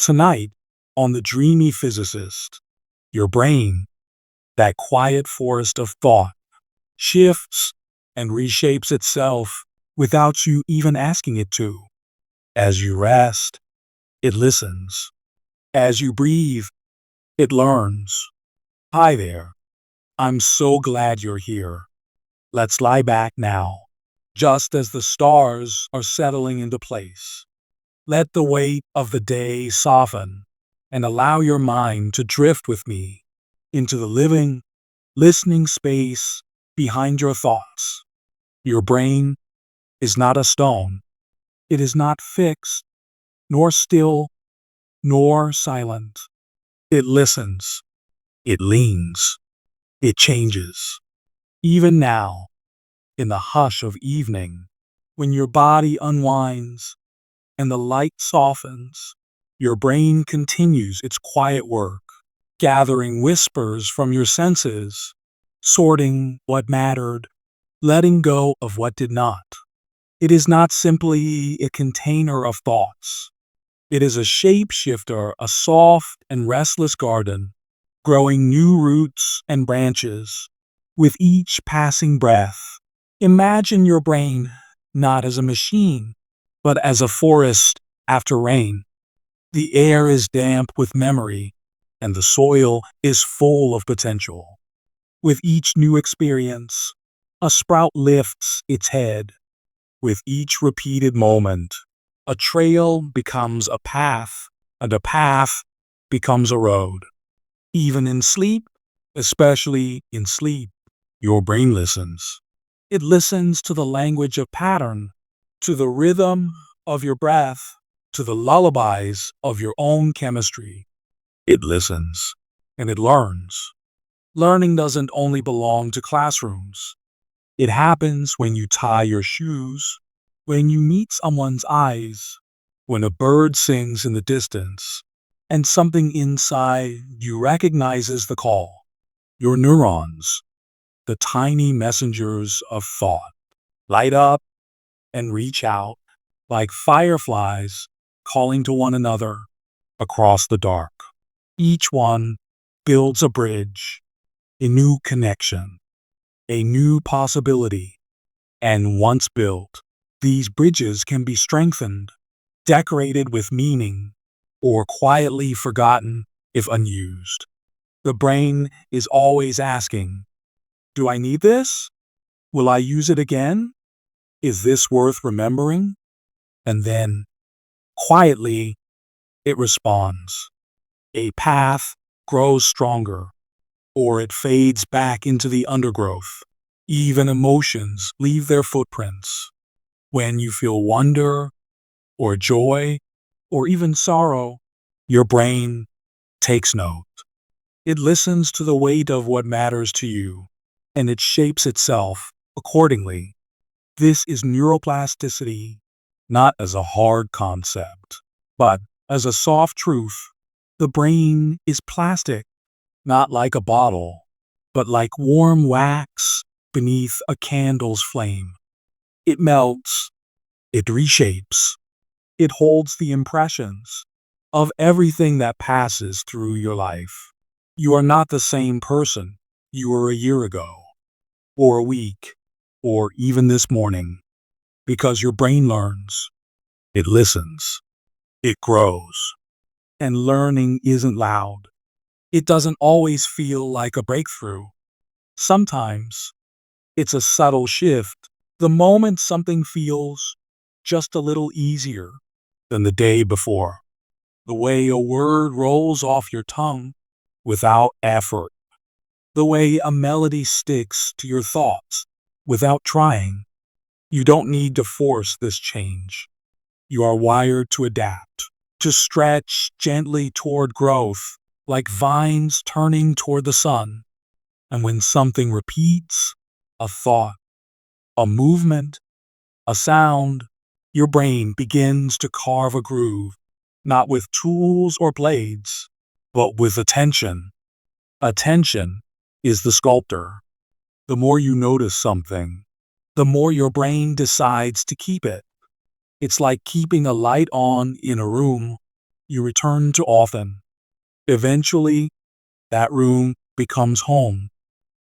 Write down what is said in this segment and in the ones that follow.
Tonight, on the Dreamy Physicist, your brain, that quiet forest of thought, shifts and reshapes itself without you even asking it to. As you rest, it listens. As you breathe, it learns. Hi there. I'm so glad you're here. Let's lie back now, just as the stars are settling into place. Let the weight of the day soften and allow your mind to drift with me into the living, listening space behind your thoughts. Your brain is not a stone. It is not fixed, nor still, nor silent. It listens. It leans. It changes. Even now, in the hush of evening, when your body unwinds and the light softens, your brain continues its quiet work, gathering whispers from your senses, sorting what mattered, letting go of what did not. It is not simply a container of thoughts. It is a shapeshifter, a soft and restless garden, growing new roots and branches with each passing breath. Imagine your brain not as a machine, but as a forest after rain. The air is damp with memory, and the soil is full of potential. With each new experience, a sprout lifts its head. With each repeated moment, a trail becomes a path, and a path becomes a road. Even in sleep, especially in sleep, your brain listens. It listens to the language of pattern, to the rhythm of your breath, to the lullabies of your own chemistry. It listens, and it learns. Learning doesn't only belong to classrooms. It happens when you tie your shoes, when you meet someone's eyes, when a bird sings in the distance, and something inside you recognizes the call. Your neurons, the tiny messengers of thought, light up and reach out like fireflies calling to one another across the dark. Each one builds a bridge, a new connection, a new possibility. And once built, these bridges can be strengthened, decorated with meaning, or quietly forgotten if unused. The brain is always asking, do I need this? Will I use it again? Is this worth remembering? And then, quietly, it responds. A path grows stronger, or it fades back into the undergrowth. Even emotions leave their footprints. When you feel wonder, or joy, or even sorrow, your brain takes note. It listens to the weight of what matters to you, and it shapes itself accordingly. This is neuroplasticity, not as a hard concept, but as a soft truth. The brain is plastic, not like a bottle, but like warm wax beneath a candle's flame. It melts, it reshapes, it holds the impressions of everything that passes through your life. You are not the same person you were a year ago, or a week, or even this morning, because your brain learns, it listens, it grows. And learning isn't loud. It doesn't always feel like a breakthrough. Sometimes it's a subtle shift. The moment something feels just a little easier than the day before. The way a word rolls off your tongue without effort. The way a melody sticks to your thoughts without trying. You don't need to force this change. You are wired to adapt, to stretch gently toward growth, like vines turning toward the sun. And when something repeats, a thought, a movement, a sound, your brain begins to carve a groove, not with tools or blades, but with attention. Attention is the sculptor. The more you notice something, the more your brain decides to keep it. It's like keeping a light on in a room. you return to often. Eventually, that room becomes home.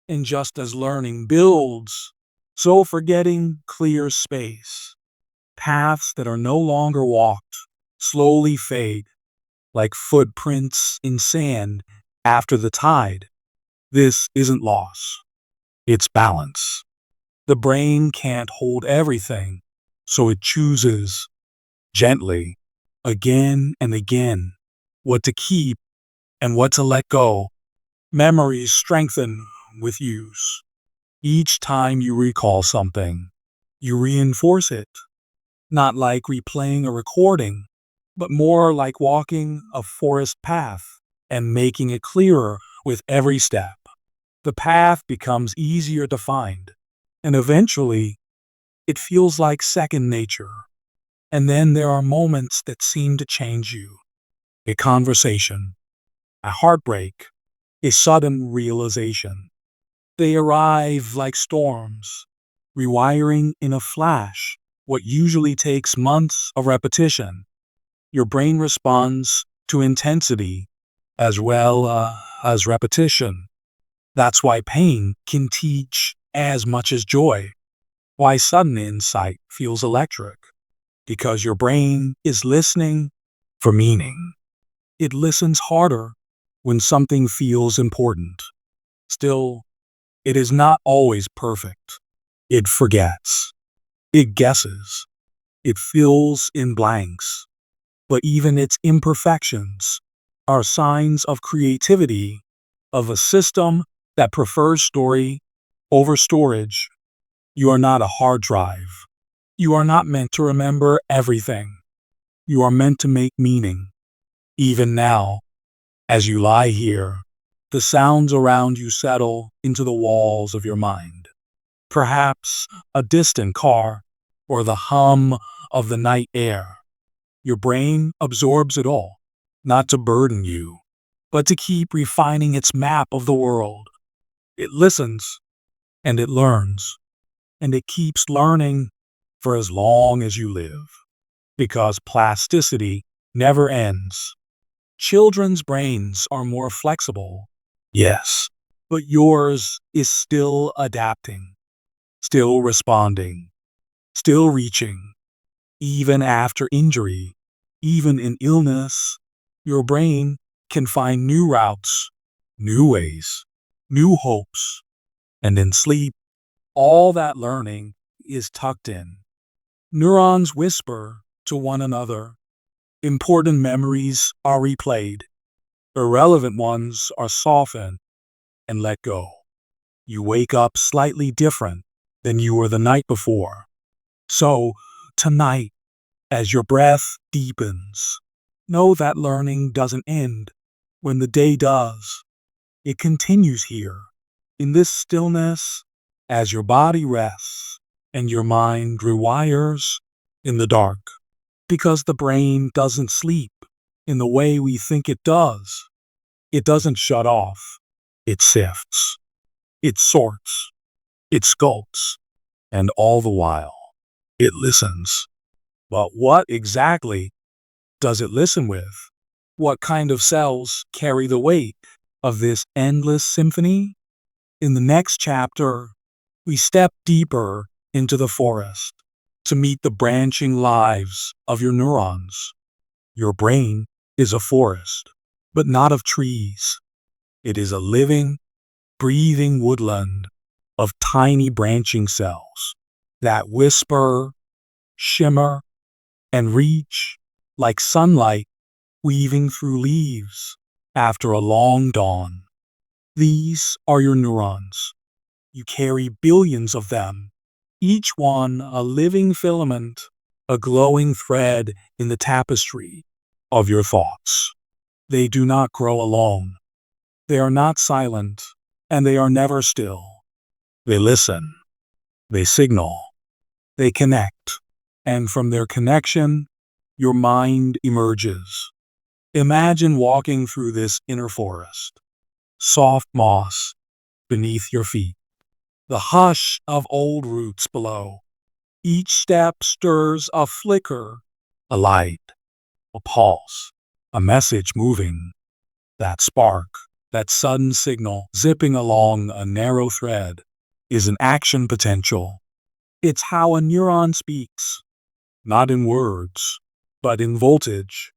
And just as learning builds, so forgetting clears space. Paths that are no longer walked slowly fade, like footprints in sand after the tide. This isn't loss, it's balance. The brain can't hold everything, so it chooses gently, again and again, what to keep and what to let go. Memories strengthen with use. Each time you recall something, you reinforce it, not like replaying a recording, but more like walking a forest path and making it clearer with every step. The path becomes easier to find, and eventually, it feels like second nature. And then there are moments that seem to change you. A conversation, a heartbreak, a sudden realization. They arrive like storms, rewiring in a flash what usually takes months of repetition. Your brain responds to intensity as well as repetition. That's why pain can teach as much as joy. Why sudden insight feels electric. Because your brain is listening for meaning. It listens harder when something feels important. Still, it is not always perfect. It forgets. It guesses. It fills in blanks. But even its imperfections are signs of creativity, of a system that prefers story over storage. You are not a hard drive. You are not meant to remember everything. You are meant to make meaning. Even now, as you lie here, the sounds around you settle into the walls of your mind. Perhaps a distant car or the hum of the night air. Your brain absorbs it all, not to burden you, but to keep refining its map of the world. It listens and it learns, and it keeps learning for as long as you live. Because plasticity never ends. Children's brains are more flexible, yes, but yours is still adapting, still responding, still reaching. Even after injury, even in illness, your brain can find new routes, new ways, new hopes. And in sleep, all that learning is tucked in. Neurons whisper to one another. Important memories are replayed. Irrelevant ones are softened and let go. You wake up slightly different than you were the night before. So, tonight, as your breath deepens, know that learning doesn't end when the day does. It continues here, in this stillness, as your body rests and your mind rewires in the dark. Because the brain doesn't sleep in the way we think it does. It doesn't shut off. It sifts. It sorts. It sculpts. And all the while, it listens. But what exactly does it listen with? What kind of cells carry the weight of this endless symphony? In the next chapter, we step deeper into the forest to meet the branching lives of your neurons. Your brain is a forest, but not of trees. It is a living, breathing woodland of tiny branching cells that whisper, shimmer, and reach like sunlight weaving through leaves after a long dawn. These are your neurons. You carry billions of them, each one a living filament, a glowing thread in the tapestry of your thoughts. They do not grow alone. They are not silent, and they are never still. They listen. They signal. They connect. And from their connection, your mind emerges. Imagine walking through this inner forest. Soft moss beneath your feet. The hush of old roots below. Each step stirs a flicker, a light, a pulse. a message moving, that spark, that sudden signal zipping along a narrow thread, is an action potential. It's how a neuron speaks, not in words, but in voltage.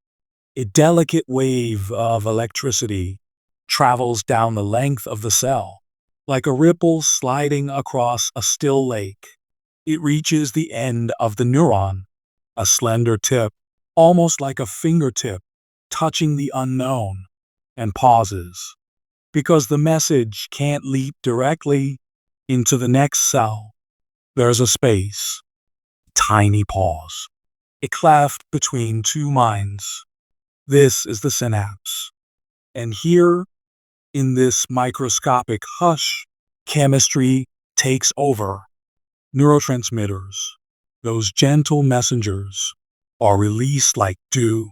A delicate wave of electricity travels down the length of the cell, like a ripple sliding across a still lake. It reaches the end of the neuron, a slender tip, almost like a fingertip, touching the unknown, and pauses, because the message can't leap directly into the next cell. There's a space, tiny pause, a cleft between two minds. This is the synapse. And here, in this microscopic hush, chemistry takes over. Neurotransmitters, those gentle messengers, are released like dew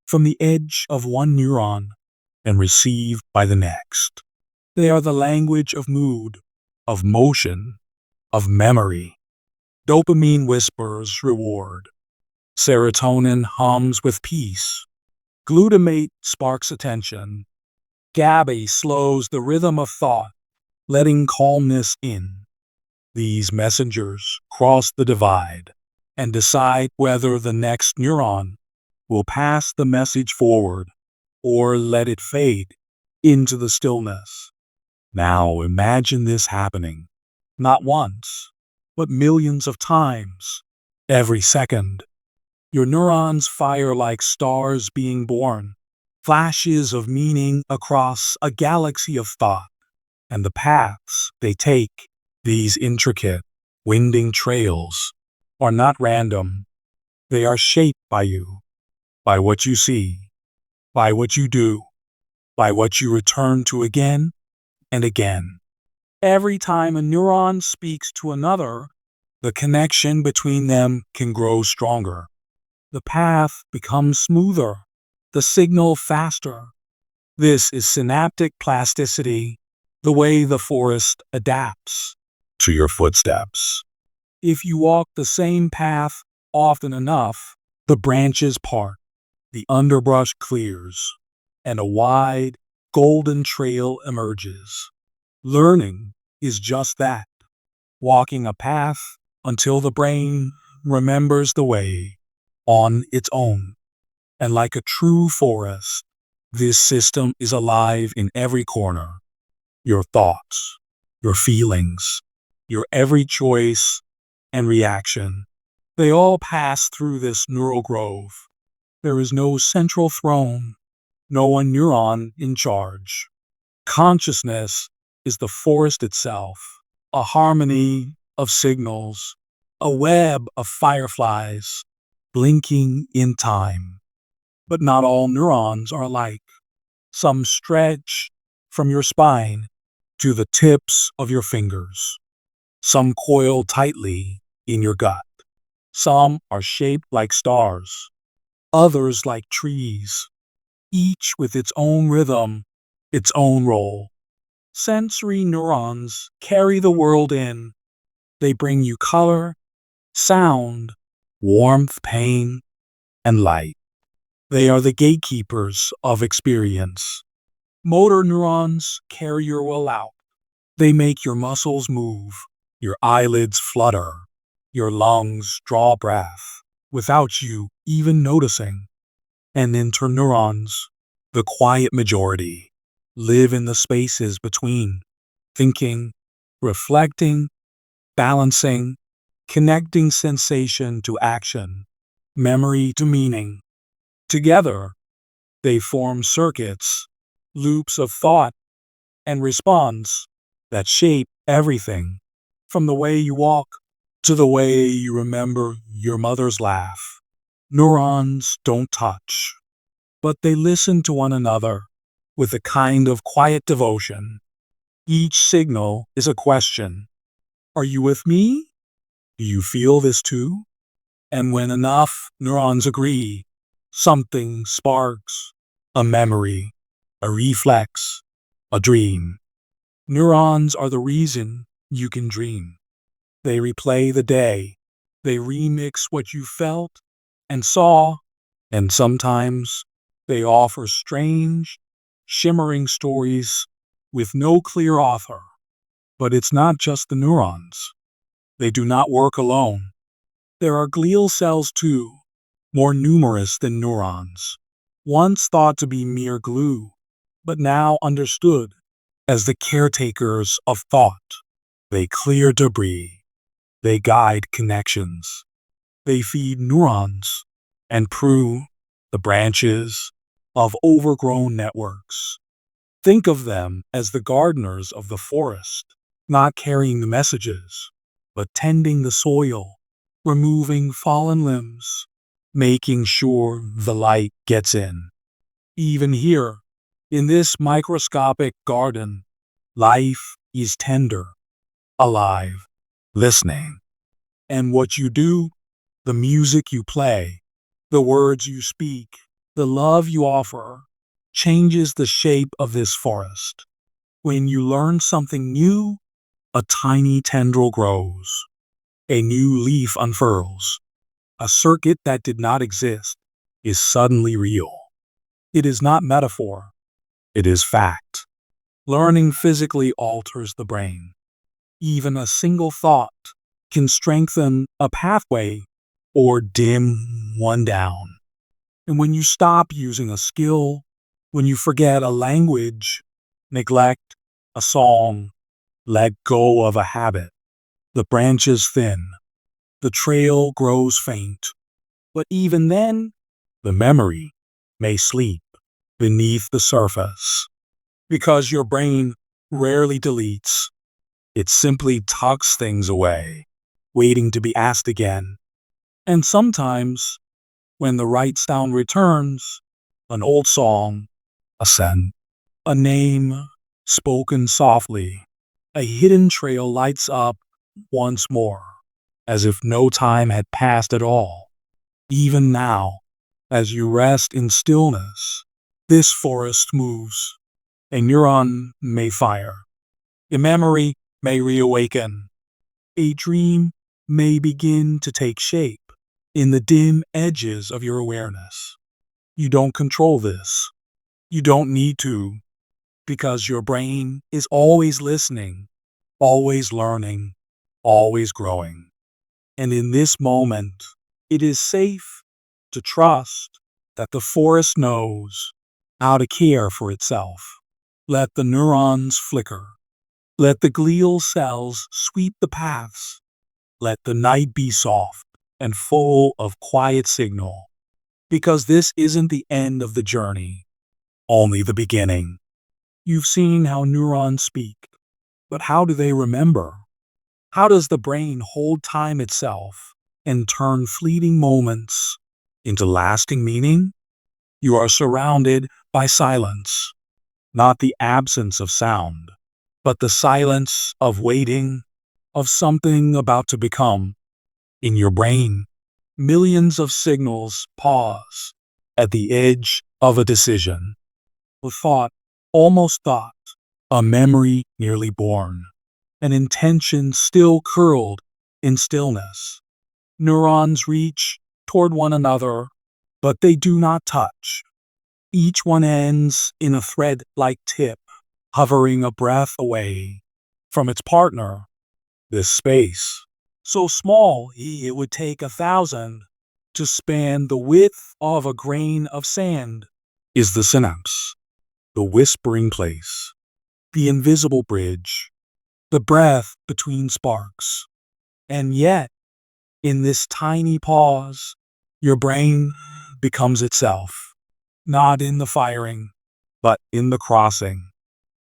from the edge of one neuron and received by the next. They are the language of mood, of motion, of memory. Dopamine whispers reward. Serotonin hums with peace. Glutamate sparks attention. GABA slows the rhythm of thought, letting calmness in. These messengers cross the divide and decide whether the next neuron will pass the message forward or let it fade into the stillness. Now imagine this happening, not once, but millions of times, every second. Your neurons fire like stars being born, flashes of meaning across a galaxy of thought, and the paths they take, these intricate, winding trails, are not random. They are shaped by you, by what you see, by what you do, by what you return to again and again. Every time a neuron speaks to another, the connection between them can grow stronger. The path becomes smoother, the signal faster. This is synaptic plasticity, the way the forest adapts to your footsteps. If you walk the same path often enough, the branches part, the underbrush clears, and a wide, golden trail emerges. Learning is just that, walking a path until the brain remembers the way on its own. And like a true forest, this system is alive in every corner. Your thoughts, your feelings, your every choice and reaction, they all pass through this neural grove. There is no central throne, no one neuron in charge. Consciousness is the forest itself, a harmony of signals, a web of fireflies, blinking in time. But not all neurons are alike. Some stretch from your spine to the tips of your fingers. Some coil tightly in your gut. Some are shaped like stars, others like trees, each with its own rhythm, its own role. Sensory neurons carry the world in. They bring you color, sound, warmth, pain, and light. They are the gatekeepers of experience. Motor neurons carry your will out. They make your muscles move, your eyelids flutter, your lungs draw breath without you even noticing. And interneurons, the quiet majority, live in the spaces between, thinking, reflecting, balancing, connecting sensation to action, memory to meaning. Together, they form circuits, loops of thought and response that shape everything, from the way you walk to the way you remember your mother's laugh. Neurons don't touch, but they listen to one another with a kind of quiet devotion. Each signal is a question. Are you with me? Do you feel this too? And when enough neurons agree, something sparks, a memory, a reflex, a dream. Neurons are the reason you can dream. They replay the day. They remix what you felt and saw, and sometimes They offer strange, shimmering stories with no clear author. But it's not just the neurons. They do not work alone. There are glial cells too, more numerous than neurons, once thought to be mere glue, but now understood as the caretakers of thought. They clear debris. They guide connections. They feed neurons and prune the branches of overgrown networks. Think of them as the gardeners of the forest, not carrying the messages, but tending the soil, removing fallen limbs, making sure the light gets in. Even here, in this microscopic garden, life is tender, alive, listening. And what you do, the music you play, the words you speak, the love you offer, changes the shape of this forest. When you learn something new, a tiny tendril grows, a new leaf unfurls, a circuit that did not exist is suddenly real. It is not metaphor, it is fact. Learning physically alters the brain. Even a single thought can strengthen a pathway or dim one down. And when you stop using a skill, when you forget a language, neglect a song, let go of a habit, the branches thin, the trail grows faint. But even then, the memory may sleep beneath the surface. Because your brain rarely deletes, it simply tucks things away, waiting to be asked again. And sometimes, when the right sound returns, an old song, a scent, a name spoken softly, a hidden trail lights up once more, as if no time had passed at all. Even now, as you rest in stillness, this forest moves. A neuron may fire. A memory may reawaken. A dream may begin to take shape in the dim edges of your awareness. You don't control this. You don't need to, because your brain is always listening, always learning, always growing. And in this moment, it is safe to trust that the forest knows how to care for itself. Let the neurons flicker. Let the glial cells sweep the paths. Let the night be soft and full of quiet signal. Because this isn't the end of the journey, only the beginning. You've seen how neurons speak, but how do they remember? How does the brain hold time itself and turn fleeting moments into lasting meaning? You are surrounded by silence, not the absence of sound, but the silence of waiting, of something about to become. In your brain, millions of signals pause at the edge of a decision. A thought, almost thought, a memory nearly born, an intention still curled in stillness. Neurons reach toward one another, but they do not touch. Each one ends in a thread-like tip, hovering a breath away from its partner. This space, so small it would take 1,000 to span the width of a grain of sand, is the synapse, the whispering place, the invisible bridge, the breath between sparks. And yet, in this tiny pause, your brain becomes itself, not in the firing, but in the crossing,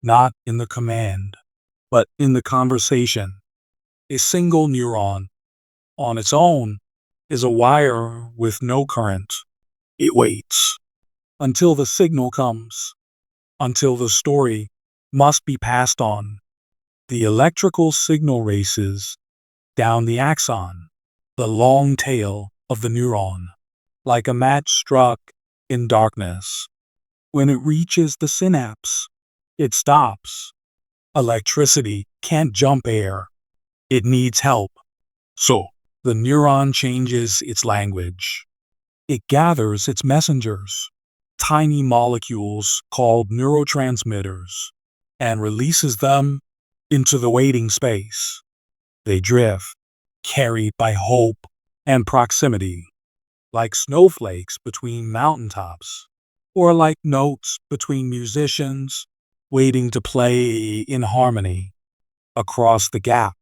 not in the command, but in the conversation. A single neuron, on its own, is a wire with no current. It waits until the signal comes, until the story must be passed on. The electrical signal races down the axon, the long tail of the neuron, like a match struck in darkness. When it reaches the synapse, it stops. Electricity can't jump air. It needs help. So, the neuron changes its language. It gathers its messengers. tiny molecules called neurotransmitters and releases them into the waiting space. They drift, carried by hope and proximity, like snowflakes between mountaintops, or like notes between musicians waiting to play in harmony. Across the gap,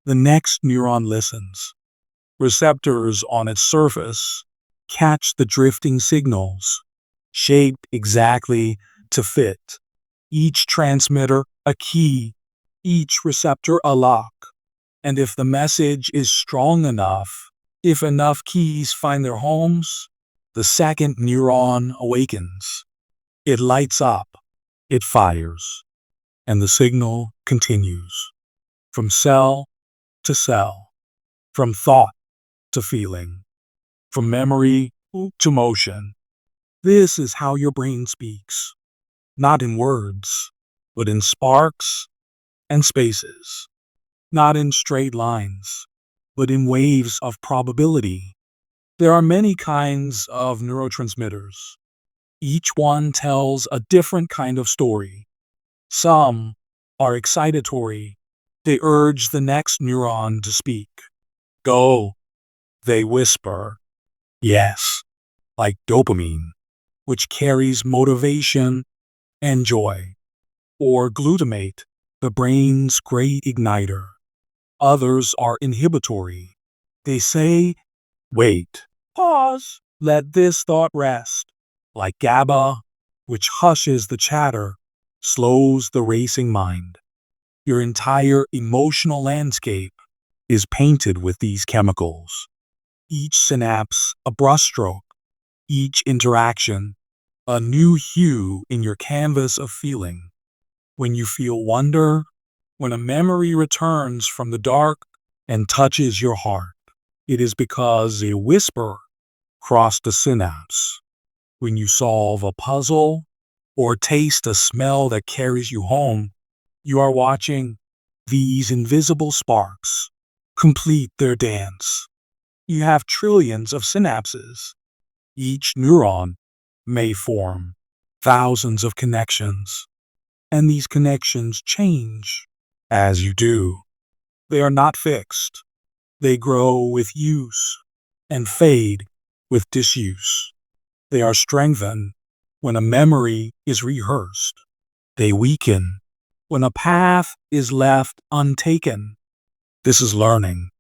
the next neuron listens. Receptors on its surface catch the drifting signals, shaped exactly to fit. Each transmitter a key, each receptor a lock. And if the message is strong enough, if enough keys find their homes, the second neuron awakens. It lights up, it fires, and the signal continues. From cell to cell, from thought to feeling, from memory to motion. This is how your brain speaks, not in words, but in sparks and spaces, not in straight lines, but in waves of probability. There are many kinds of neurotransmitters. Each one tells a different kind of story. Some are excitatory. They urge the next neuron to speak. Go, they whisper. Yes, like dopamine, which carries motivation and joy. Or glutamate, the brain's great igniter. Others are inhibitory. They say, wait, pause, let this thought rest. Like GABA, which hushes the chatter, slows the racing mind. Your entire emotional landscape is painted with these chemicals. Each synapse a brushstroke, each interaction a new hue in your canvas of feeling. When you feel wonder, when a memory returns from the dark and touches your heart, it is because a whisper crossed a synapse. When you solve a puzzle or taste a smell that carries you home, you are watching these invisible sparks complete their dance. You have trillions of synapses. Each neuron may form thousands of connections, and these connections change as you do. They are not fixed. They grow with use and fade with disuse. They are strengthened when a memory is rehearsed. They weaken when a path is left untaken. This is learning,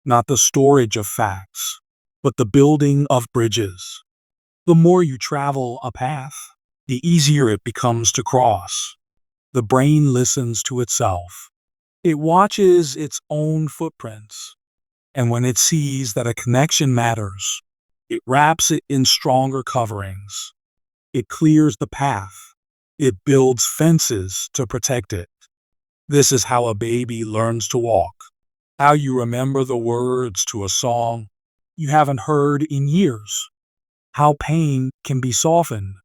not the storage of facts, but the building of bridges. The more you travel a path, the easier it becomes to cross. The brain listens to itself. It watches its own footprints, and when it sees that a connection matters, it wraps it in stronger coverings. It clears the path. It builds fences to protect it. This is how a baby learns to walk, how you remember the words to a song you haven't heard in years, how pain can be softened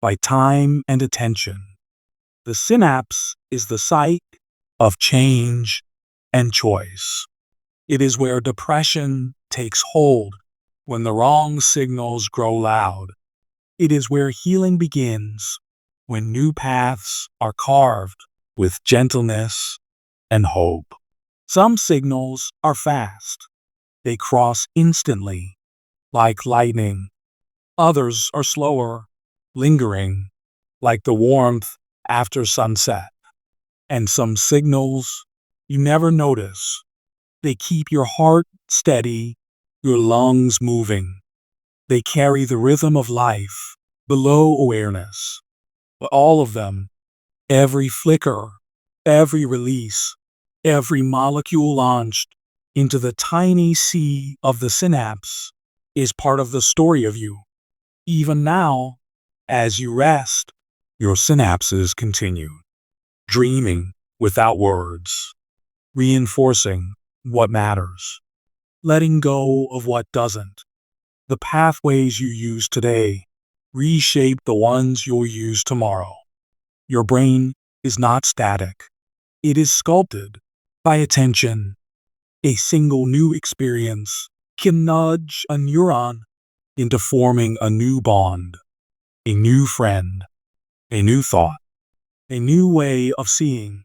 by time and attention. The synapse is the site of change and choice. It is where depression takes hold when the wrong signals grow loud. It is where healing begins when new paths are carved with gentleness and hope. Some signals are fast. They cross instantly, like lightning. Others are slower, lingering, like the warmth after sunset. And some signals you never notice. They keep your heart steady, your lungs moving. They carry the rhythm of life below awareness. But all of them, every flicker, every release, every molecule launched into the tiny sea of the synapse, is part of the story of you. Even now, as you rest, your synapses continue, dreaming without words, reinforcing what matters, letting go of what doesn't. The pathways you use today reshape the ones you'll use tomorrow. Your brain is not static. It is sculpted by attention. A single new experience can nudge a neuron into forming a new bond. a new friend, a new thought, a new way of seeing.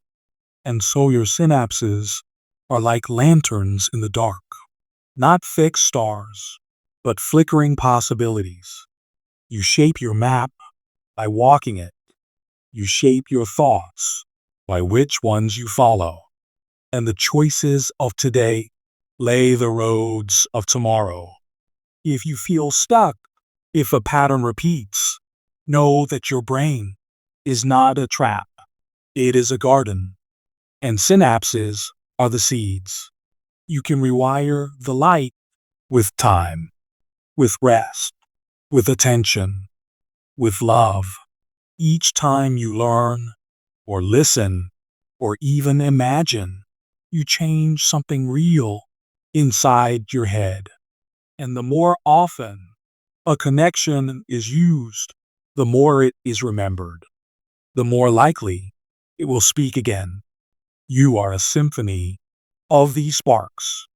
And so your synapses are like lanterns in the dark, not fixed stars, but flickering possibilities. You shape your map by walking it. You shape your thoughts by which ones you follow. And the choices of today lay the roads of tomorrow. If you feel stuck, if a pattern repeats, know that your brain is not a trap. It is a garden, and synapses are the seeds. You can rewire the light with time, with rest, with attention, with love. Each time you learn, or listen, or even imagine, you change something real inside your head. And the more often a connection is used, the more it is remembered, the more likely it will speak again. You are a symphony of these sparks.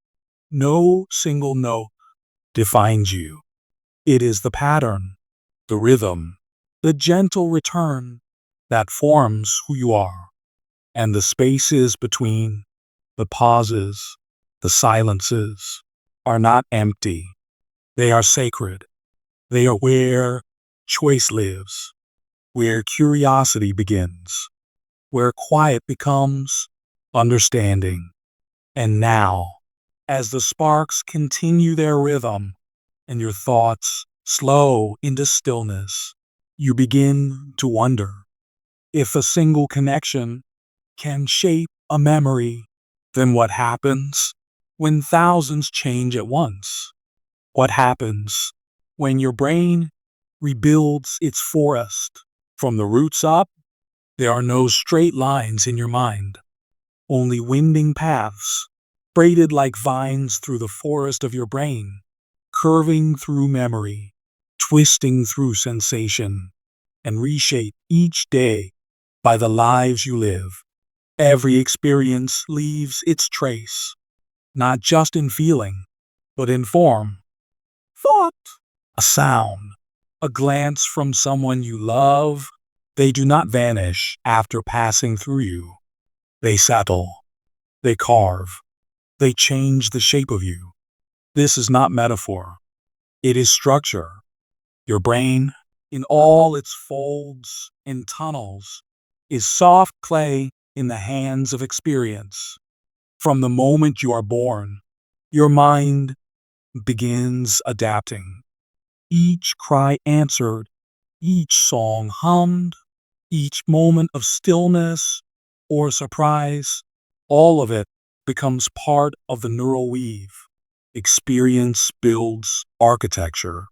No single note defines you. It is the pattern, the rhythm, the gentle return that forms who you are. And the spaces between, the pauses, the silences, are not empty. They are sacred. They are where choice lives, where curiosity begins, where quiet becomes understanding. And now, as the sparks continue their rhythm and your thoughts slow into stillness, you begin to wonder if a single connection can shape a memory, then what happens when thousands change at once? What happens when your brain rebuilds its forest from the roots up? There are no straight lines in your mind, only winding paths, braided like vines through the forest of your brain, curving through memory, twisting through sensation, and reshape each day by the lives you live. Every experience leaves its trace, not just in feeling, but in form. Thought, a sound, a glance from someone you love. They do not vanish after passing through you. They settle, they carve, they change the shape of you. This is not metaphor. It is structure. Your brain, in all its folds and tunnels, is soft clay in the hands of experience. From the moment you are born, your mind begins adapting. Each cry answered, each song hummed, each moment of stillness or surprise, all of it becomes part of the neural weave. Experience builds architecture.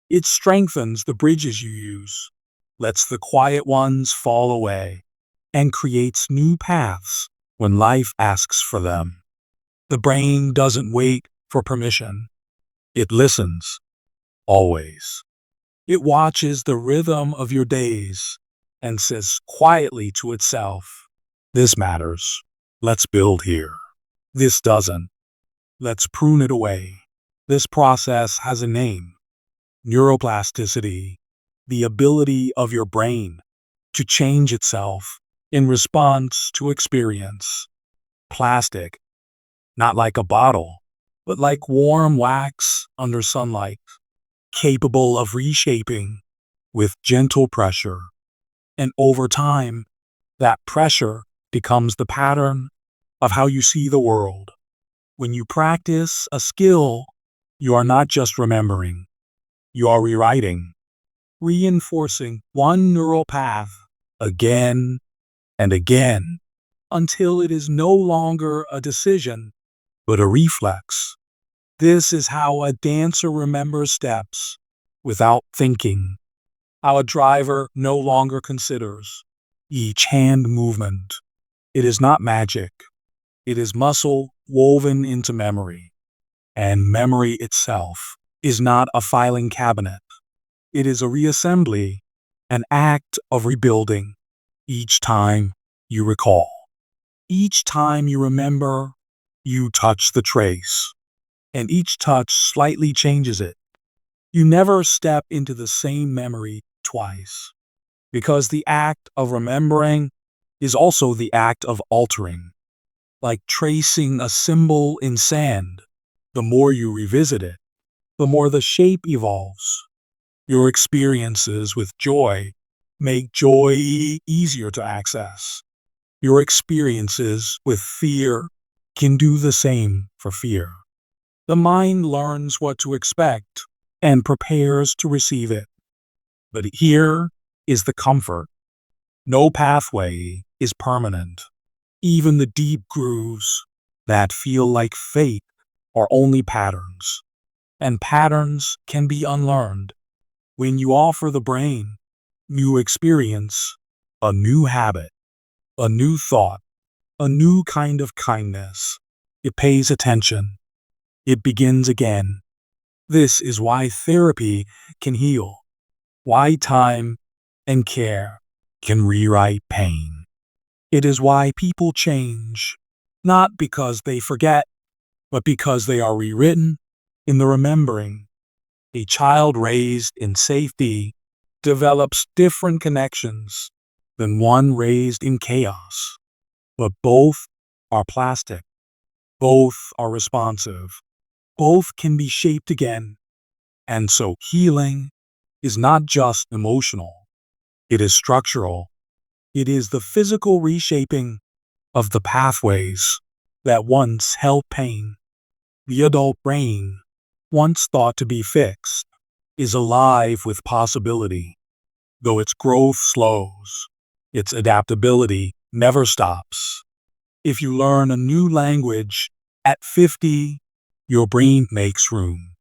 It strengthens the bridges you use, lets the quiet ones fall away, and creates new paths when life asks for them. The brain doesn't wait for permission. It listens, always. It watches the rhythm of your days and says quietly to itself, "This matters. Let's build here. This doesn't. Let's prune it away." This process has a name: neuroplasticity, the ability of your brain to change itself in response to experience. Plastic, not like a bottle, but like warm wax under sunlight, capable of reshaping with gentle pressure. And over time, that pressure becomes the pattern of how you see the world. When you practice a skill, you are not just remembering, you are rewriting, reinforcing one neural path again and again until it is no longer a decision, but a reflex. This is how a dancer remembers steps without thinking, how a driver no longer considers each hand movement. It is not magic. It is muscle woven into memory. And memory itself is not a filing cabinet. It is a reassembly, an act of rebuilding. Each time you recall, each time you remember, you touch the trace, and each touch slightly changes it. You never step into the same memory twice. Because the act of remembering is also the act of altering. Like tracing a symbol in sand, the more you revisit it, the more the shape evolves. Your experiences with joy make joy easier to access. Your experiences with fear can do the same for fear. The mind learns what to expect and prepares to receive it. But here is the comfort. No pathway is permanent. Even the deep grooves that feel like fate are only patterns, and patterns can be unlearned. When you offer the brain new experience, a new habit, a new thought, a new kind of kindness, it pays attention. It begins again. This is why therapy can heal, why time and care can rewrite pain. It is why people change, not because they forget, but because they are rewritten in the remembering. A child raised in safety develops different connections than one raised in chaos. But both are plastic, both are responsive, both can be shaped again. And so healing is not just emotional, it is structural. It is the physical reshaping of the pathways that once held pain. The adult brain, once thought to be fixed, is alive with possibility. Though its growth slows, its adaptability never stops. If you learn a new language at 50, your brain makes room.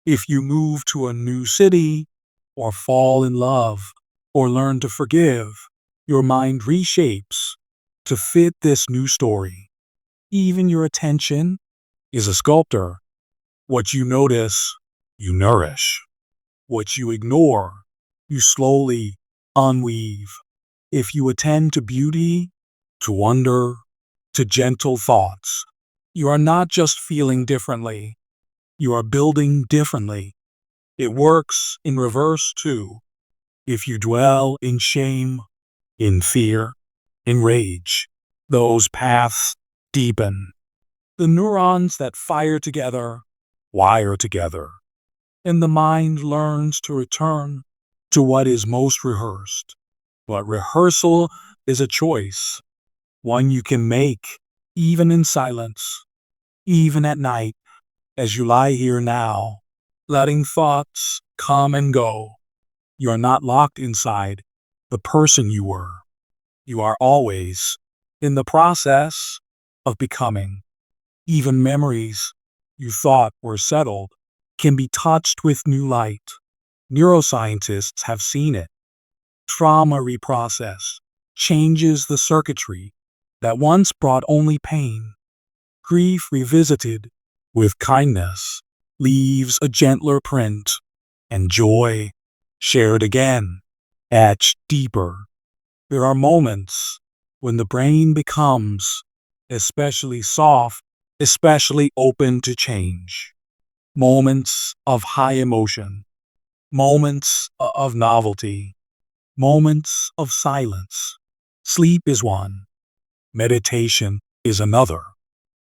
If you move to a new city, or fall in love, or learn to forgive, your mind reshapes to fit this new story. Even your attention is a sculptor. What you notice, you nourish. What you ignore, you slowly unweave. If you attend to beauty, to wonder, to gentle thoughts, you are not just feeling differently, you are building differently. It works in reverse too. If you dwell in shame, in fear, in rage, those paths deepen. The neurons that fire together wire together, and the mind learns to return to what is most rehearsed. But rehearsal is a choice, one you can make even in silence, even at night, as you lie here now, letting thoughts come and go. You are not locked inside the person you were. You are always in the process of becoming. Even memories you thought were settled can be touched with new light. Neuroscientists have seen it. Trauma reprocess changes the circuitry that once brought only pain. Grief revisited with kindness leaves a gentler print, and joy, shared again, etched deeper. There are moments when the brain becomes especially soft, especially open to change. Moments of high emotion, moments of novelty, moments of silence. Sleep is one, meditation is another,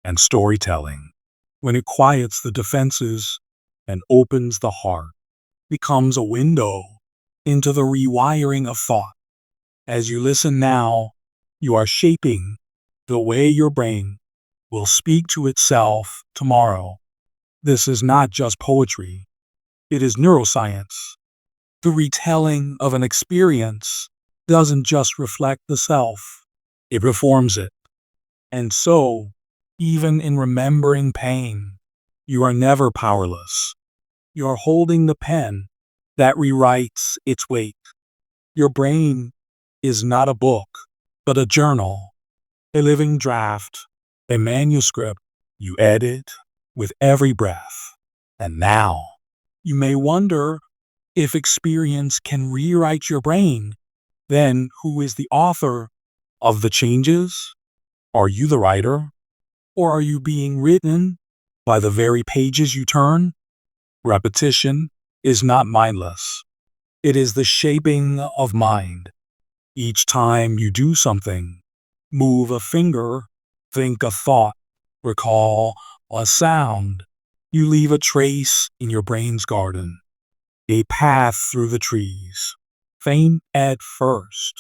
and storytelling, when it quiets the defenses and opens the heart, becomes a window into the rewiring of thought. As you listen now, you are shaping the way your brain will speak to itself tomorrow. This is not just poetry, it is neuroscience. The retelling of an experience doesn't just reflect the self, it reforms it. And so, even in remembering pain, you are never powerless. You are holding the pen that rewrites its weight. Your brain is not a book, but a journal, a living draft, a manuscript you edit with every breath. And now, you may wonder if experience can rewrite your brain. Then who is the author of the changes? Are you the writer? Or are you being written by the very pages you turn? Repetition is not mindless. It is the shaping of mind. Each time you do something, move a finger, think a thought, recall a sound, you leave a trace in your brain's garden, a path through the trees, faint at first,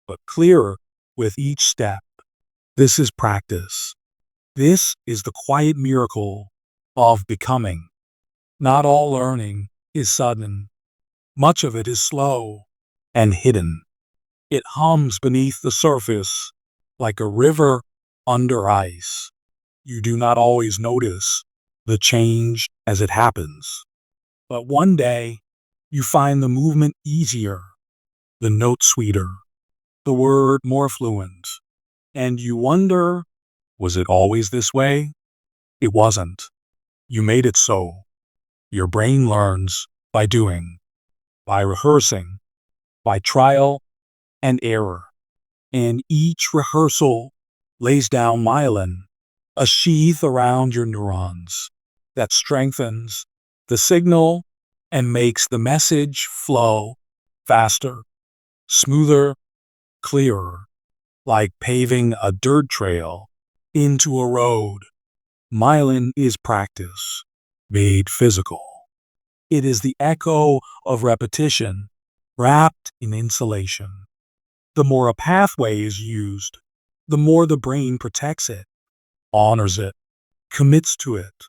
but clearer with each step. This is practice. This is the quiet miracle of becoming. Not all learning is sudden. Much of it is slow and hidden. It hums beneath the surface like a river under ice. You do not always notice the change as it happens. But one day, you find the movement easier, the note sweeter, the word more fluent, and you wonder, was it always this way? It wasn't. You made it so. Your brain learns by doing, by rehearsing, by trial and error. And each rehearsal lays down myelin, a sheath around your neurons that strengthens the signal and makes the message flow faster, smoother, clearer, like paving a dirt trail into a road. Myelin is practice made physical. It is the echo of repetition wrapped in insulation. The more a pathway is used, the more the brain protects it, honors it, commits to it.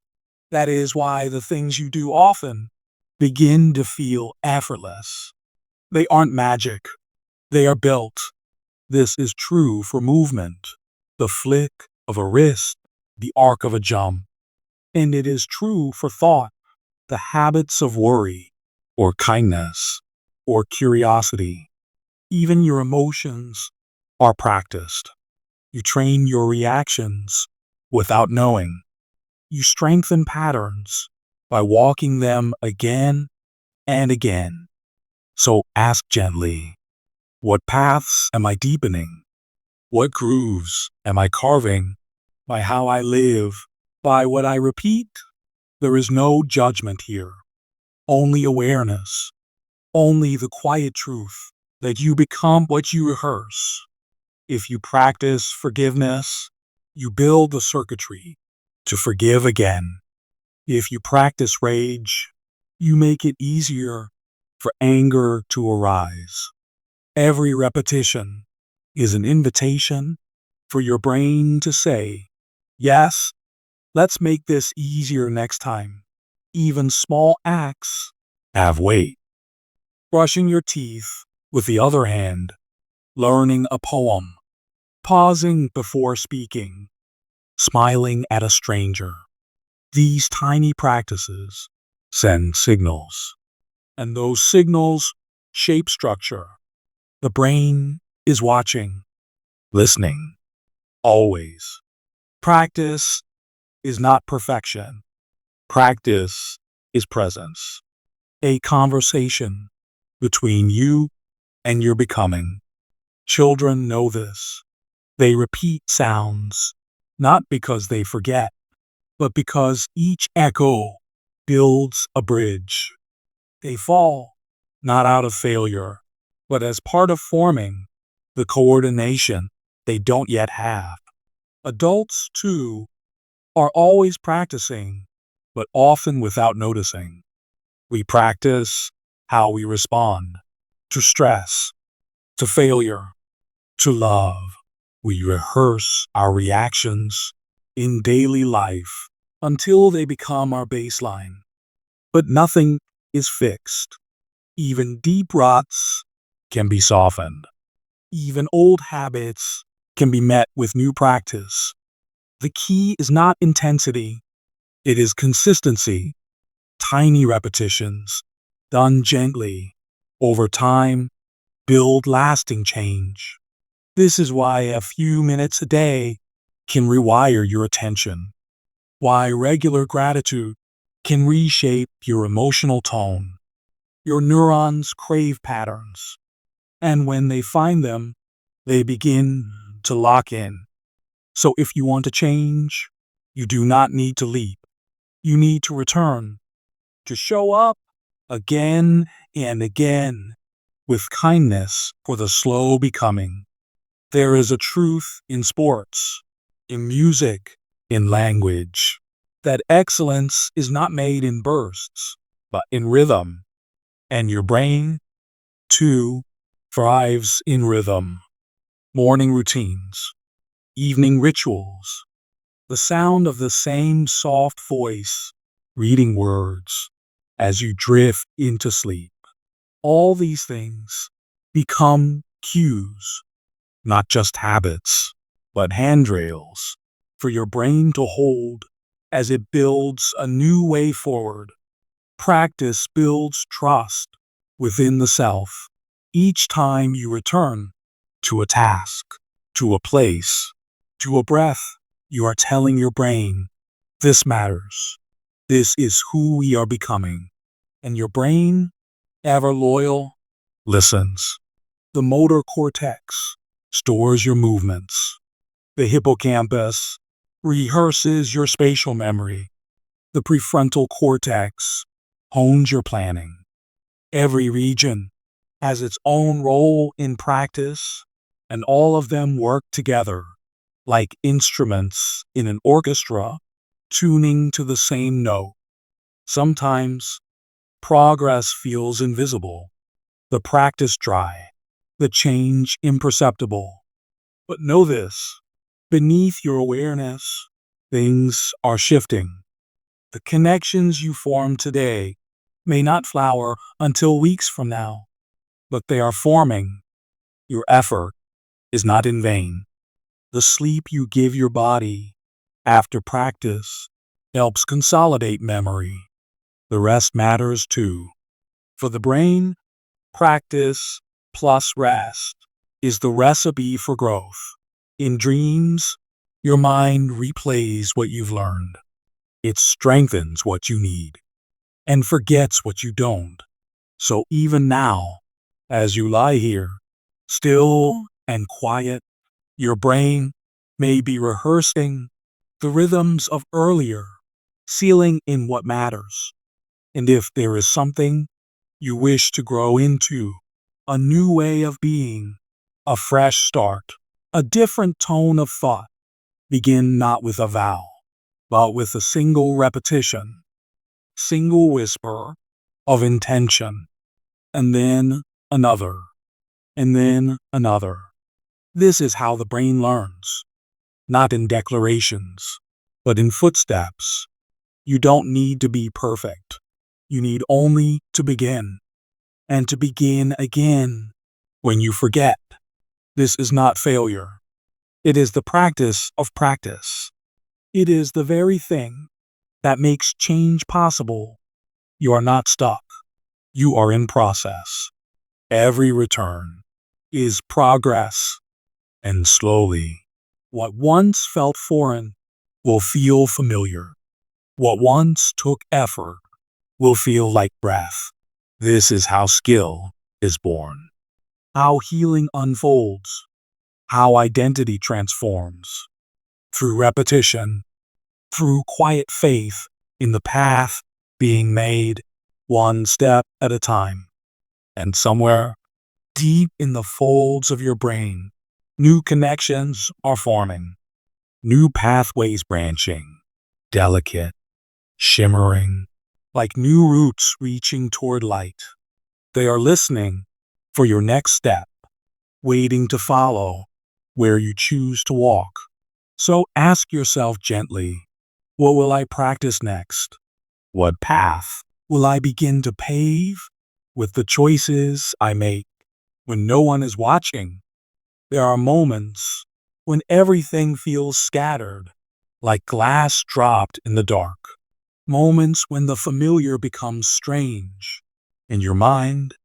That is why the things you do often begin to feel effortless. They aren't magic, they are built. This is true for movement, the flick of a wrist, the arc of a jump. And it is true for thought, the habits of worry, or kindness, or curiosity. Even your emotions are practiced. You train your reactions without knowing. You strengthen patterns by walking them again and again. So ask gently, what paths am I deepening? What grooves am I carving? By how I live, by what I repeat? There is no judgment here, only awareness, only the quiet truth that you become what you rehearse. If you practice forgiveness, you build the circuitry to forgive again. If you practice rage, you make it easier for anger to arise. Every repetition is an invitation for your brain to say, yes, let's make this easier next time. Even small acts have weight. Brushing your teeth with the other hand, learning a poem, pausing before speaking, smiling at a stranger. These tiny practices send signals, and those signals shape structure. The brain is watching, listening, always. Practice is not perfection. Practice is presence. A conversation between you and your becoming. Children know this. They repeat sounds, not because they forget, but because each echo builds a bridge. They fall, not out of failure, but as part of forming the coordination they don't yet have. Adults, too, are always practicing, but often without noticing. We practice how we respond to stress, to failure, to love. We rehearse our reactions in daily life until they become our baseline. But nothing is fixed. Even deep ruts can be softened. Even old habits can be met with new practice. The key is not intensity, it is consistency. Tiny repetitions, done gently, over time, build lasting change. This is why a few minutes a day can rewire your attention, why regular gratitude can reshape your emotional tone. Your neurons crave patterns, and when they find them, they begin to lock in. So if you want to change, you do not need to leap. You need to return, to show up again and again with kindness for the slow becoming. There is a truth in sports, in music, in language, that excellence is not made in bursts, but in rhythm. And your brain, too, thrives in rhythm. Morning routines, evening rituals, the sound of the same soft voice, reading words as you drift into sleep. All these things become cues, not just habits, but handrails for your brain to hold as it builds a new way forward. Practice builds trust within the self. Each time you return to a task, to a place, to a breath, you are telling your brain, this matters. This is who we are becoming. And your brain, ever loyal, listens. The motor cortex stores your movements. The hippocampus rehearses your spatial memory. The prefrontal cortex hones your planning. Every region has its own role in practice, and all of them work together like instruments in an orchestra, tuning to the same note. Sometimes progress feels invisible, the practice dry, the change imperceptible. But know this, beneath your awareness, things are shifting. The connections you form today may not flower until weeks from now, but they are forming. Your effort is not in vain. The sleep you give your body after practice helps consolidate memory. The rest matters too. For the brain, practice plus rest is the recipe for growth. In dreams, your mind replays what you've learned. It strengthens what you need and forgets what you don't. So even now, as you lie here, still and quiet, your brain may be rehearsing the rhythms of earlier, sealing in what matters. And if there is something you wish to grow into, a new way of being, a fresh start, a different tone of thought, begin not with a vow, but with a single repetition, single whisper of intention, and then another, and then another. This is how the brain learns, not in declarations, but in footsteps. You don't need to be perfect. You need only to begin, and to begin again when you forget. This is not failure. It is the practice of practice. It is the very thing that makes change possible. You are not stuck. You are in process. Every return is progress, and slowly, what once felt foreign will feel familiar. What once took effort will feel like breath. This is how skill is born, how healing unfolds, how identity transforms. Through repetition, through quiet faith in the path being made one step at a time. And somewhere deep in the folds of your brain, new connections are forming, new pathways branching, delicate, shimmering, like new roots reaching toward light. They are listening for your next step, waiting to follow where you choose to walk. So ask yourself gently, what will I practice next? What path will I begin to pave with the choices I make when no one is watching? There are moments when everything feels scattered, like glass dropped in the dark. Moments when the familiar becomes strange, and your mind,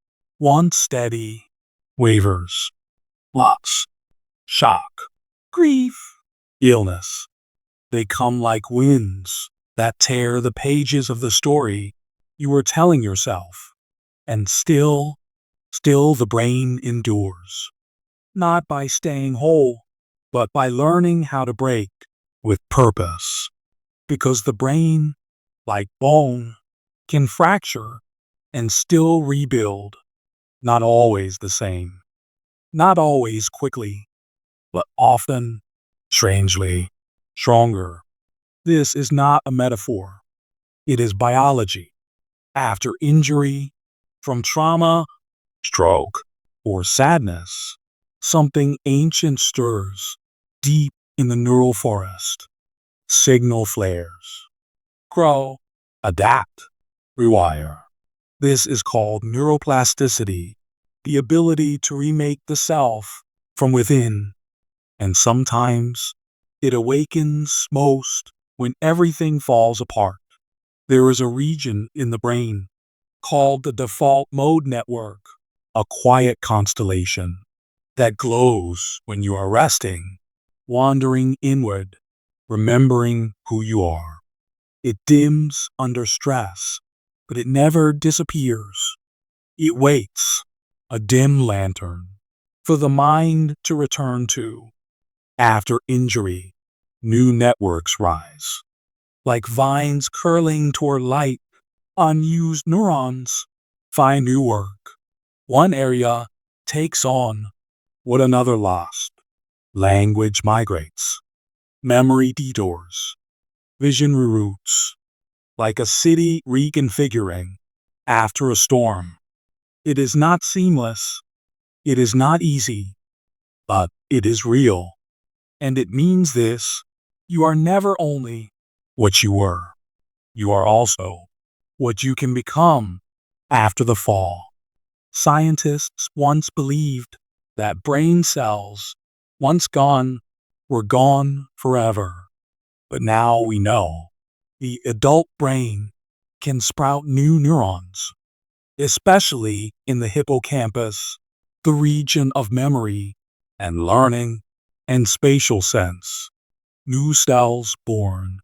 once steady, wavers. Loss, shock, grief, illness. They come like winds that tear the pages of the story you were telling yourself. And still the brain endures. Not by staying whole, but by learning how to break with purpose. Because the brain, like bone, can fracture and still rebuild. Not always the same, not always quickly, but often, strangely, stronger. This is not a metaphor. It is biology. After injury, from trauma, stroke, or sadness, something ancient stirs deep in the neural forest. Signal flares. Grow, adapt, rewire. This is called neuroplasticity, the ability to remake the self from within. And sometimes it awakens most when everything falls apart. There is a region in the brain called the default mode network, a quiet constellation that glows when you are resting, wandering inward, remembering who you are. It dims under stress, but it never disappears. It waits, a dim lantern, for the mind to return to. After injury, new networks rise. Like vines curling toward light, unused neurons find new work. One area takes on what another lost. Language migrates. Memory detours. Vision reroutes. Like a city reconfiguring after a storm. It is not seamless. It is not easy. But it is real. And it means this: you are never only what you were. You are also what you can become after the fall. Scientists once believed that brain cells, once gone, were gone forever. But now we know the adult brain can sprout new neurons, especially in the hippocampus, the region of memory and learning and spatial sense. New cells born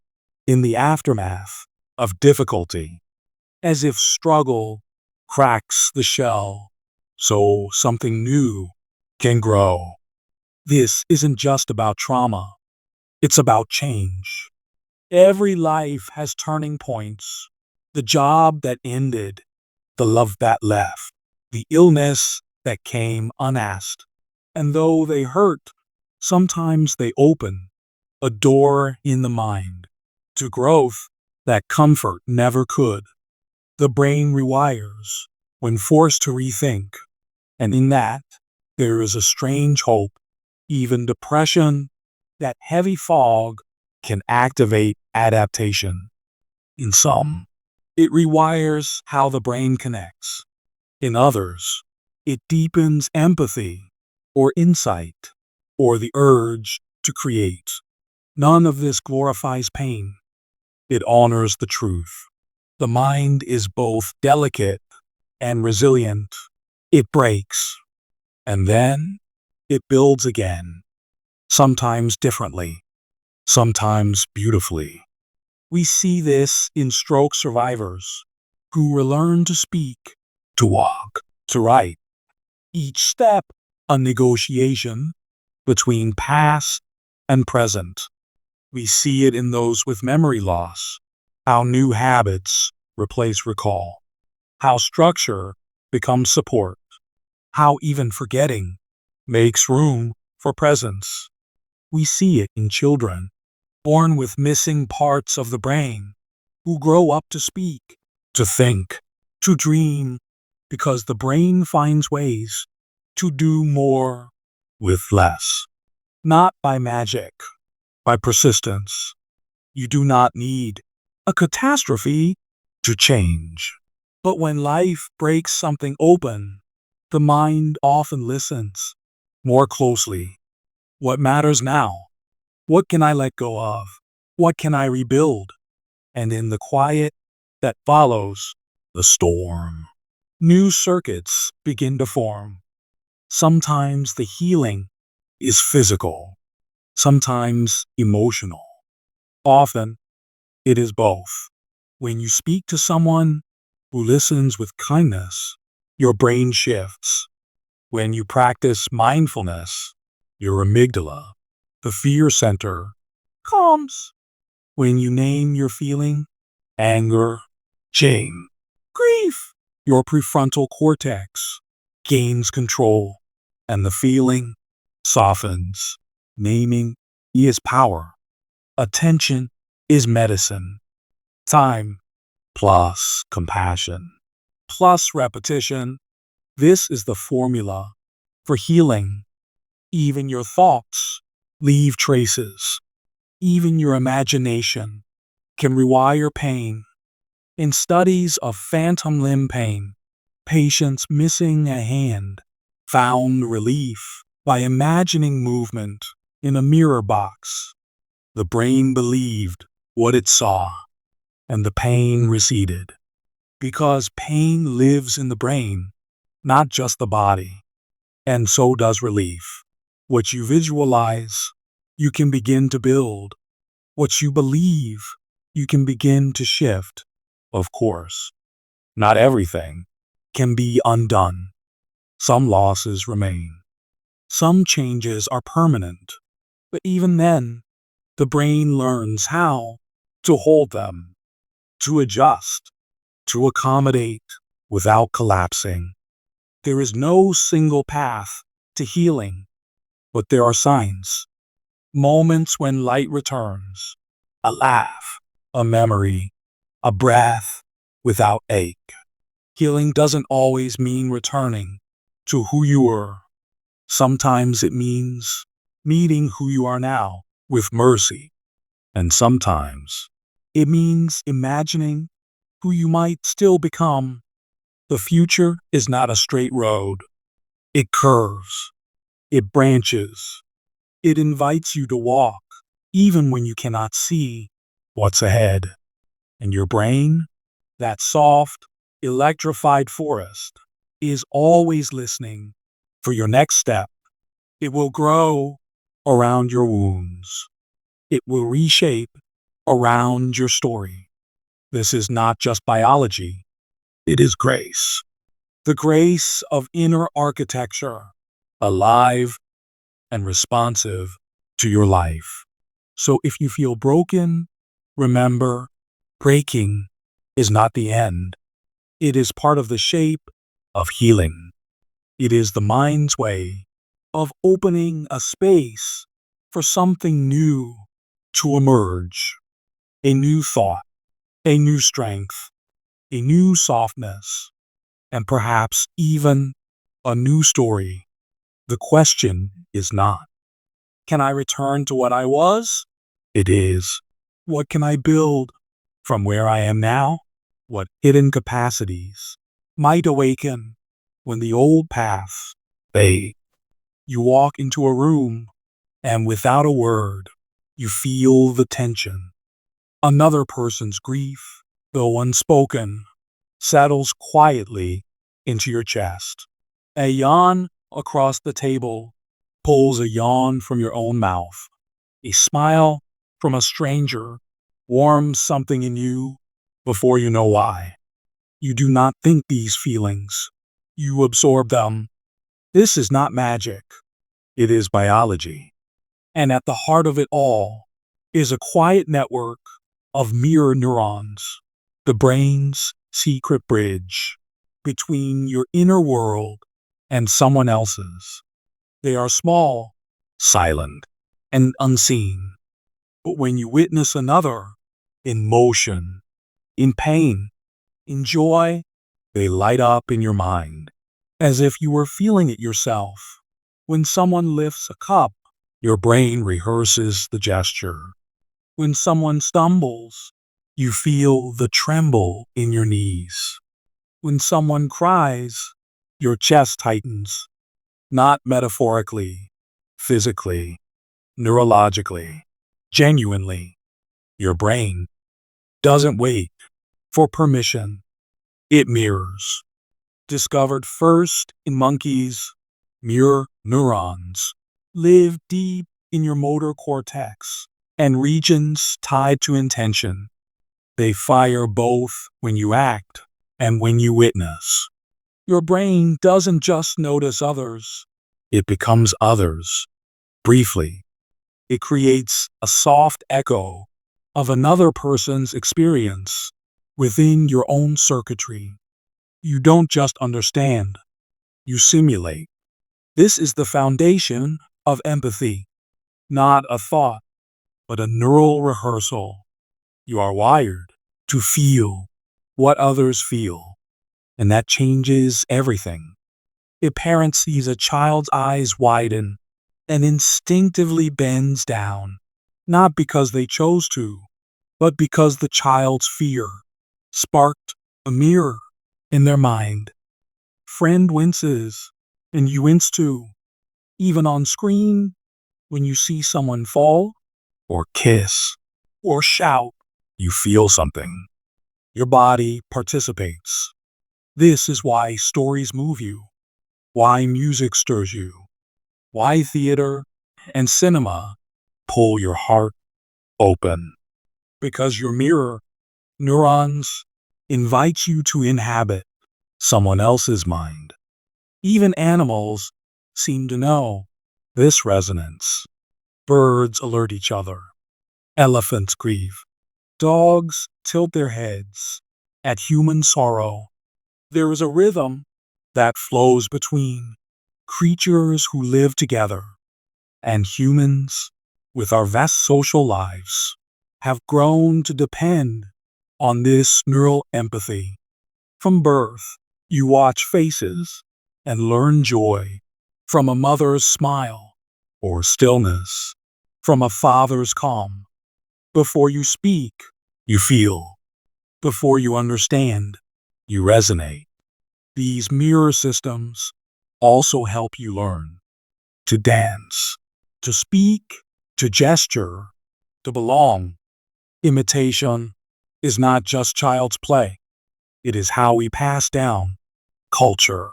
in the aftermath of difficulty, as if struggle cracks the shell so something new can grow. This isn't just about trauma, it's about change. Every life has turning points: the job that ended, the love that left, the illness that came unasked. And though they hurt, sometimes they open a door in the mind to growth that comfort never could. The brain rewires when forced to rethink, and in that, there is a strange hope. Even depression, that heavy fog, can activate adaptation. In some, it rewires how the brain connects. In others, it deepens empathy or insight or the urge to create. None of this glorifies pain. It honors the truth. The mind is both delicate and resilient. It breaks, and then it builds again, sometimes differently, sometimes beautifully. We see this in stroke survivors who relearn to speak, to walk, to write. Each step a negotiation between past and present. We see it in those with memory loss, how new habits replace recall, how structure becomes support, how even forgetting makes room for presence. We see it in children born with missing parts of the brain who grow up to speak, to think, to dream, because the brain finds ways to do more with less. Not by magic, by persistence. You do not need a catastrophe to change. But when life breaks something open, the mind often listens more closely. What matters now? What can I let go of? What can I rebuild? And in the quiet that follows the storm, new circuits begin to form. Sometimes the healing is physical, sometimes emotional. Often, it is both. When you speak to someone who listens with kindness, your brain shifts. When you practice mindfulness, your amygdala, the fear center, calms. When you name your feeling, anger, shame, grief, your prefrontal cortex gains control, and the feeling softens. Naming is power. Attention is medicine. Time plus compassion plus repetition. This is the formula for healing. Even your thoughts leave traces. Even your imagination can rewire pain. In studies of phantom limb pain, patients missing a hand found relief by imagining movement in a mirror box. The brain believed what it saw, and the pain receded. Because pain lives in the brain, not just the body. And so does relief. What you visualize, you can begin to build. What you believe, you can begin to shift. Of course, not everything can be undone. Some losses remain. Some changes are permanent. But even then, the brain learns how to hold them, to adjust, to accommodate without collapsing. There is no single path to healing, but there are signs. Moments when light returns, a laugh, a memory, a breath without ache. Healing doesn't always mean returning to who you were. Sometimes it means meeting who you are now with mercy. And sometimes it means imagining who you might still become. The future is not a straight road. It curves. It branches. It invites you to walk, even when you cannot see what's ahead. And your brain, that soft, electrified forest, is always listening for your next step. It will grow around your wounds. It will reshape around your story. This is not just biology. It is grace. The grace of inner architecture, alive and responsive to your life. So if you feel broken, remember, breaking is not the end. It is part of the shape of healing. It is the mind's way of opening a space for something new to emerge. A new thought, a new strength, a new softness, and perhaps even a new story. The question is not, can I return to what I was? It is, what can I build from where I am now? What hidden capacities might awaken when the old paths fade? You walk into a room, and without a word, you feel the tension. Another person's grief, though unspoken, settles quietly into your chest. A yawn across the table pulls a yawn from your own mouth. A smile from a stranger warms something in you before you know why. You do not think these feelings. You absorb them. This is not magic. It is biology. And at the heart of it all is a quiet network of mirror neurons, the brain's secret bridge between your inner world and someone else's. They are small, silent, and unseen. But when you witness another in motion, in pain, in joy, they light up in your mind, as if you were feeling it yourself. When someone lifts a cup, your brain rehearses the gesture. When someone stumbles, you feel the tremble in your knees. When someone cries, your chest tightens, not metaphorically, physically, neurologically, genuinely. Your brain doesn't wait for permission. It mirrors. Discovered first in monkeys, mirror neurons live deep in your motor cortex and regions tied to intention. They fire both when you act and when you witness. Your brain doesn't just notice others, it becomes others. Briefly, it creates a soft echo of another person's experience within your own circuitry. You don't just understand, you simulate. This is the foundation of empathy, not a thought, but a neural rehearsal. You are wired to feel what others feel, and that changes everything. A parent sees a child's eyes widen and instinctively bends down, not because they chose to, but because the child's fear sparked a mirror in their mind. Friend winces, and you wince too. Even on screen, when you see someone fall, or kiss, or shout, you feel something. Your body participates. This is why stories move you, why music stirs you, why theater and cinema pull your heart open. Because your mirror neurons invite you to inhabit someone else's mind. Even animals seem to know this resonance. Birds alert each other. Elephants grieve. Dogs tilt their heads at human sorrow. There is a rhythm that flows between creatures who live together, and humans, with our vast social lives, have grown to depend on this neural empathy. From birth, you watch faces and learn joy from a mother's smile or stillness from a father's calm. Before you speak, you feel. Before you understand, you resonate. These mirror systems also help you learn to dance, to speak, to gesture, to belong. Imitation is not just child's play. It is how we pass down culture,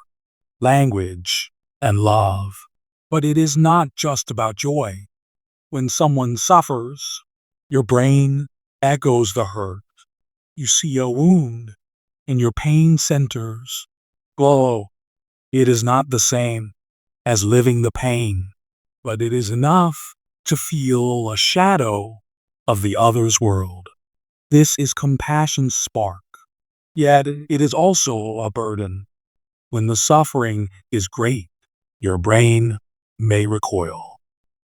language, and love. But it is not just about joy. When someone suffers, your brain echoes the hurt. You see a wound, and your pain centers glow. It is not the same as living the pain, but it is enough to feel a shadow of the other's world. This is compassion's spark, yet it is also a burden. When the suffering is great, your brain may recoil.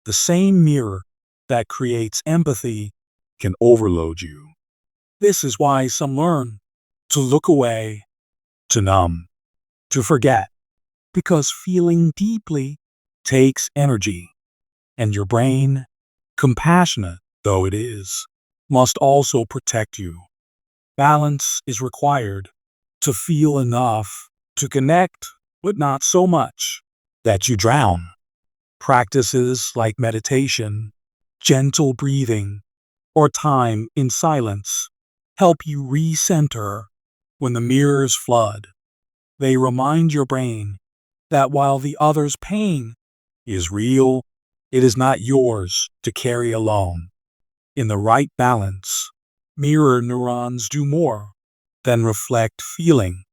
The same mirror that creates empathy can overload you. This is why some learn to look away, to numb, to forget, because feeling deeply takes energy, and your brain, compassionate though it is, must also protect you. Balance is required to feel enough, to connect, but not so much that you drown. Practices like meditation, gentle breathing, or time in silence help you recenter when the mirrors flood. They remind your brain that while the other's pain is real, it is not yours to carry alone. In the right balance, mirror neurons do more than reflect feeling.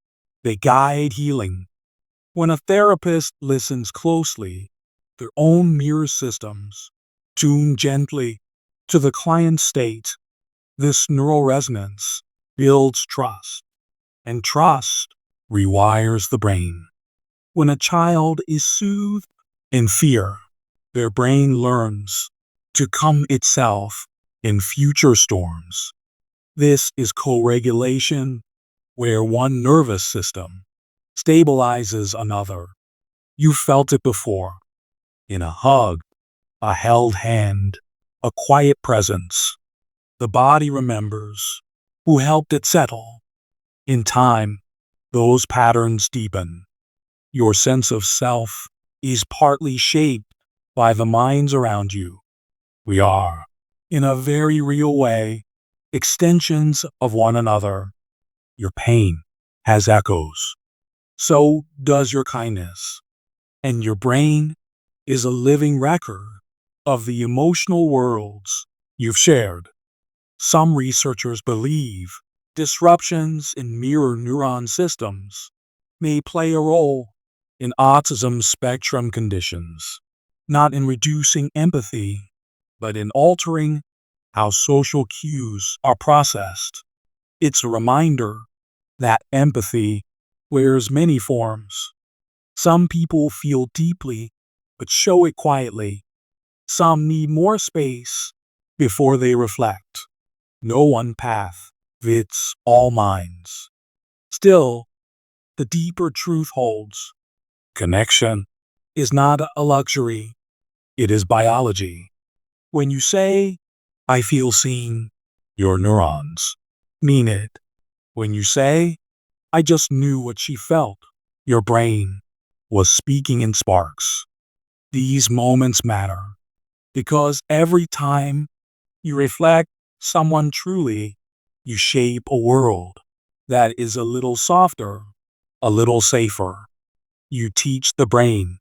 They guide healing. When a therapist listens closely, their own mirror systems tune gently to the client's state. This neural resonance builds trust, and trust rewires the brain. When a child is soothed in fear, their brain learns to calm itself in future storms. This is co-regulation, where one nervous system stabilizes another. You felt it before, in a hug, a held hand, a quiet presence. The body remembers who helped it settle. In time, those patterns deepen. Your sense of self is partly shaped by the minds around you. We are, in a very real way, extensions of one another. Your pain has echoes. So does your kindness. And your brain is a living record of the emotional worlds you've shared. Some researchers believe disruptions in mirror neuron systems may play a role in autism spectrum conditions, not in reducing empathy, but in altering how social cues are processed. It's a reminder that empathy wears many forms. Some people feel deeply, but show it quietly. Some need more space before they reflect. No one path fits all minds. Still, the deeper truth holds. Connection is not a luxury, it is biology. When you say, I feel seen, your neurons mean it. When you say, I just knew what she felt, your brain was speaking in sparks. These moments matter because every time you reflect someone truly, you shape a world that is a little softer, a little safer. You teach the brain,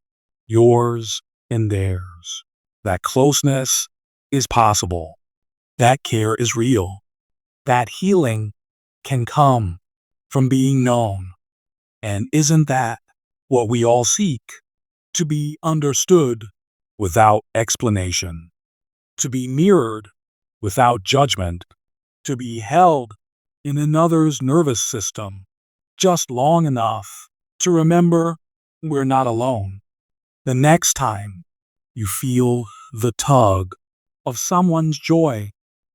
yours and theirs, that closeness is possible, that care is real, that healing can come from being known. And isn't that what we all seek? To be understood without explanation, to be mirrored without judgment, to be held in another's nervous system just long enough to remember we're not alone. The next time you feel the tug of someone's joy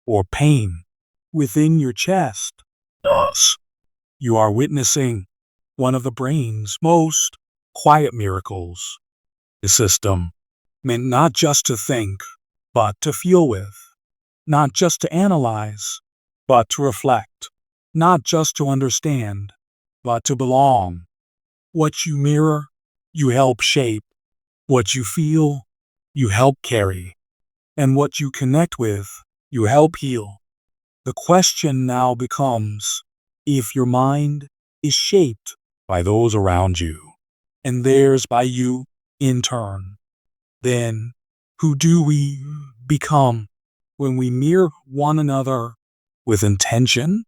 or pain within your chest, thus, you are witnessing one of the brain's most quiet miracles. The system meant not just to think, but to feel with, not just to analyze, but to reflect, not just to understand, but to belong. What you mirror, you help shape. What you feel, you help carry. And what you connect with, you help heal. The question now becomes, if your mind is shaped by those around you, and theirs by you in turn, then who do we become when we mirror one another with intention?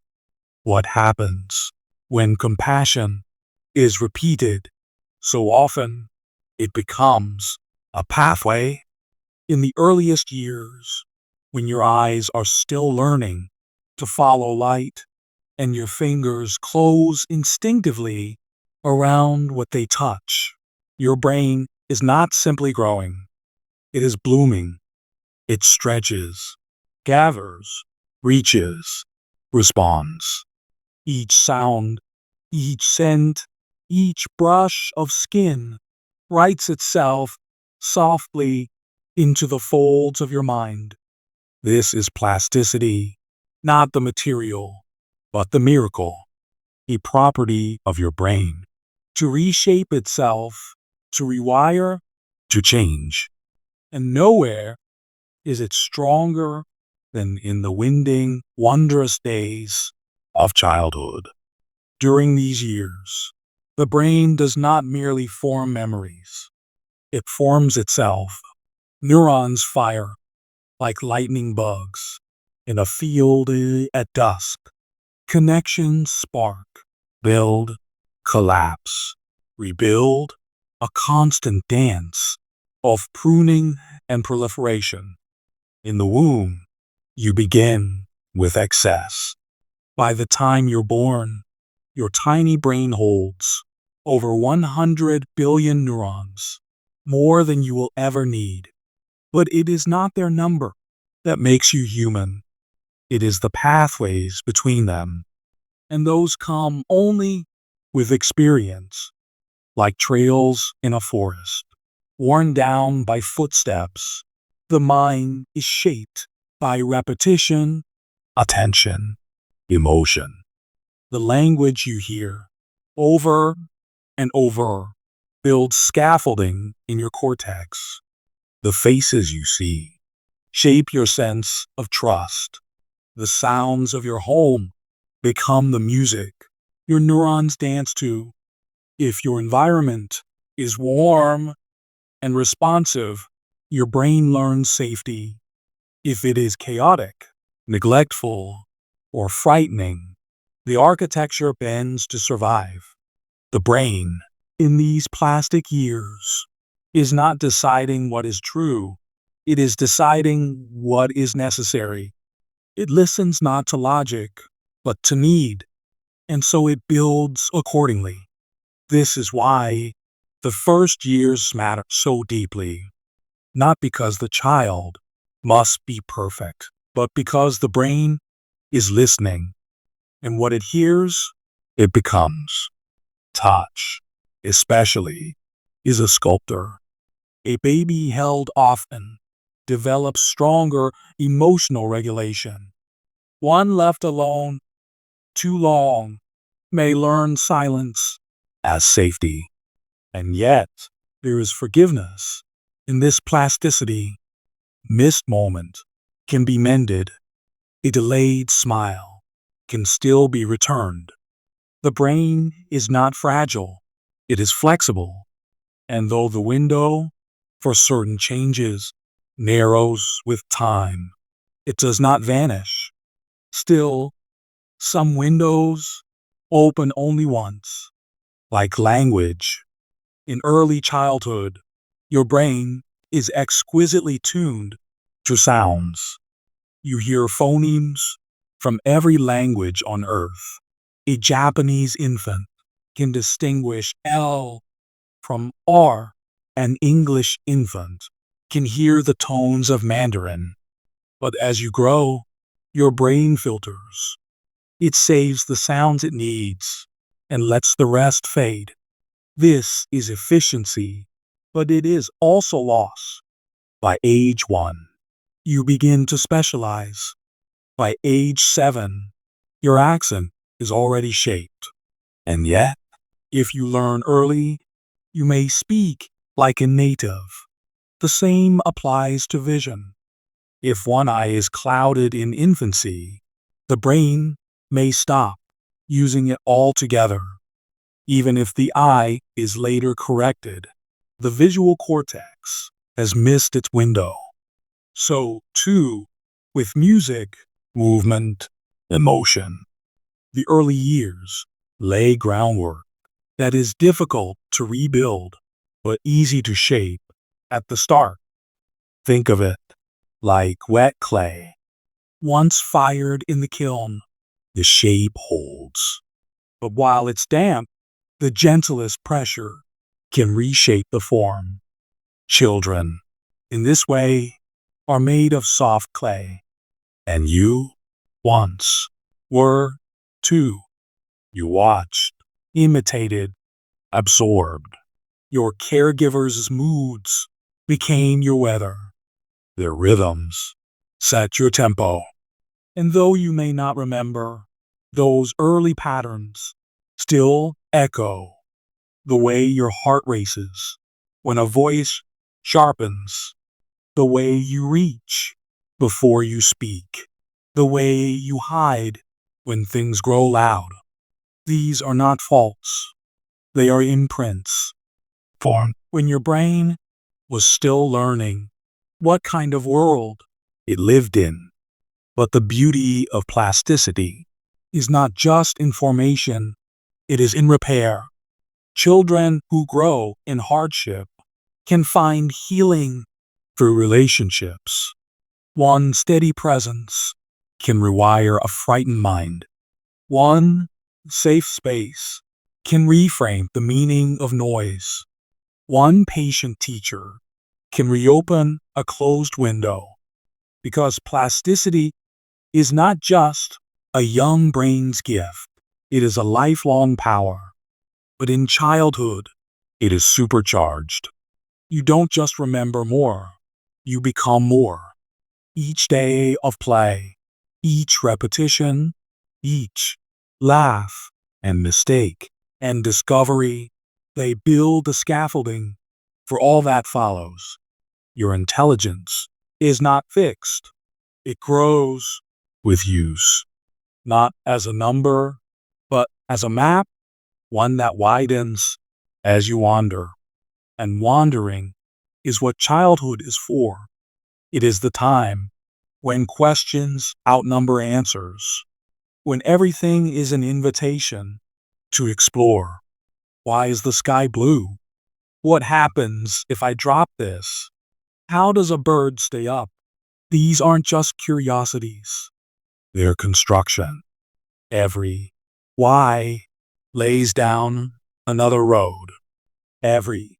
What happens when compassion is repeated so often it becomes a pathway? In the earliest years, when your eyes are still learning to follow light and your fingers close instinctively around what they touch, your brain is not simply growing, it is blooming. It stretches, gathers, reaches, responds. Each sound, each scent, each brush of skin writes itself softly into the folds of your mind. This is plasticity, not the material, but the miracle, a property of your brain, to reshape itself, to rewire, to change. And nowhere is it stronger than in the winding, wondrous days of childhood. During these years, the brain does not merely form memories, it forms itself. Neurons fire like lightning bugs in a field at dusk. Connections spark, build, collapse, rebuild, a constant dance of pruning and proliferation. In the womb, you begin with excess. By the time you're born, your tiny brain holds over 100 billion neurons, more than you will ever need. But it is not their number that makes you human. It is the pathways between them. And those come only with experience, like trails in a forest, worn down by footsteps. The mind is shaped by repetition, attention, emotion. The language you hear over and over builds scaffolding in your cortex. The faces you see shape your sense of trust. The sounds of your home become the music your neurons dance to. If your environment is warm and responsive, your brain learns safety. If it is chaotic, neglectful, or frightening, the architecture bends to survive. The brain, in these plastic years, is not deciding what is true. It is deciding what is necessary. It listens not to logic, but to need, and so it builds accordingly. This is why The first years matter so deeply, not because the child must be perfect, but because the brain is listening, and what it hears, it becomes. Touch, especially, is a sculptor. A baby held often develops stronger emotional regulation. One left alone too long may learn silence as safety. And yet, there is forgiveness in this plasticity. Missed moment can be mended. A delayed smile can still be returned. The brain is not fragile. It is flexible. And though the window for certain changes narrows with time, it does not vanish. Still, some windows open only once, like language. In early childhood, your brain is exquisitely tuned to sounds. You hear phonemes from every language on earth. A Japanese infant can distinguish L from R. An English infant can hear the tones of Mandarin. But as you grow, your brain filters. It saves the sounds it needs and lets the rest fade. This is efficiency, but it is also loss. By age 1, you begin to specialize. By age 7, your accent is already shaped. And yet, if you learn early, you may speak like a native. The same applies to vision. If one eye is clouded in infancy, the brain may stop using it altogether. Even if the eye is later corrected, the visual cortex has missed its window. So, too, with music, movement, emotion, the early years lay groundwork that is difficult to rebuild, but easy to shape at the start. Think of it like wet clay. Once fired in the kiln, the shape holds. But while it's damp, the gentlest pressure can reshape the form. Children, in this way, are made of soft clay. And you, once, were, too. You watched, imitated, absorbed. Your caregivers' moods became your weather. Their rhythms set your tempo. And though you may not remember, those early patterns still echo. The way your heart races when a voice sharpens, the way you reach before you speak, the way you hide when things grow loud. These are not faults, they are imprints formed when your brain was still learning what kind of world it lived in. But the beauty of plasticity is not just in formation, it is in repair. Children who grow in hardship can find healing through relationships. One steady presence can rewire a frightened mind. One safe space can reframe the meaning of noise. One patient teacher can reopen a closed window. Because plasticity is not just a young brain's gift, it is a lifelong power. But in childhood, it is supercharged. You don't just remember more, you become more. Each day of play, each repetition, each laugh and mistake and discovery, they build the scaffolding for all that follows. Your intelligence is not fixed. It grows with use, not as a number, but as a map, one that widens as you wander. And wandering is what childhood is for. It is the time when questions outnumber answers, when everything is an invitation to explore. Why is the sky blue? What happens if I drop this? How does a bird stay up? These aren't just curiosities. They're construction. Every why lays down another road. Every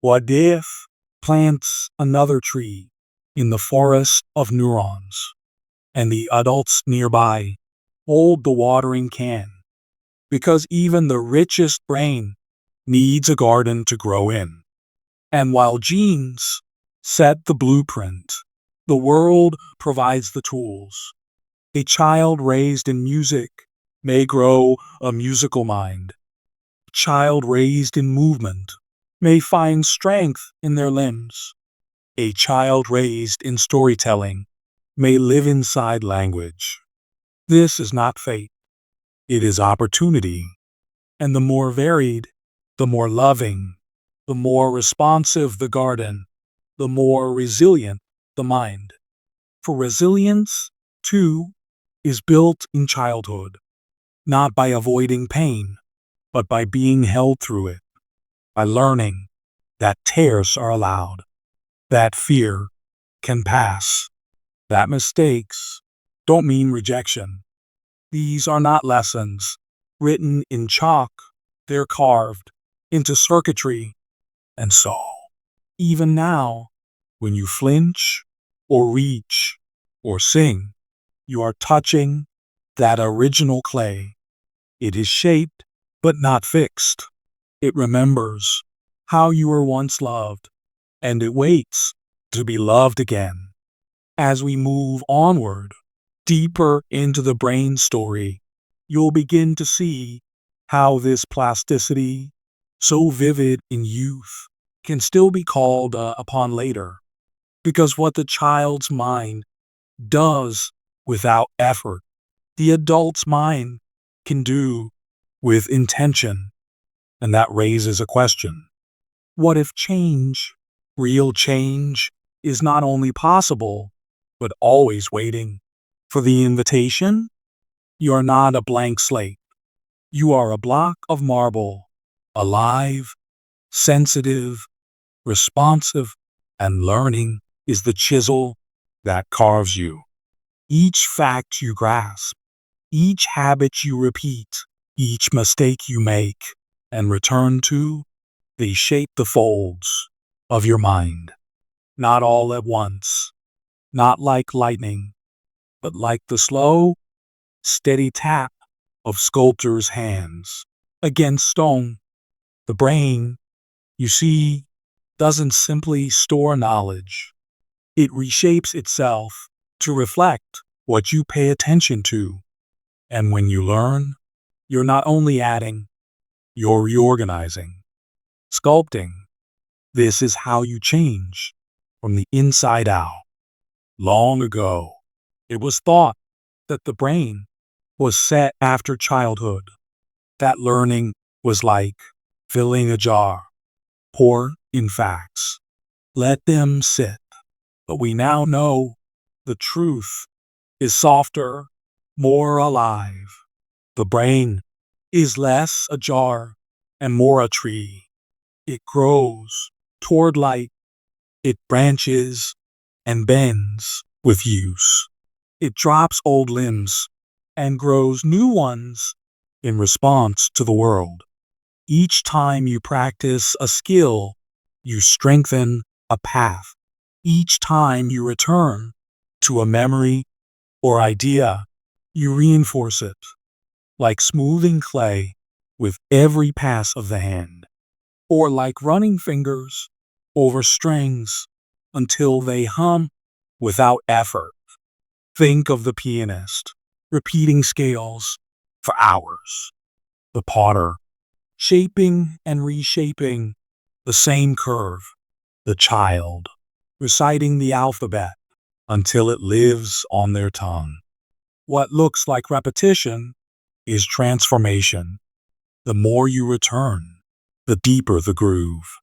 what if plants another tree in the forest of neurons, and the adults nearby hold the watering can, because even the richest brain needs a garden to grow in. And while genes set the blueprint, the world provides the tools. A child raised in music may grow a musical mind. A child raised in movement may find strength in their limbs. A child raised in storytelling may live inside language. This is not fate, it is opportunity. And the more varied, the more loving, the more responsive the garden, the more resilient the mind. For resilience, too, is built in childhood, not by avoiding pain, but by being held through it, by learning that tears are allowed, that fear can pass, that mistakes don't mean rejection. These are not lessons written in chalk, they're carved into circuitry. And so, even now, when you flinch, or reach, or sing, you are touching that original clay. It is shaped, but not fixed. It remembers how you were once loved, and it waits to be loved again. As we move onward, deeper into the brain story, you'll begin to see how this plasticity, so vivid in youth, can still be called upon later. Because what the child's mind does without effort, the adult's mind can do with intention. And that raises a question. What if change, real change, is not only possible, but always waiting for the invitation? You are not a blank slate. You are a block of marble, alive, sensitive, responsive, and learning is the chisel that carves you. Each fact you grasp, each habit you repeat, each mistake you make and return to, they shape the folds of your mind. Not all at once, not like lightning, but like the slow, steady tap of sculptor's hands against stone. The brain, you see, doesn't simply store knowledge. It reshapes itself to reflect what you pay attention to. And when you learn, you're not only adding, you're reorganizing, sculpting. This is how you change from the inside out. Long ago, it was thought that the brain was set after childhood, that learning was like filling a jar. Pour in facts, let them sit. But we now know the truth is softer, more alive. The brain is less a jar and more a tree. It grows toward light. It branches and bends with use. It drops old limbs and grows new ones in response to the world. Each time you practice a skill, you strengthen a path. Each time you return to a memory or idea, you reinforce it, like smoothing clay with every pass of the hand, or like running fingers over strings until they hum without effort. Think of the pianist repeating scales for hours, the potter shaping and reshaping the same curve, the child reciting the alphabet until it lives on their tongue. What looks like repetition is transformation. The more you return, the deeper the groove,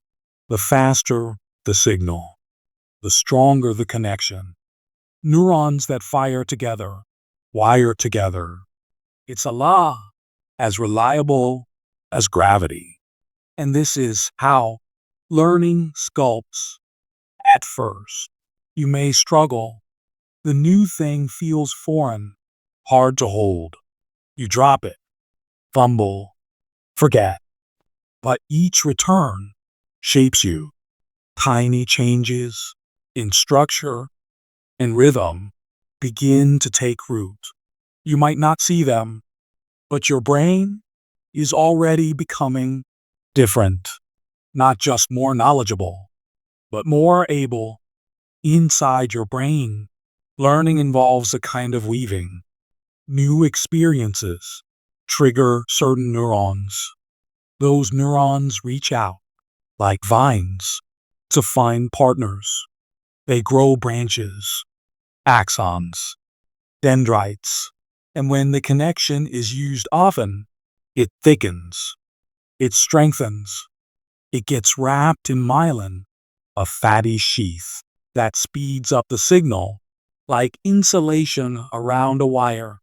the faster the signal, the stronger the connection. Neurons that fire together, wire together. It's a law as reliable as gravity. And this is how learning sculpts. At first, you may struggle. The new thing feels foreign, hard to hold. You drop it, fumble, forget. But each return shapes you. Tiny changes in structure and rhythm begin to take root. You might not see them, but your brain is already becoming different, not just more knowledgeable, but more able. Inside your brain, learning involves a kind of weaving. New experiences trigger certain neurons. Those neurons reach out like vines to find partners. They grow branches, axons, dendrites, and when the connection is used often, it thickens, it strengthens, it gets wrapped in myelin, a fatty sheath that speeds up the signal like insulation around a wire.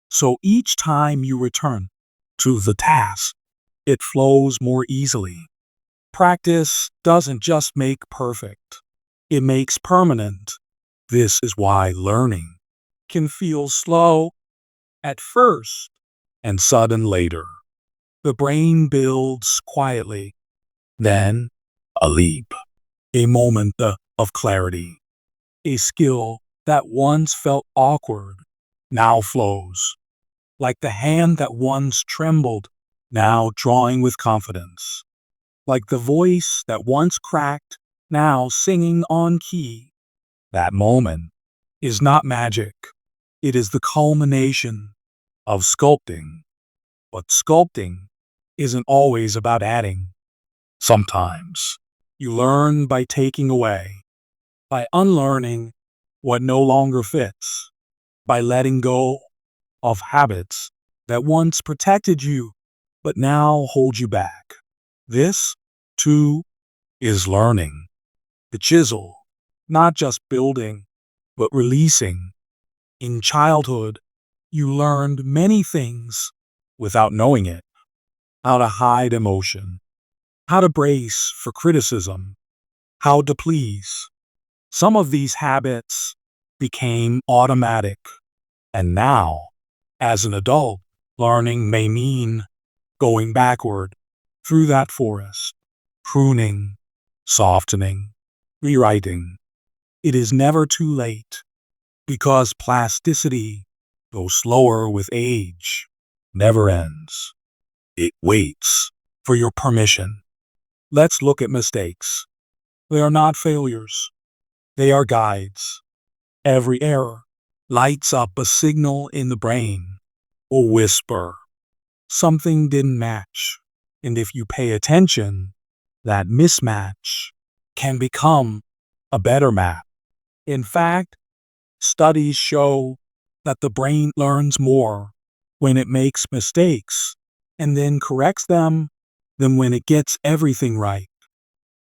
So each time you return to the task, it flows more easily. Practice doesn't just make perfect, it makes permanent. This is why learning can feel slow at first and sudden later. The brain builds quietly, then a leap, a moment of clarity. A skill that once felt awkward now flows, like the hand that once trembled, now drawing with confidence, like the voice that once cracked, now singing on key. That moment is not magic, it is the culmination of sculpting. But sculpting isn't always about adding. Sometimes you learn by taking away, by unlearning what no longer fits, by letting go of habits that once protected you but now hold you back. This, too, is learning. The chisel, not just building, but releasing. In childhood, you learned many things without knowing it. How to hide emotion, how to brace for criticism, how to please. Some of these habits became automatic. And now, as an adult, learning may mean going backward through that forest, pruning, softening, rewriting. It is never too late because plasticity, though slower with age, never ends. It waits for your permission. Let's look at mistakes. They are not failures. They are guides. Every error lights up a signal in the brain, a whisper. Something didn't match. And if you pay attention, that mismatch can become a better map. In fact, studies show that the brain learns more when it makes mistakes and then corrects them than when it gets everything right.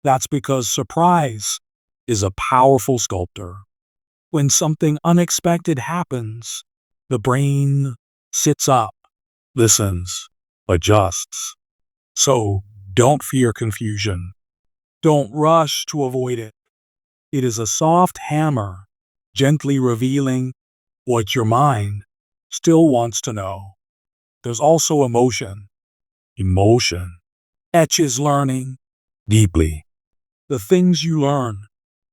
That's because surprise is a powerful sculptor. When something unexpected happens, the brain sits up, listens, adjusts. So don't fear confusion. Don't rush to avoid it. It is a soft hammer, gently revealing what your mind still wants to know. There's also emotion. Emotion etches learning deeply. The things you learn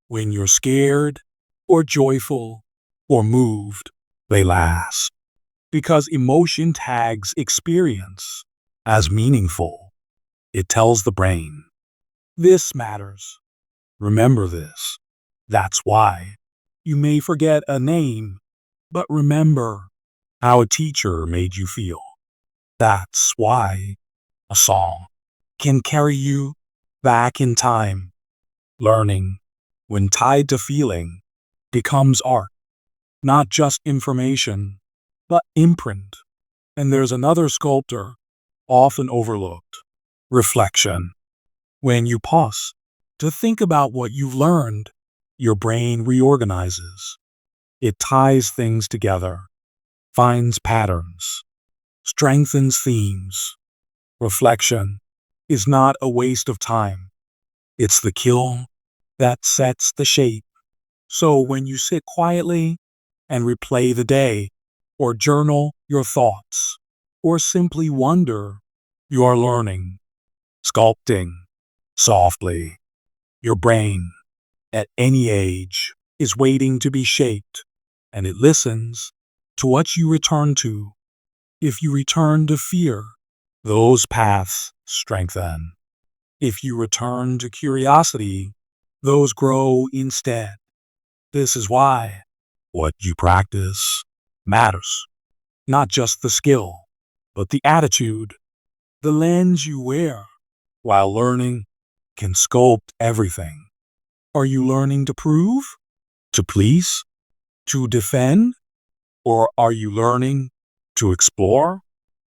when you're scared or joyful or moved, they last. Because emotion tags experience as meaningful. It tells the brain, this matters. Remember this. That's why you may forget a name, but remember how a teacher made you feel. That's why a song can carry you back in time. Learning, when tied to feeling, becomes art, not just information, but imprint. And there's another sculptor, often overlooked, reflection. When you pause to think about what you've learned, your brain reorganizes. It ties things together, finds patterns, strengthens themes. Reflection is not a waste of time. It's the kiln that sets the shape. So when you sit quietly and replay the day, or journal your thoughts, or simply wonder, you are learning, sculpting, softly. Your brain, at any age, is waiting to be shaped, and it listens to what you return to. If you return to fear, those paths strengthen. If you return to curiosity, those grow instead. This is why what you practice matters. Not just the skill, but the attitude, the lens you wear while learning can sculpt everything. Are you learning to prove? To please? To defend? Or are you learning to explore?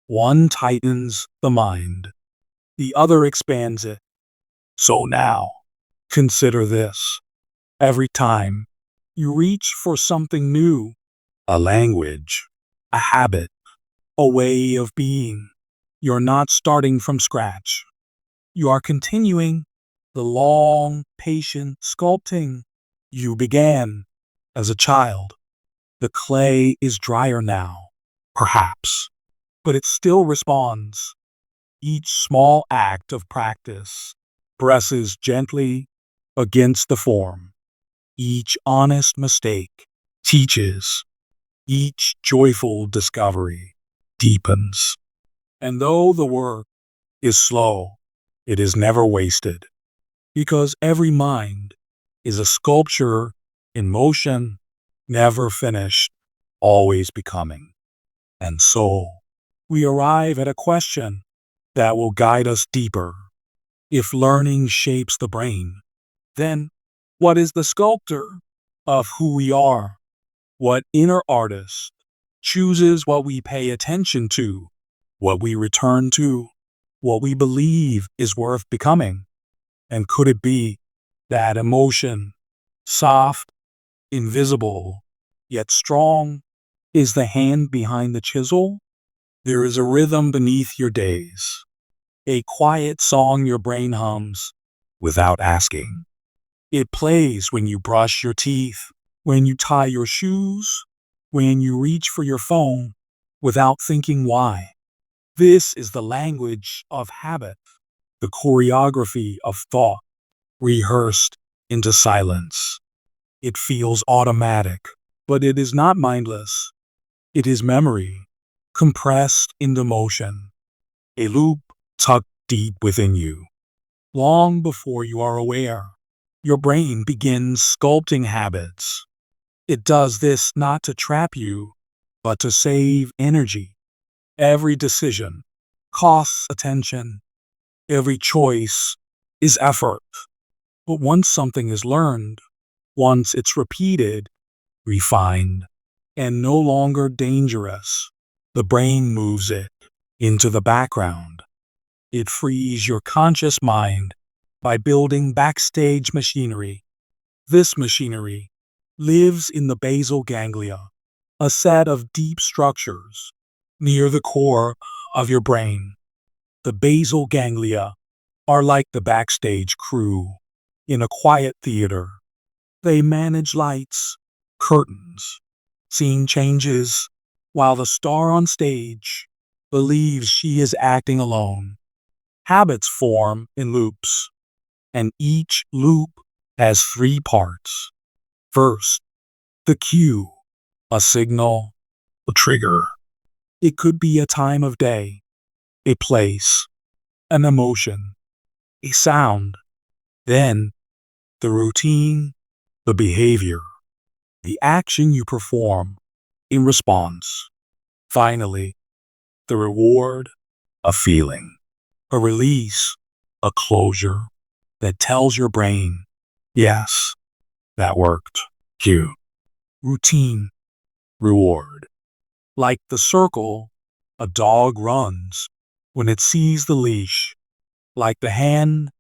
One tightens the mind, the other expands it. So now, consider this. Every time you reach for something new, a language, a habit, a way of being, you're not starting from scratch. You are continuing the long, patient sculpting you began as a child. The clay is drier now, perhaps, but it still responds. Each small act of practice presses gently against the form. Each honest mistake teaches. Each joyful discovery deepens. And though the work is slow, it is never wasted, because every mind is a sculpture in motion, never finished, always becoming. And so, we arrive at a question that will guide us deeper. If learning shapes the brain, then what is the sculptor of who we are? What inner artist chooses what we pay attention to, what we return to, what we believe is worth becoming? And could it be that emotion, soft, invisible, yet strong, is the hand behind the chisel? There is a rhythm beneath your days, a quiet song your brain hums without asking. It plays when you brush your teeth, when you tie your shoes, when you reach for your phone without thinking why. This is the language of habit, the choreography of thought, rehearsed into silence. It feels automatic, but it is not mindless. It is memory, compressed into motion, a loop tucked deep within you. Long before you are aware, your brain begins sculpting habits. It does this not to trap you, but to save energy. Every decision costs attention. Every choice is effort. But once something is learned, once it's repeated, refined, and no longer dangerous, the brain moves it into the background. It frees your conscious mind by building backstage machinery. This machinery lives in the basal ganglia, a set of deep structures near the core of your brain. The basal ganglia are like the backstage crew in a quiet theater. They manage lights, curtains, scene changes, while the star on stage believes she is acting alone. Habits form in loops, and each loop has three parts. First, the cue, a signal, a trigger. It could be a time of day, a place, an emotion, a sound. Then, the routine, the behavior, the action you perform in response. Finally, the reward, a feeling, a release, a closure that tells your brain, yes, that worked. Cue, routine, reward. Like the circle a dog runs when it sees the leash. Like the hand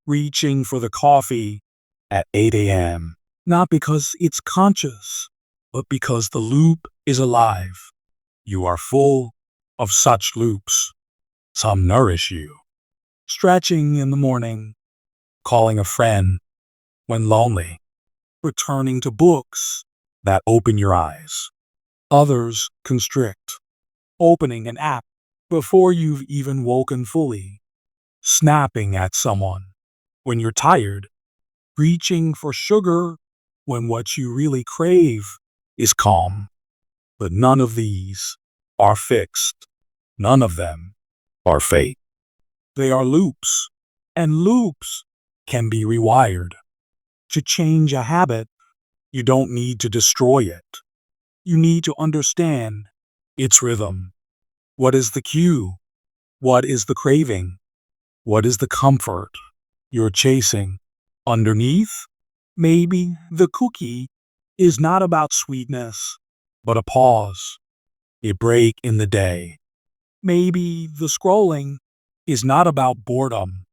reaching for the coffee at 8 a.m. Not because it's conscious, but because the loop is alive. You are full of such loops. Some nourish you. Stretching in the morning, calling a friend when lonely, returning to books that open your eyes. Others constrict, opening an app before you've even woken fully, snapping at someone when you're tired, reaching for sugar when what you really crave is calm. But none of these are fixed. None of them are fake. They are loops, and loops can be rewired. To change a habit, you don't need to destroy it. You need to understand its rhythm. What is the cue? What is the craving? What is the comfort you're chasing? Underneath, maybe the cookie is not about sweetness, but a pause, a break in the day. Maybe the scrolling is not about boredom,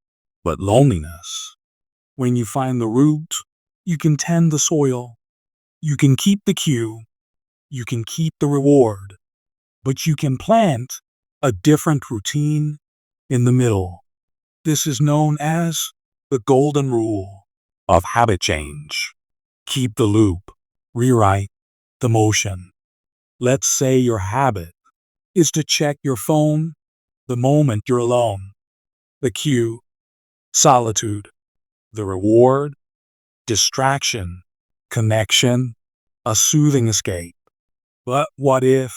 but loneliness. When you find the root, you can tend the soil. You can keep the cue. You can keep the reward. But you can plant a different routine in the middle. This is known as the golden rule of habit change. Keep the loop. Rewrite the motion. Let's say your habit is to check your phone the moment you're alone. The cue, solitude. The reward, distraction. Connection, a soothing escape. But what if,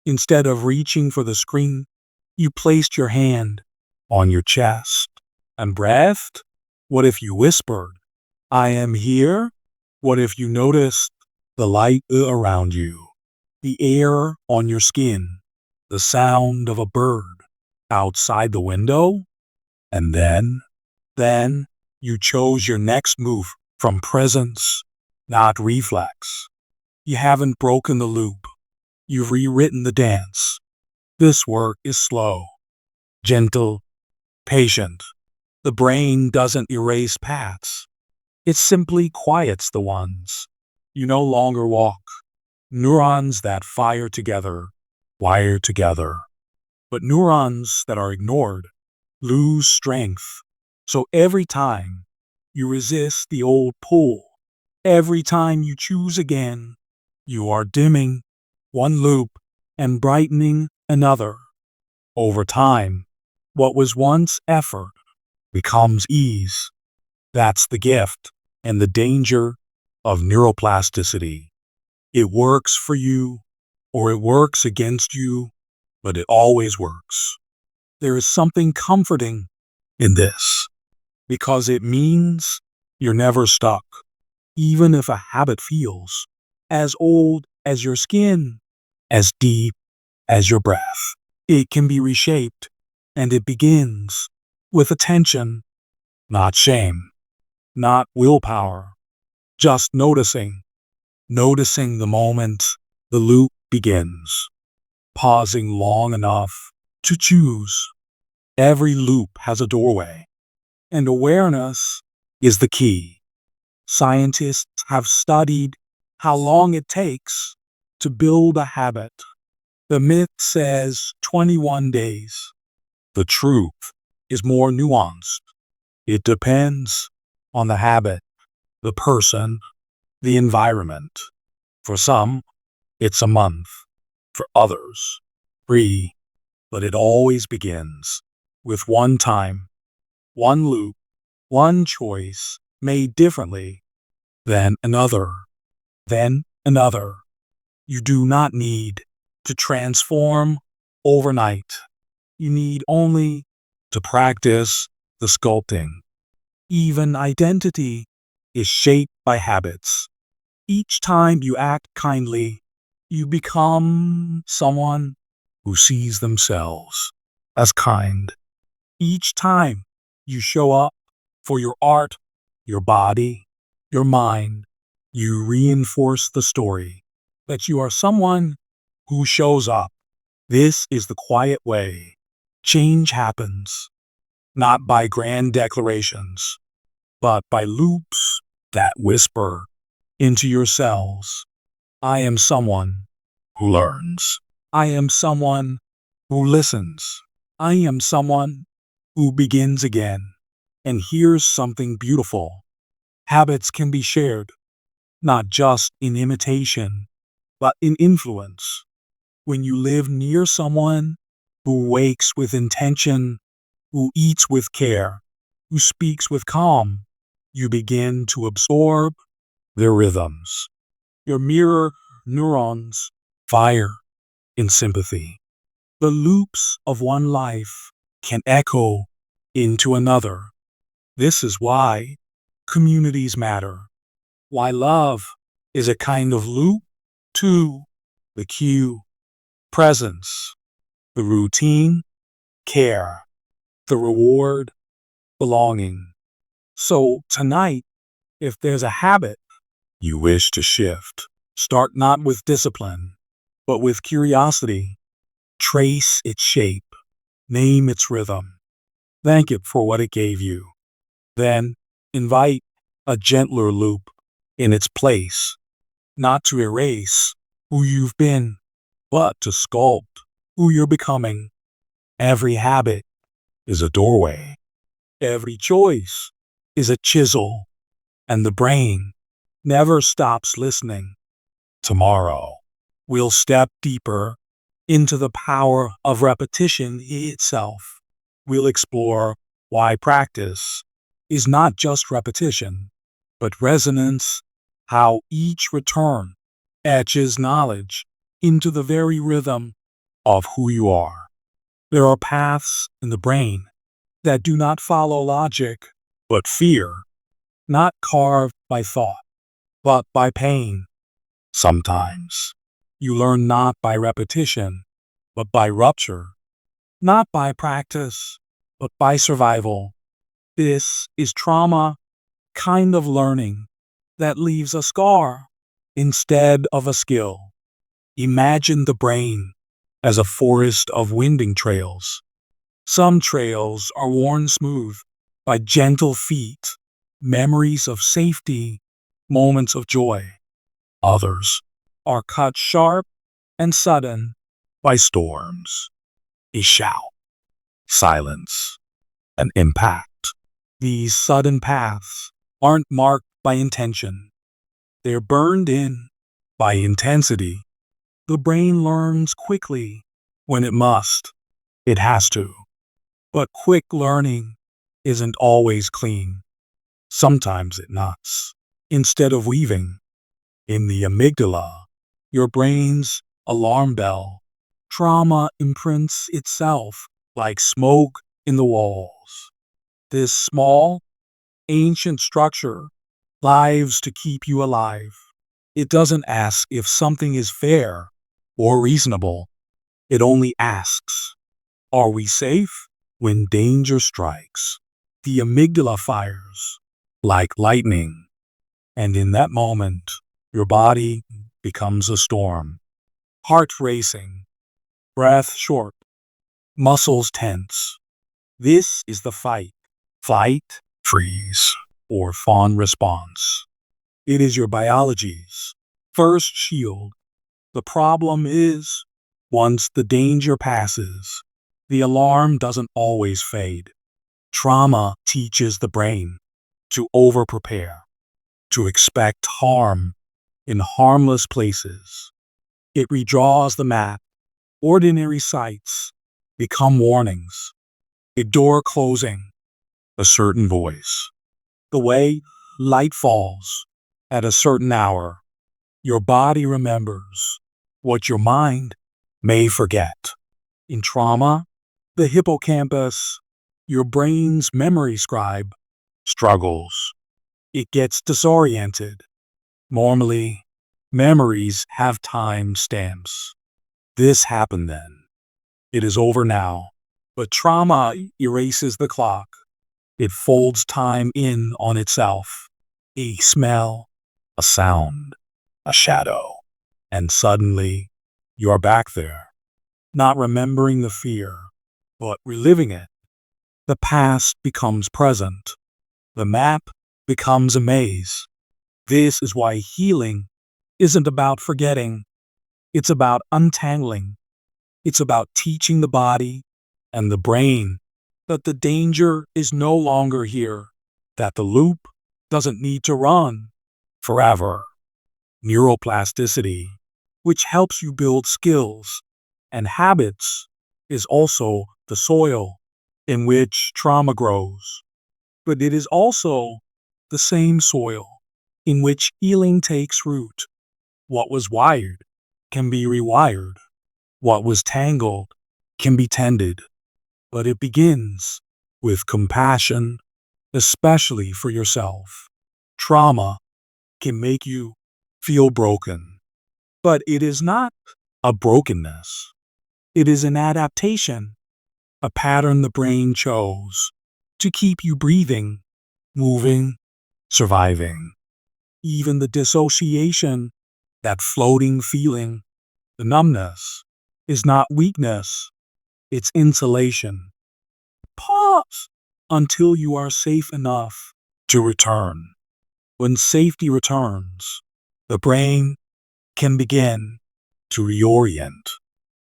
instead of reaching for the screen, you placed your hand on your chest and breathed? What if you whispered, "I am here"? What if you noticed the light around you, the air on your skin, the sound of a bird outside the window? And then you chose your next move from presence, not reflex. You haven't broken the loop. You've rewritten the dance. This work is slow, gentle, patient. The brain doesn't erase paths. It simply quiets the ones you no longer walk. Neurons that fire together, wire together. But neurons that are ignored lose strength. So every time you resist the old pull, every time you choose again, you are dimming one loop and brightening another. Over time, what was once effort becomes ease. That's the gift and the danger of neuroplasticity. It works for you or it works against you, but it always works. There is something comforting in this because it means you're never stuck, even if a habit feels as old as your skin, as deep as your breath. It can be reshaped, and it begins with attention, not shame, not willpower, just noticing. Noticing the moment the loop begins, pausing long enough to choose. Every loop has a doorway, and awareness is the key. Scientists have studied how long it takes to build a habit. The myth says 21 days. The truth is more nuanced. It depends on the habit, the person, the environment. For some, it's a month. For others, 3. But it always begins with one time, one loop, one choice made differently, then another, then another. You do not need to transform overnight. You need only to practice the sculpting. Even identity is shaped by habits. Each time you act kindly, you become someone who sees themselves as kind. Each time you show up for your art, your body, your mind, you reinforce the story that you are someone who shows up. This is the quiet way. Change happens, not by grand declarations, but by loops that whisper into your cells. I am someone who learns. I am someone who listens. I am someone who begins again. And here's something beautiful. Habits can be shared, not just in imitation, but in influence. When you live near someone who wakes with intention, who eats with care, who speaks with calm. You begin to absorb their rhythms. Your mirror neurons fire in sympathy. The loops of one life can echo into another. This is why communities matter. Why love is a kind of loop too. The cue, presence, the routine, care, the reward, belonging. So tonight, if there's a habit you wish to shift, start not with discipline, but with curiosity. Trace its shape, name its rhythm, thank it for what it gave you. Then invite a gentler loop in its place, not to erase who you've been, but to sculpt who you're becoming. Every habit is a doorway. Every choice is a chisel, and the brain never stops listening. Tomorrow, we'll step deeper into the power of repetition itself. We'll explore why practice is not just repetition, but resonance, how each return etches knowledge into the very rhythm of who you are. There are paths in the brain that do not follow logic, but fear, not carved by thought, but by pain. Sometimes you learn not by repetition, but by rupture, not by practice, but by survival. This is trauma kind of learning that leaves a scar instead of a skill. Imagine the brain as a forest of winding trails. Some trails are worn smooth by gentle feet, memories of safety, moments of joy. Others are cut sharp and sudden by storms, a shout, silence, an impact. These sudden paths aren't marked by intention. They're burned in by intensity. The brain learns quickly when it must. It has to. But quick learning isn't always clean. Sometimes it knots. Instead of weaving, in the amygdala, your brain's alarm bell, trauma imprints itself like smoke in the walls. This small, ancient structure lives to keep you alive. It doesn't ask if something is fair or reasonable. It only asks, are we safe? When danger strikes, the amygdala fires like lightning, and in that moment, your body becomes a storm. Heart racing, breath short, muscles tense. This is the fight, flight, freeze, or fawn response. It is your biology's first shield. The problem is, once the danger passes, the alarm doesn't always fade. Trauma teaches the brain to over-prepare, to expect harm in harmless places. It redraws the map. Ordinary sights become warnings. A door closing, a certain voice. The way light falls at a certain hour. Your body remembers what your mind may forget. In trauma, the hippocampus, your brain's memory scribe, struggles. It gets disoriented. Normally, memories have time stamps. This happened then. It is over now. But trauma erases the clock. It folds time in on itself. A smell, a sound, a shadow. And suddenly, you're back there. Not remembering the fear, but reliving it. The past becomes present. The map becomes a maze. This is why healing isn't about forgetting. It's about untangling. It's about teaching the body and the brain that the danger is no longer here, that the loop doesn't need to run forever. Neuroplasticity, which helps you build skills and habits, is also the soil in which trauma grows. but it is also the same soil in which healing takes root. What was wired can be rewired. What was tangled can be tended. But it begins with compassion, especially for yourself. Trauma can make you feel broken, but it is not a brokenness. It is an adaptation, a pattern the brain chose to keep you breathing, moving, surviving. Even the dissociation, that floating feeling, the numbness, is not weakness, it's insulation. Pause until you are safe enough to return. When safety returns, the brain can begin to reorient.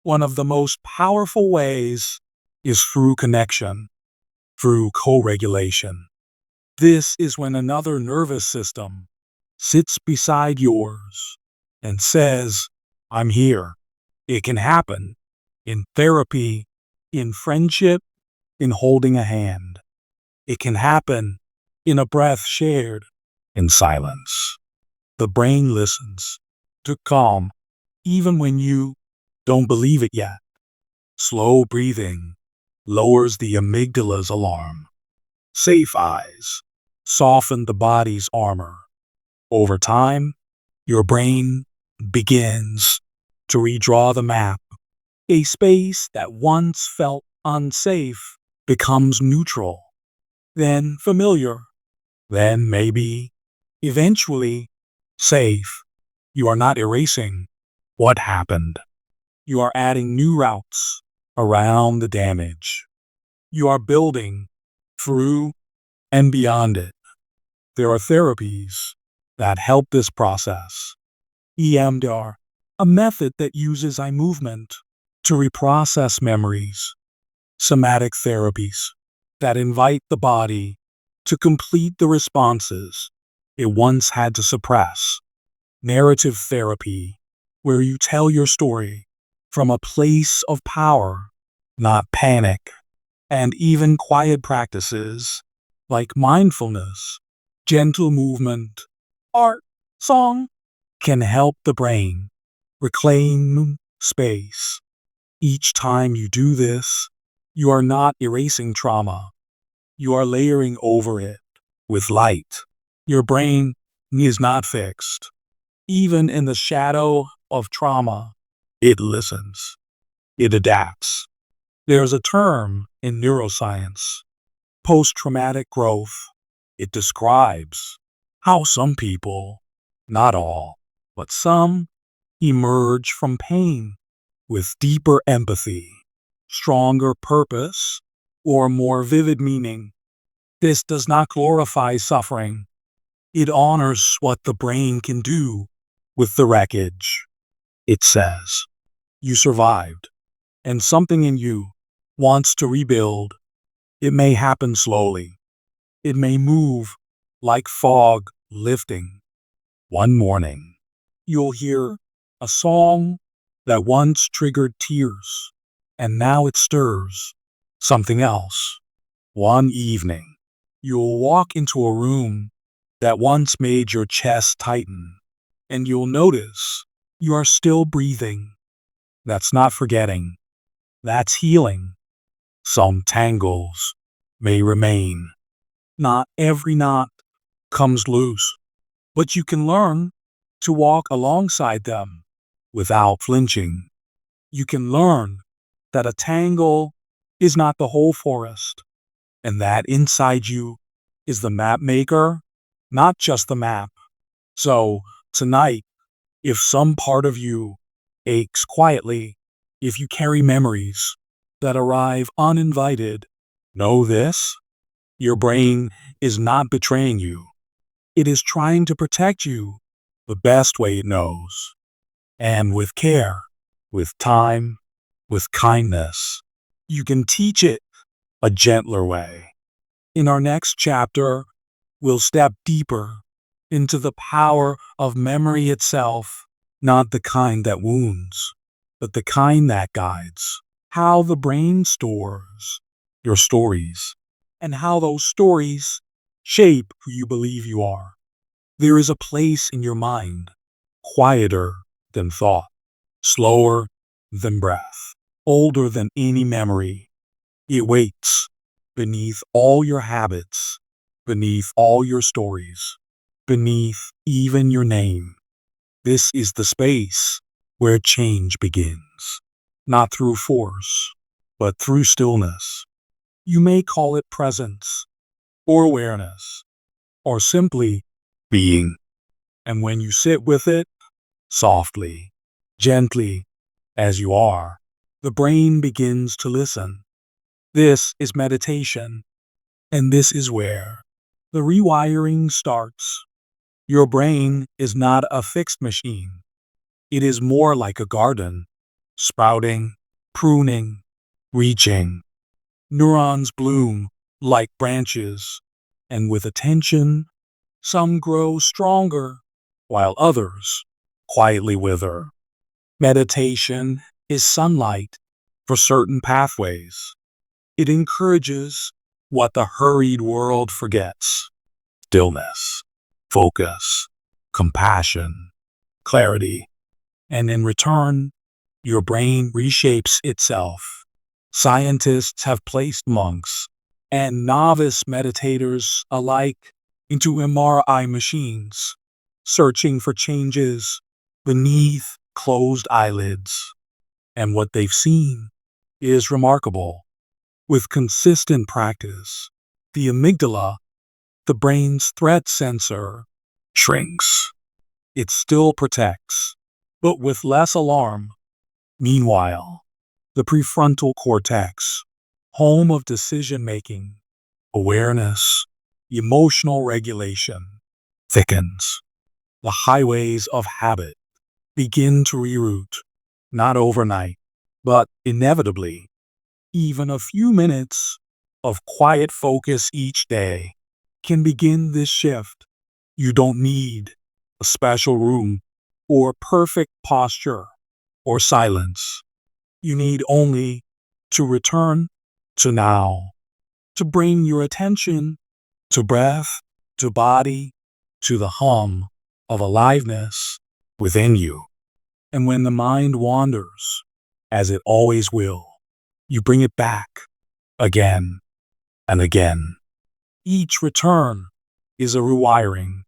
One of the most powerful ways is through connection, through co-regulation. This is when another nervous system sits beside yours and says, I'm here. It can happen in therapy, in friendship, in holding a hand. It can happen in a breath shared, in silence. The brain listens to calm, even when you don't believe it yet. Slow breathing lowers the amygdala's alarm. Safe eyes soften the body's armor. Over time, your brain begins to redraw the map. A space that once felt unsafe becomes neutral, then familiar, then maybe, eventually, safe. You are not erasing what happened. You are adding new routes around the damage. You are building through and beyond it. There are therapies that help this process. EMDR, a method that uses eye movement to reprocess memories. Somatic therapies that invite the body to complete the responses it once had to suppress. Narrative therapy, where you tell your story from a place of power, not panic. And even quiet practices like mindfulness, gentle movement, art, song can help the brain reclaim space. Each time you do this, you are not erasing trauma. You are layering over it with light. Your brain is not fixed. Even in the shadow of trauma, it listens. It adapts. There's a term in neuroscience, post-traumatic growth. It describes how some people, not all, but some, emerge from pain with deeper empathy, stronger purpose, or more vivid meaning. This does not glorify suffering. It honors what the brain can do with the wreckage. It says, you survived, and something in you wants to rebuild. It may happen slowly. It may move like fog lifting. One morning, you'll hear a song that once triggered tears, and now it stirs something else. One evening, you'll walk into a room that once made your chest tighten, and you'll notice you are still breathing. That's not forgetting. That's healing. Some tangles may remain. Not every knot comes loose, but you can learn to walk alongside them without flinching. You can learn that a tangle is not the whole forest, and that inside you is the map maker, not just the map. So, tonight, if some part of you aches quietly, if you carry memories that arrive uninvited, know this: your brain is not betraying you. It is trying to protect you the best way it knows. And with care, with time, with kindness, you can teach it a gentler way. In our next chapter, we'll step deeper into the power of memory itself, not the kind that wounds, but the kind that guides. How the brain stores your stories, and how those stories shape who you believe you are. There is a place in your mind, quieter than thought, slower than breath, older than any memory. It waits beneath all your habits, beneath all your stories, beneath even your name. This is the space where change begins, not through force, but through stillness. You may call it presence, or awareness, or simply being. And when you sit with it, softly, gently, as you are, the brain begins to listen. This is meditation, and this is where the rewiring starts. Your brain is not a fixed machine. It is more like a garden, sprouting, pruning, reaching. Neurons bloom like branches, and with attention, some grow stronger, while others quietly wither. Meditation is sunlight for certain pathways. It encourages what the hurried world forgets: stillness, focus, compassion, clarity. And in return, your brain reshapes itself. Scientists have placed monks and novice meditators alike into MRI machines, searching for changes beneath closed eyelids. And what they've seen is remarkable. With consistent practice, the amygdala, the brain's threat sensor, shrinks. It still protects, but with less alarm. Meanwhile, the prefrontal cortex, home of decision-making, awareness, emotional regulation, thickens. The highways of habit begin to reroute, not overnight, but inevitably. Even a few minutes of quiet focus each day can begin this shift. You don't need a special room or perfect posture or silence. You need only to return to now, to bring your attention to breath, to body, to the hum of aliveness within you. And when the mind wanders, as it always will, you bring it back again and again. Each return is a rewiring.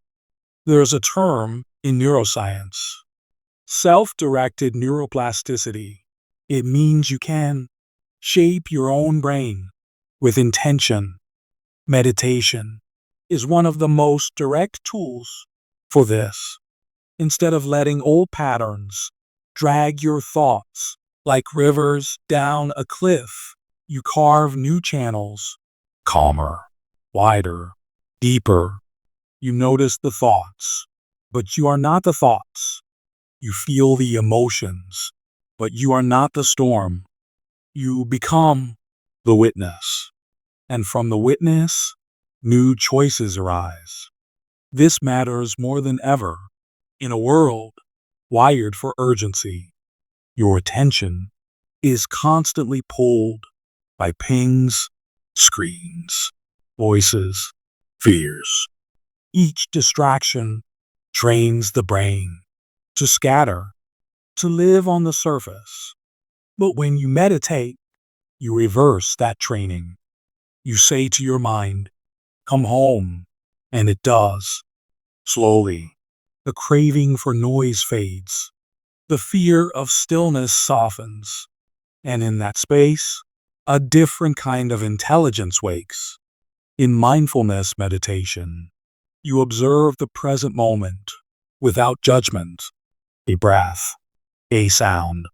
There's a term in neuroscience: self-directed neuroplasticity. It means you can shape your own brain with intention. Meditation is one of the most direct tools for this. Instead of letting old patterns drag your thoughts like rivers down a cliff, you carve new channels, calmer, wider, deeper. You notice the thoughts, but you are not the thoughts. You feel the emotions, but you are not the storm. You become the witness. And from the witness, new choices arise. This matters more than ever in a world wired for urgency. Your attention is constantly pulled by pings, screens, voices, fears. Each distraction trains the brain to scatter, to live on the surface. But when you meditate, you reverse that training. You say to your mind, "Come home," and it does. Slowly, the craving for noise fades. The fear of stillness softens. And in that space, a different kind of intelligence wakes. In mindfulness meditation, you observe the present moment without judgment. A breath, a sound,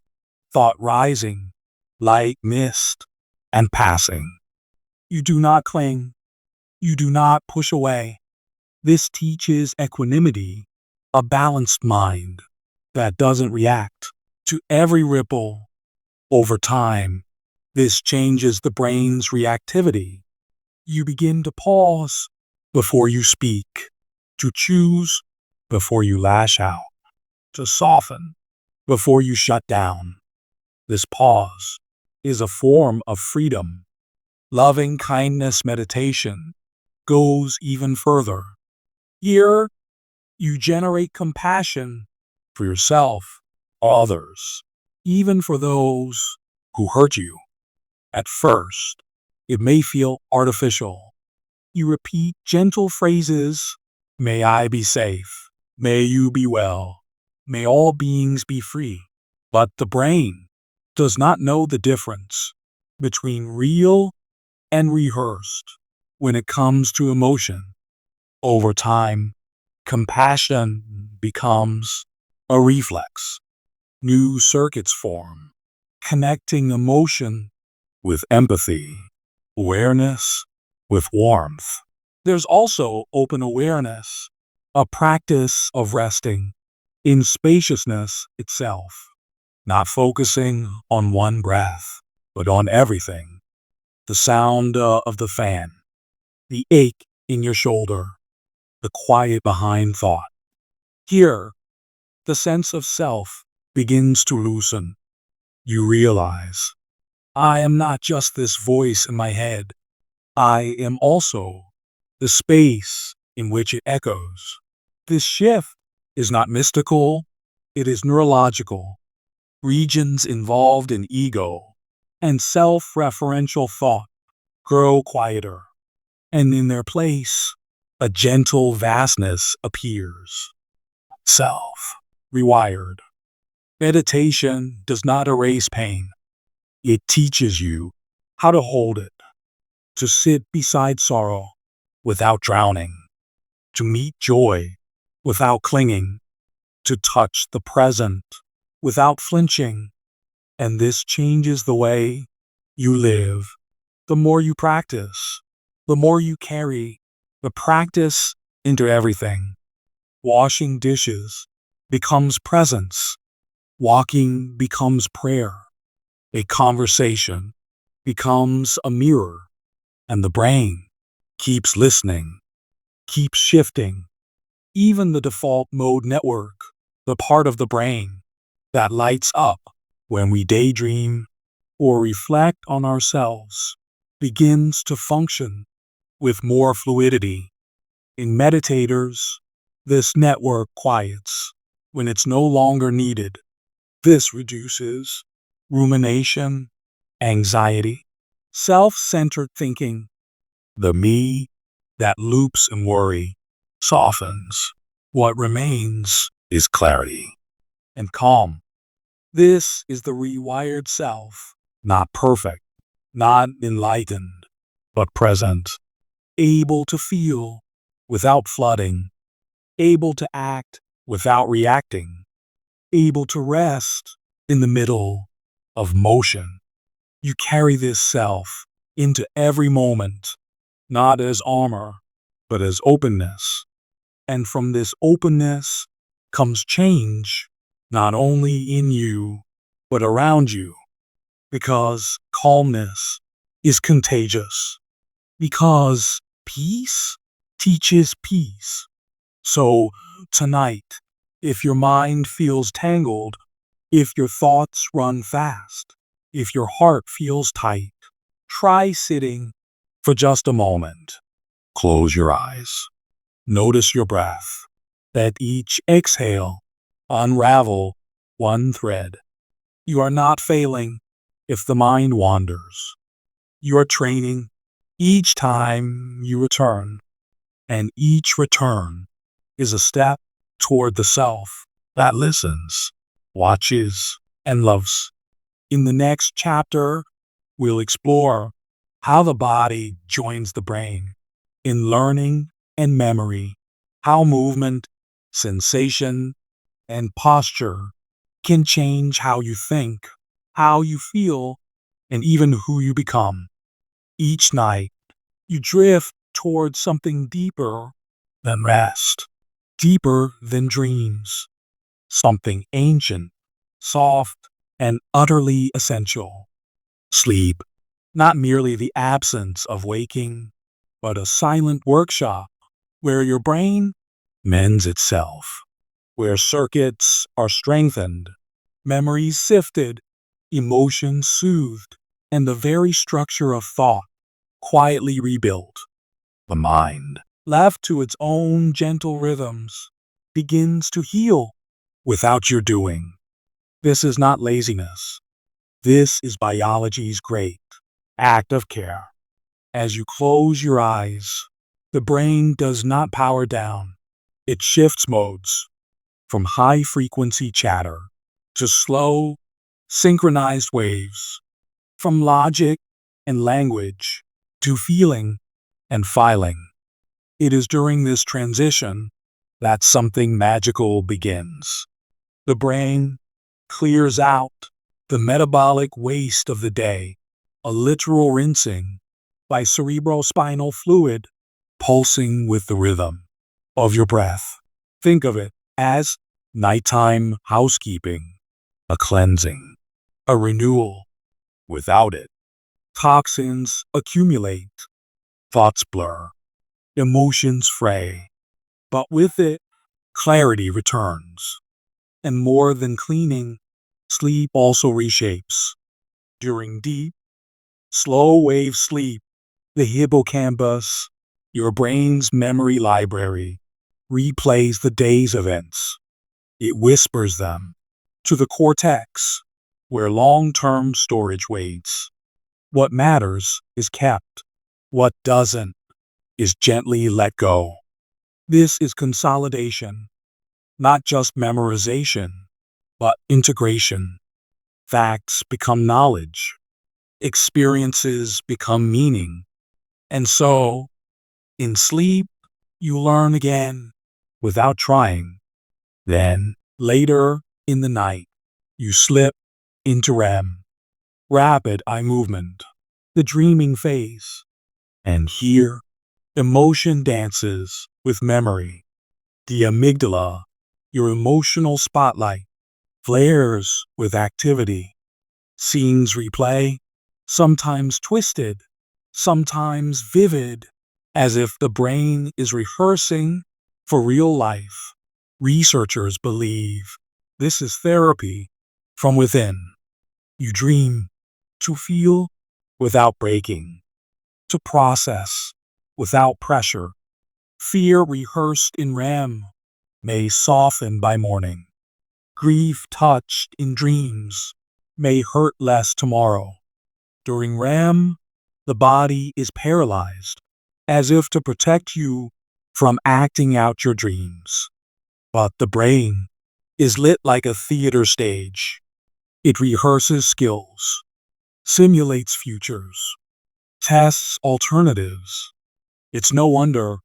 thought rising, light mist, and passing. You do not cling. You do not push away. This teaches equanimity, a balanced mind that doesn't react to every ripple. Over time, this changes the brain's reactivity. You begin to pause before you speak, to choose before you lash out, to soften before you shut down. This pause is a form of freedom. Loving kindness meditation goes even further. Here, you generate compassion for yourself or others, even for those who hurt you. At first, it may feel artificial. You repeat gentle phrases: may I be safe, may you be well, may all beings be free. But the brain does not know the difference between real and rehearsed when it comes to emotion. Over time, compassion becomes a reflex. New circuits form, connecting emotion with empathy, awareness with warmth. There's also open awareness, a practice of resting in spaciousness itself, not focusing on one breath, but on everything. The sound of the fan, the ache in your shoulder, the quiet behind thought. Here, the sense of self begins to loosen. You realize, I am not just this voice in my head. I am also the space in which it echoes. This shift is not mystical, it is neurological. Regions involved in ego and self-referential thought grow quieter, and in their place, a gentle vastness appears. Self, rewired. Meditation does not erase pain. It teaches you how to hold it, to sit beside sorrow without drowning, to meet joy without clinging, to touch the present without flinching. And this changes the way you live. The more you practice, the more you carry the practice into everything. Washing dishes becomes presence. Walking becomes prayer. A conversation becomes a mirror. And the brain keeps listening, keeps shifting. Even the default mode network, the part of the brain that lights up when we daydream or reflect on ourselves, begins to function with more fluidity. In meditators, this network quiets when it's no longer needed. This reduces rumination, anxiety, self-centered thinking. The me that loops and worry softens. What remains is clarity and calm. This is the rewired self, not perfect, not enlightened, but present, able to feel without flooding, able to act without reacting, able to rest in the middle of motion. You carry this self into every moment, not as armor, but as openness. And from this openness comes change, not only in you, but around you. Because calmness is contagious. Because peace teaches peace. So tonight, if your mind feels tangled, if your thoughts run fast, if your heart feels tight, try sitting for just a moment. Close your eyes. Notice your breath. Let each exhale unravel one thread. You are not failing if the mind wanders. You are training each time you return, and each return is a step toward the self that listens, watches, and loves. In the next chapter, we'll explore how the body joins the brain in learning and memory, how movement, sensation, and posture can change how you think, how you feel, and even who you become. Each night, you drift towards something deeper than rest, deeper than dreams, something ancient, soft, and utterly essential. Sleep, not merely the absence of waking, but a silent workshop where your brain mends itself, where circuits are strengthened, memories sifted, emotions soothed, and the very structure of thought quietly rebuilt. The mind, left to its own gentle rhythms, begins to heal without your doing. This is not laziness. This is biology's great act of care. As you close your eyes, the brain does not power down. It shifts modes from high-frequency chatter to slow, synchronized waves, from logic and language to feeling and filing. It is during this transition that something magical begins. The brain clears out the metabolic waste of the day, a literal rinsing by cerebrospinal fluid pulsing with the rhythm of your breath. Think of it as nighttime housekeeping, a cleansing, a renewal. Without it, toxins accumulate, thoughts blur, emotions fray. But with it, clarity returns. And more than cleaning, sleep also reshapes. During deep, slow-wave sleep, the hippocampus, your brain's memory library, replays the day's events. It whispers them to the cortex, where long-term storage waits. What matters is kept. What doesn't is gently let go. This is consolidation, not just memorization, but integration. Facts become knowledge. Experiences become meaning. And so, in sleep, you learn again without trying. Then, later in the night, you slip into REM, rapid eye movement, the dreaming phase. And here, emotion dances with memory. The amygdala, your emotional spotlight, flares with activity. Scenes replay, sometimes twisted, sometimes vivid, as if the brain is rehearsing for real life. Researchers believe this is therapy from within. You dream to feel without breaking, to process without pressure. Fear rehearsed in REM may soften by morning. Grief touched in dreams may hurt less tomorrow. During REM, the body is paralyzed, as if to protect you from acting out your dreams. But the brain is lit like a theater stage. It rehearses skills, simulates futures, tests alternatives. It's no wonder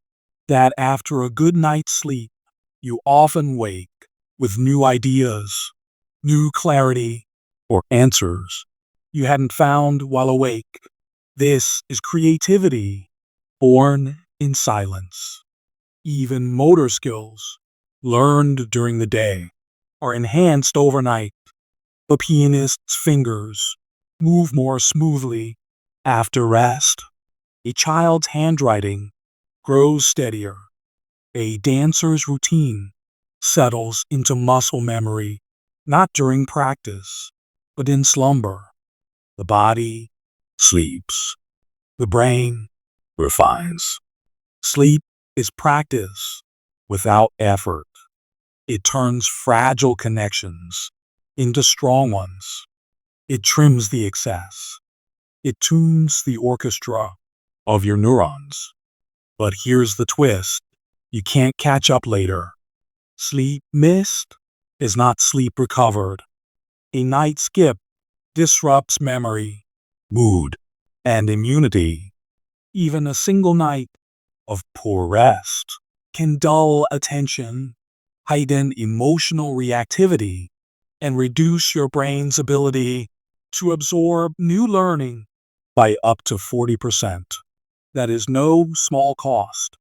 that after a good night's sleep, you often wake with new ideas, new clarity, or answers you hadn't found while awake. This is creativity, born in silence. Even motor skills, learned during the day, are enhanced overnight. The pianist's fingers move more smoothly after rest. A child's handwriting grows steadier. A dancer's routine settles into muscle memory, not during practice, but in slumber. The body sleeps. The brain refines. Sleep is practice without effort. It turns fragile connections into strong ones. It trims the excess. It tunes the orchestra of your neurons. But here's the twist. You can't catch up later. Sleep missed is not sleep recovered. A night skip disrupts memory, mood, and immunity. Even a single night of poor rest can dull attention, heighten emotional reactivity, and reduce your brain's ability to absorb new learning by up to 40%. That is no small cost.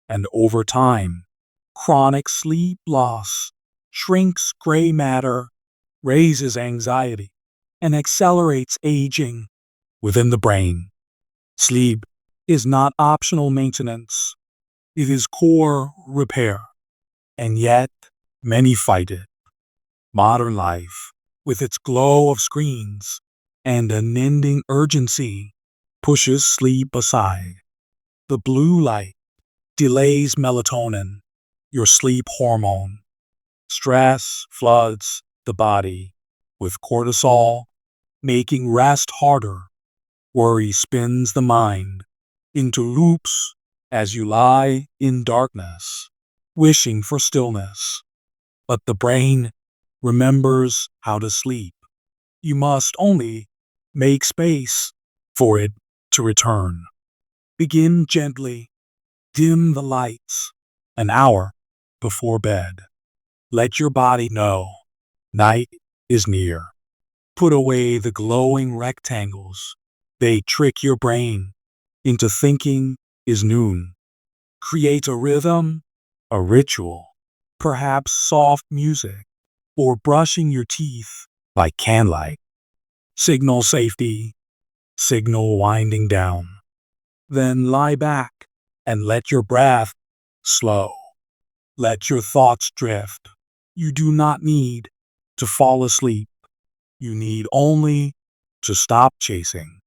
And over time, chronic sleep loss shrinks gray matter, raises anxiety, and accelerates aging within the brain. Sleep is not optional maintenance. It is core repair. And yet, many fight it. Modern life, with its glow of screens and unending urgency, pushes sleep aside. The blue light delays melatonin, your sleep hormone. Stress floods the body with cortisol, making rest harder. Worry spins the mind into loops as you lie in darkness, wishing for stillness. But the brain remembers how to sleep. You must only make space for it to return. Begin gently. Dim the lights an hour before bed. Let your body know night is near. Put away the glowing rectangles. They trick your brain into thinking is noon. Create a rhythm, a ritual, perhaps soft music, or brushing your teeth like candlelight. Signal safety, signal winding down. Then lie back and let your breath slow. Let your thoughts drift. You do not need to fall asleep. You need only to stop chasing.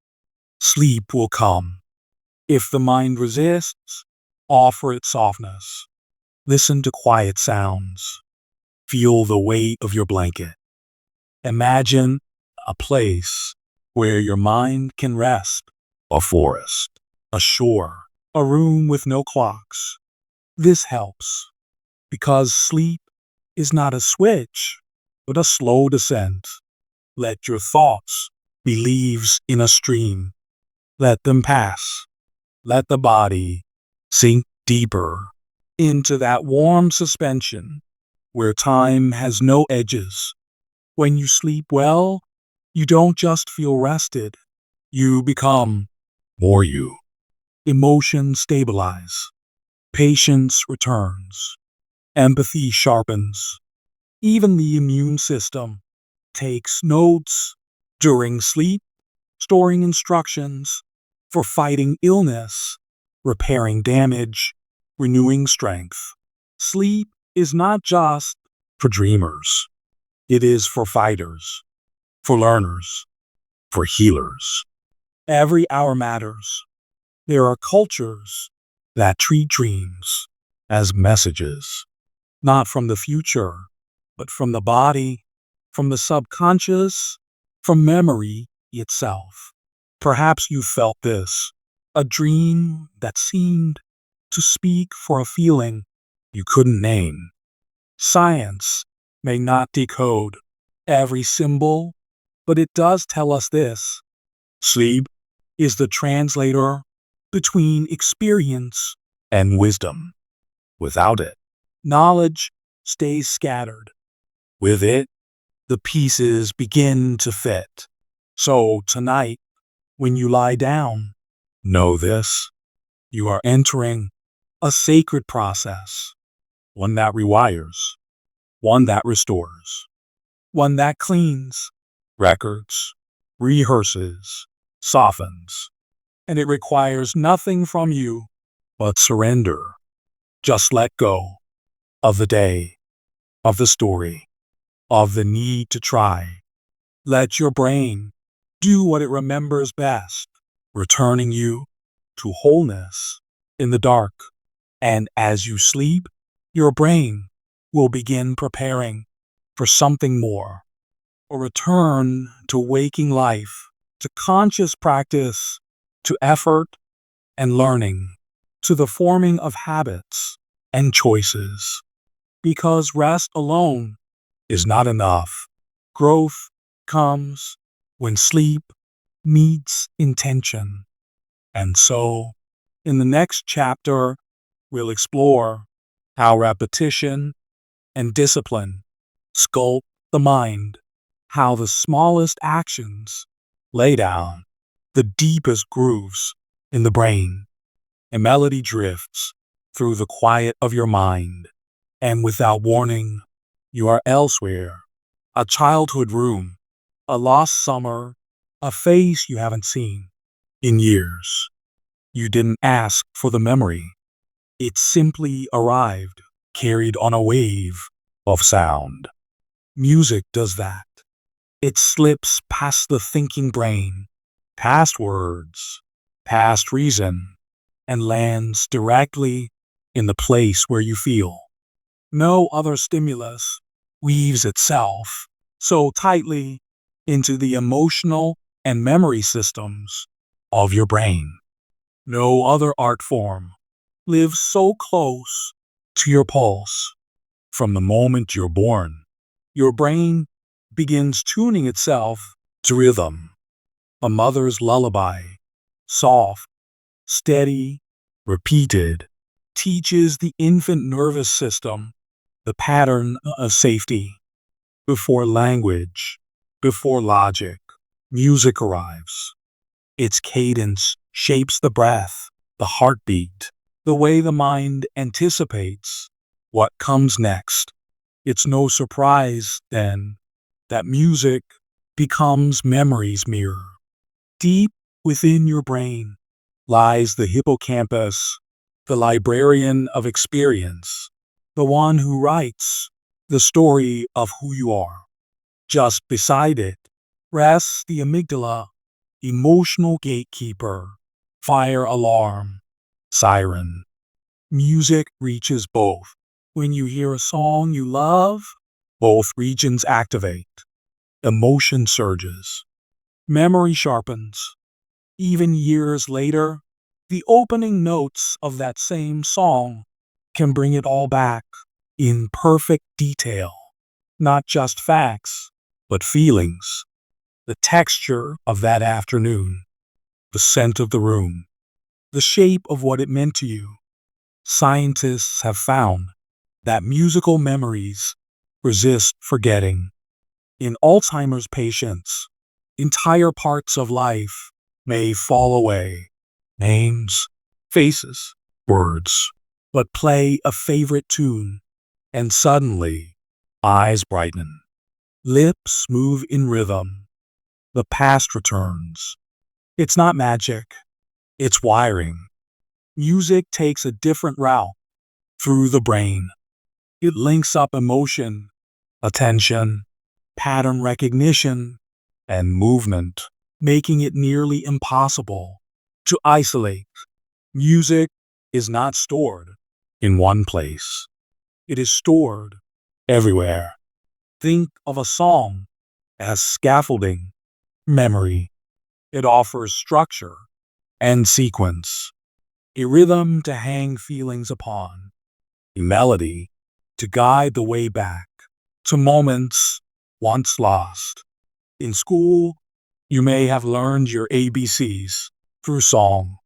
Sleep will come. If the mind resists, offer it softness. Listen to quiet sounds. Feel the weight of your blanket. Imagine a place where your mind can rest. A forest, a shore, a room with no clocks. This helps because sleep is not a switch, but a slow descent. Let your thoughts be leaves in a stream. Let them pass. Let the body sink deeper into that warm suspension where time has no edges. When you sleep well, you don't just feel rested. You become more you. Emotions stabilize. Patience returns. Empathy sharpens. Even the immune system takes notes during sleep, storing instructions for fighting illness, repairing damage, renewing strength. Sleep is not just for dreamers. It is for fighters, for learners, for healers. Every hour matters. There are cultures that treat dreams as messages, not from the future, but from the body, from the subconscious, from memory itself. Perhaps you felt this, a dream that seemed to speak for a feeling you couldn't name. Science may not decode every symbol, but it does tell us this. Sleep is the translator between experience and wisdom. Without it, knowledge stays scattered. With it, the pieces begin to fit. So tonight, when you lie down, know this. You are entering a sacred process, one that rewires, one that restores, one that cleans, records, rehearses, softens, and it requires nothing from you but surrender. Just let go of the day, of the story, of the need to try. Let your brain do what it remembers best, returning you to wholeness in the dark. And as you sleep, your brain will begin preparing for something more, a return to waking life, to conscious practice, to effort and learning, to the forming of habits and choices. Because rest alone is not enough. Growth comes when sleep meets intention. And so, in the next chapter, we'll explore how repetition and discipline sculpt the mind, how the smallest actions lay down the deepest grooves in the brain. A melody drifts through the quiet of your mind, and without warning, you are elsewhere. A childhood room, a lost summer, a face you haven't seen in years. You didn't ask for the memory. It simply arrived, carried on a wave of sound. Music does that. It slips past the thinking brain, past words, past reason, and lands directly in the place where you feel. No other stimulus weaves itself so tightly into the emotional and memory systems of your brain. No other art form lives so close to your pulse. From the moment you're born, your brain begins tuning itself to rhythm, a mother's lullaby, soft, steady, repeated, teaches the infant nervous system the pattern of safety. Before language, before logic, music arrives. Its cadence shapes the breath, the heartbeat, the way the mind anticipates what comes next. It's no surprise, then, that music becomes memory's mirror. Deep within your brain lies the hippocampus, the librarian of experience, the one who writes the story of who you are. Just beside it rests the amygdala, emotional gatekeeper, fire alarm, siren. Music reaches both. When you hear a song you love, both regions activate. Emotion surges. Memory sharpens. Even years later, the opening notes of that same song can bring it all back in perfect detail. Not just facts, but feelings. The texture of that afternoon, the scent of the room, the shape of what it meant to you. Scientists have found that musical memories resist forgetting. In Alzheimer's patients, entire parts of life may fall away. Names, faces, words, but play a favorite tune, and suddenly, eyes brighten. Lips move in rhythm. The past returns. It's not magic, it's wiring. Music takes a different route through the brain. It links up emotion, attention, pattern recognition, and movement, making it nearly impossible to isolate. Music is not stored in one place. It is stored everywhere. Think of a song as scaffolding, memory. It offers structure and sequence, a rhythm to hang feelings upon, a melody to guide the way back to moments once lost. In school, you may have learned your ABCs through song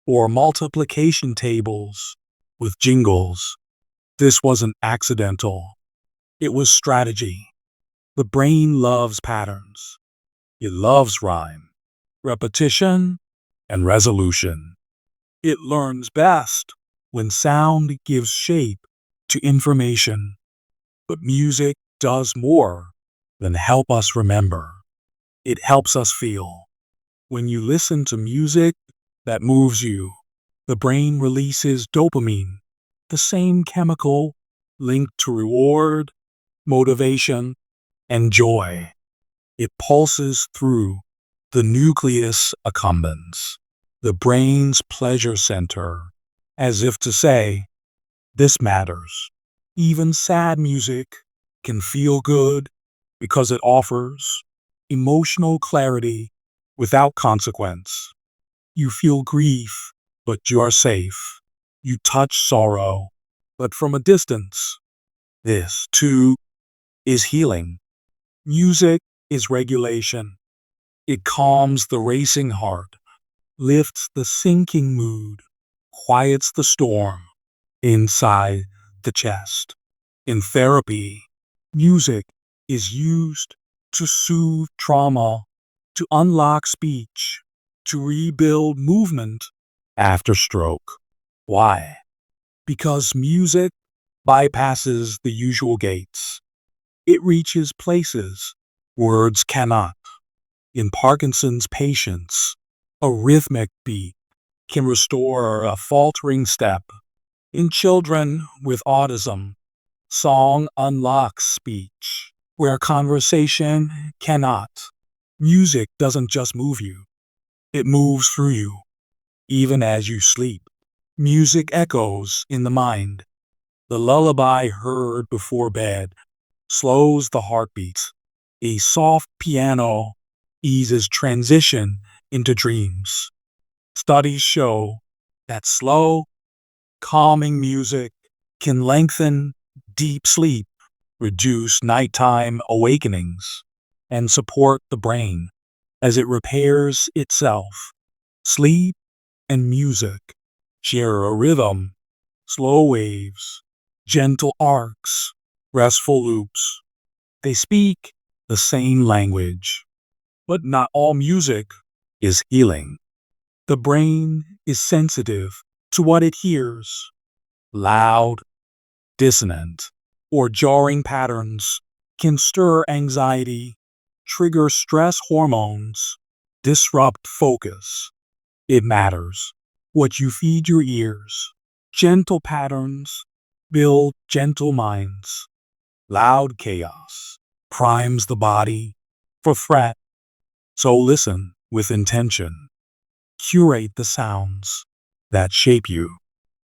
or multiplication tables with jingles. This wasn't accidental. It was strategy. The brain loves patterns. It loves rhyme, repetition, and resolution. It learns best when sound gives shape to information. But music does more than help us remember. It helps us feel. When you listen to music that moves you, the brain releases dopamine, the same chemical linked to reward, motivation, and joy. It pulses through the nucleus accumbens, the brain's pleasure center, as if to say, this matters. Even sad music can feel good because it offers emotional clarity without consequence. You feel grief, but you are safe. You touch sorrow, but from a distance. This, too, is healing. Music is regulation. It calms the racing heart, lifts the sinking mood, quiets the storm inside the chest. In therapy, music is used to soothe trauma, to unlock speech, to rebuild movement after stroke. Why? Because music bypasses the usual gates. It reaches places words cannot. In Parkinson's patients, a rhythmic beat can restore a faltering step. In children with autism, song unlocks speech where conversation cannot. Music doesn't just move you, it moves through you, even as you sleep. Music echoes in the mind. The lullaby heard before bed slows the heartbeat. A soft piano eases transition into dreams. Studies show that slow, calming music can lengthen deep sleep, reduce nighttime awakenings, and support the brain as it repairs itself. Sleep and music share a rhythm, slow waves, gentle arcs, restful loops. They speak the same language, but not all music is healing. The brain is sensitive to what it hears. Loud, dissonant, or jarring patterns can stir anxiety, trigger stress hormones, disrupt focus. It matters what you feed your ears. Gentle patterns build gentle minds. Loud chaos primes the body for threat. So listen with intention. Curate the sounds that shape you.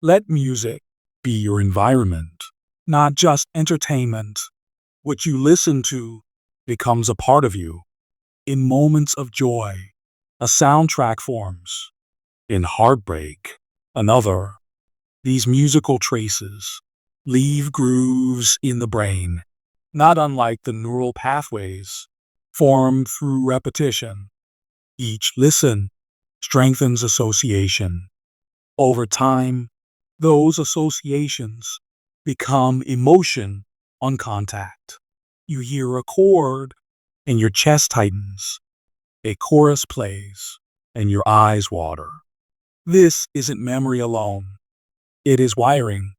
Let music be your environment, not just entertainment. What you listen to becomes a part of you. In moments of joy, a soundtrack forms. In heartbreak, another. These musical traces leave grooves in the brain, not unlike the neural pathways formed through repetition. Each listen strengthens association. Over time, those associations become emotion on contact. You hear a chord and your chest tightens. A chorus plays and your eyes water. This isn't memory alone. It is wiring.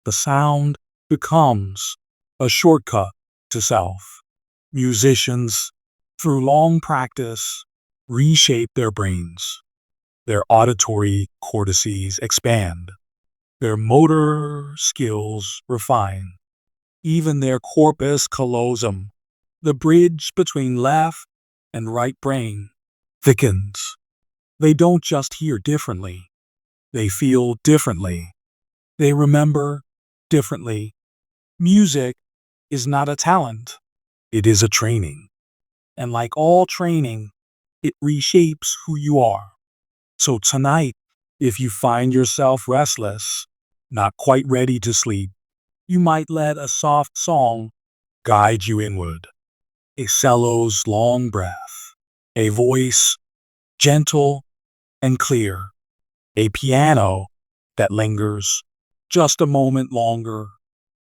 The sound becomes a shortcut to self. Musicians, through long practice, reshape their brains. Their auditory cortices expand. Their motor skills refine. Even their corpus callosum, the bridge between left and right brain, thickens. They don't just hear differently. They feel differently. They remember differently. Music is not a talent. It is a training. And like all training, it reshapes who you are. So tonight, if you find yourself restless, not quite ready to sleep, you might let a soft song guide you inward. A cello's long breath, a voice gentle and clear, a piano that lingers just a moment longer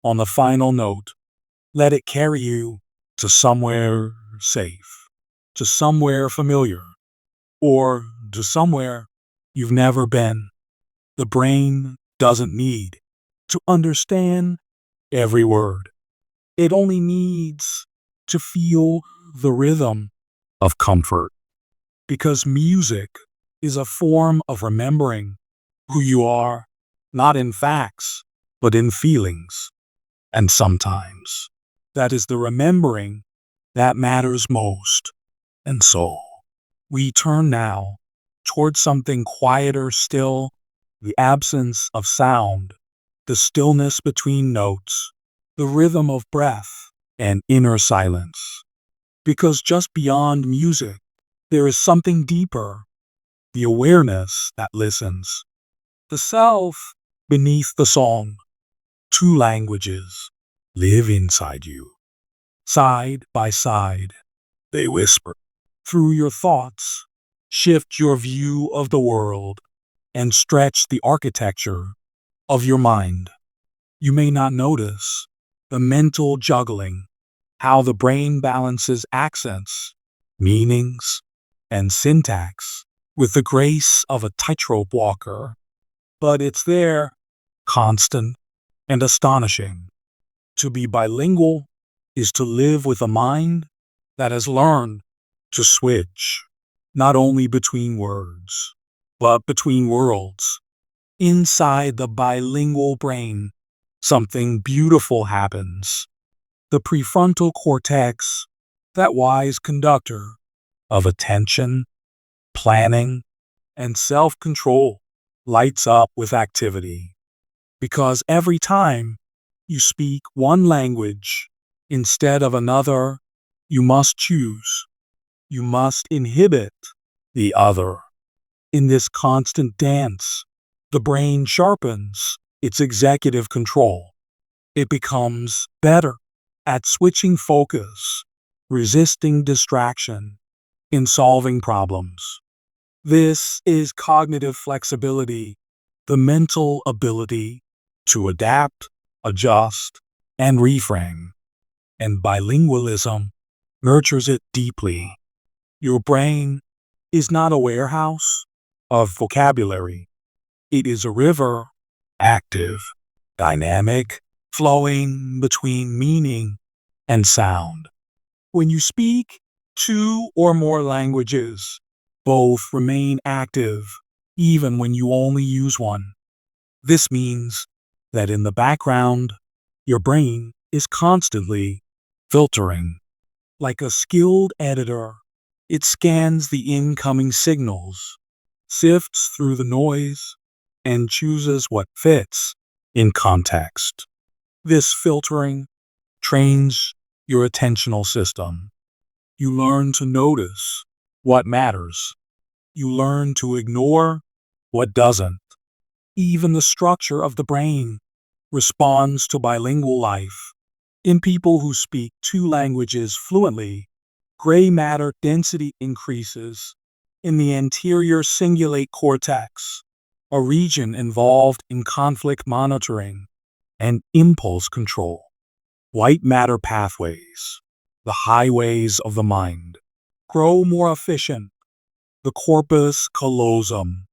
on the final note. Let it carry you to somewhere safe, to somewhere familiar, or to somewhere you've never been. The brain doesn't need to understand every word. It only needs to feel the rhythm of comfort. Because music is a form of remembering who you are, not in facts, but in feelings. And sometimes that is the remembering that matters most. And so we turn now towards something quieter still, the absence of sound, the stillness between notes, the rhythm of breath, and inner silence. Because just beyond music, there is something deeper, the awareness that listens, the self beneath the song. Two languages live inside you. Side by side, they whisper through your thoughts, shift your view of the world, and stretch the architecture of your mind. You may not notice the mental juggling, how the brain balances accents, meanings, and syntax with the grace of a tightrope walker. But it's there, constant and astonishing. To be bilingual is to live with a mind that has learned to switch, not only between words, but between worlds. Inside the bilingual brain, something beautiful happens. The prefrontal cortex, that wise conductor of attention, planning, and self-control, lights up with activity. Because every time you speak one language instead of another, you must choose. You must inhibit the other. In this constant dance, the brain sharpens its executive control. It becomes better at switching focus, resisting distraction, in solving problems. This is cognitive flexibility, the mental ability to adapt, adjust, and reframe. And bilingualism nurtures it deeply. Your brain is not a warehouse of vocabulary. It is a river, active, dynamic, flowing between meaning and sound. When you speak two or more languages, both remain active even when you only use one. This means that in the background, your brain is constantly filtering. Like a skilled editor, it scans the incoming signals, sifts through the noise, and chooses what fits in context. This filtering trains your attentional system. You learn to notice what matters. You learn to ignore what doesn't. Even the structure of the brain responds to bilingual life. In people who speak two languages fluently, gray matter density increases in the anterior cingulate cortex, a region involved in conflict monitoring and impulse control. White matter pathways, the highways of the mind, grow more efficient. The corpus callosum,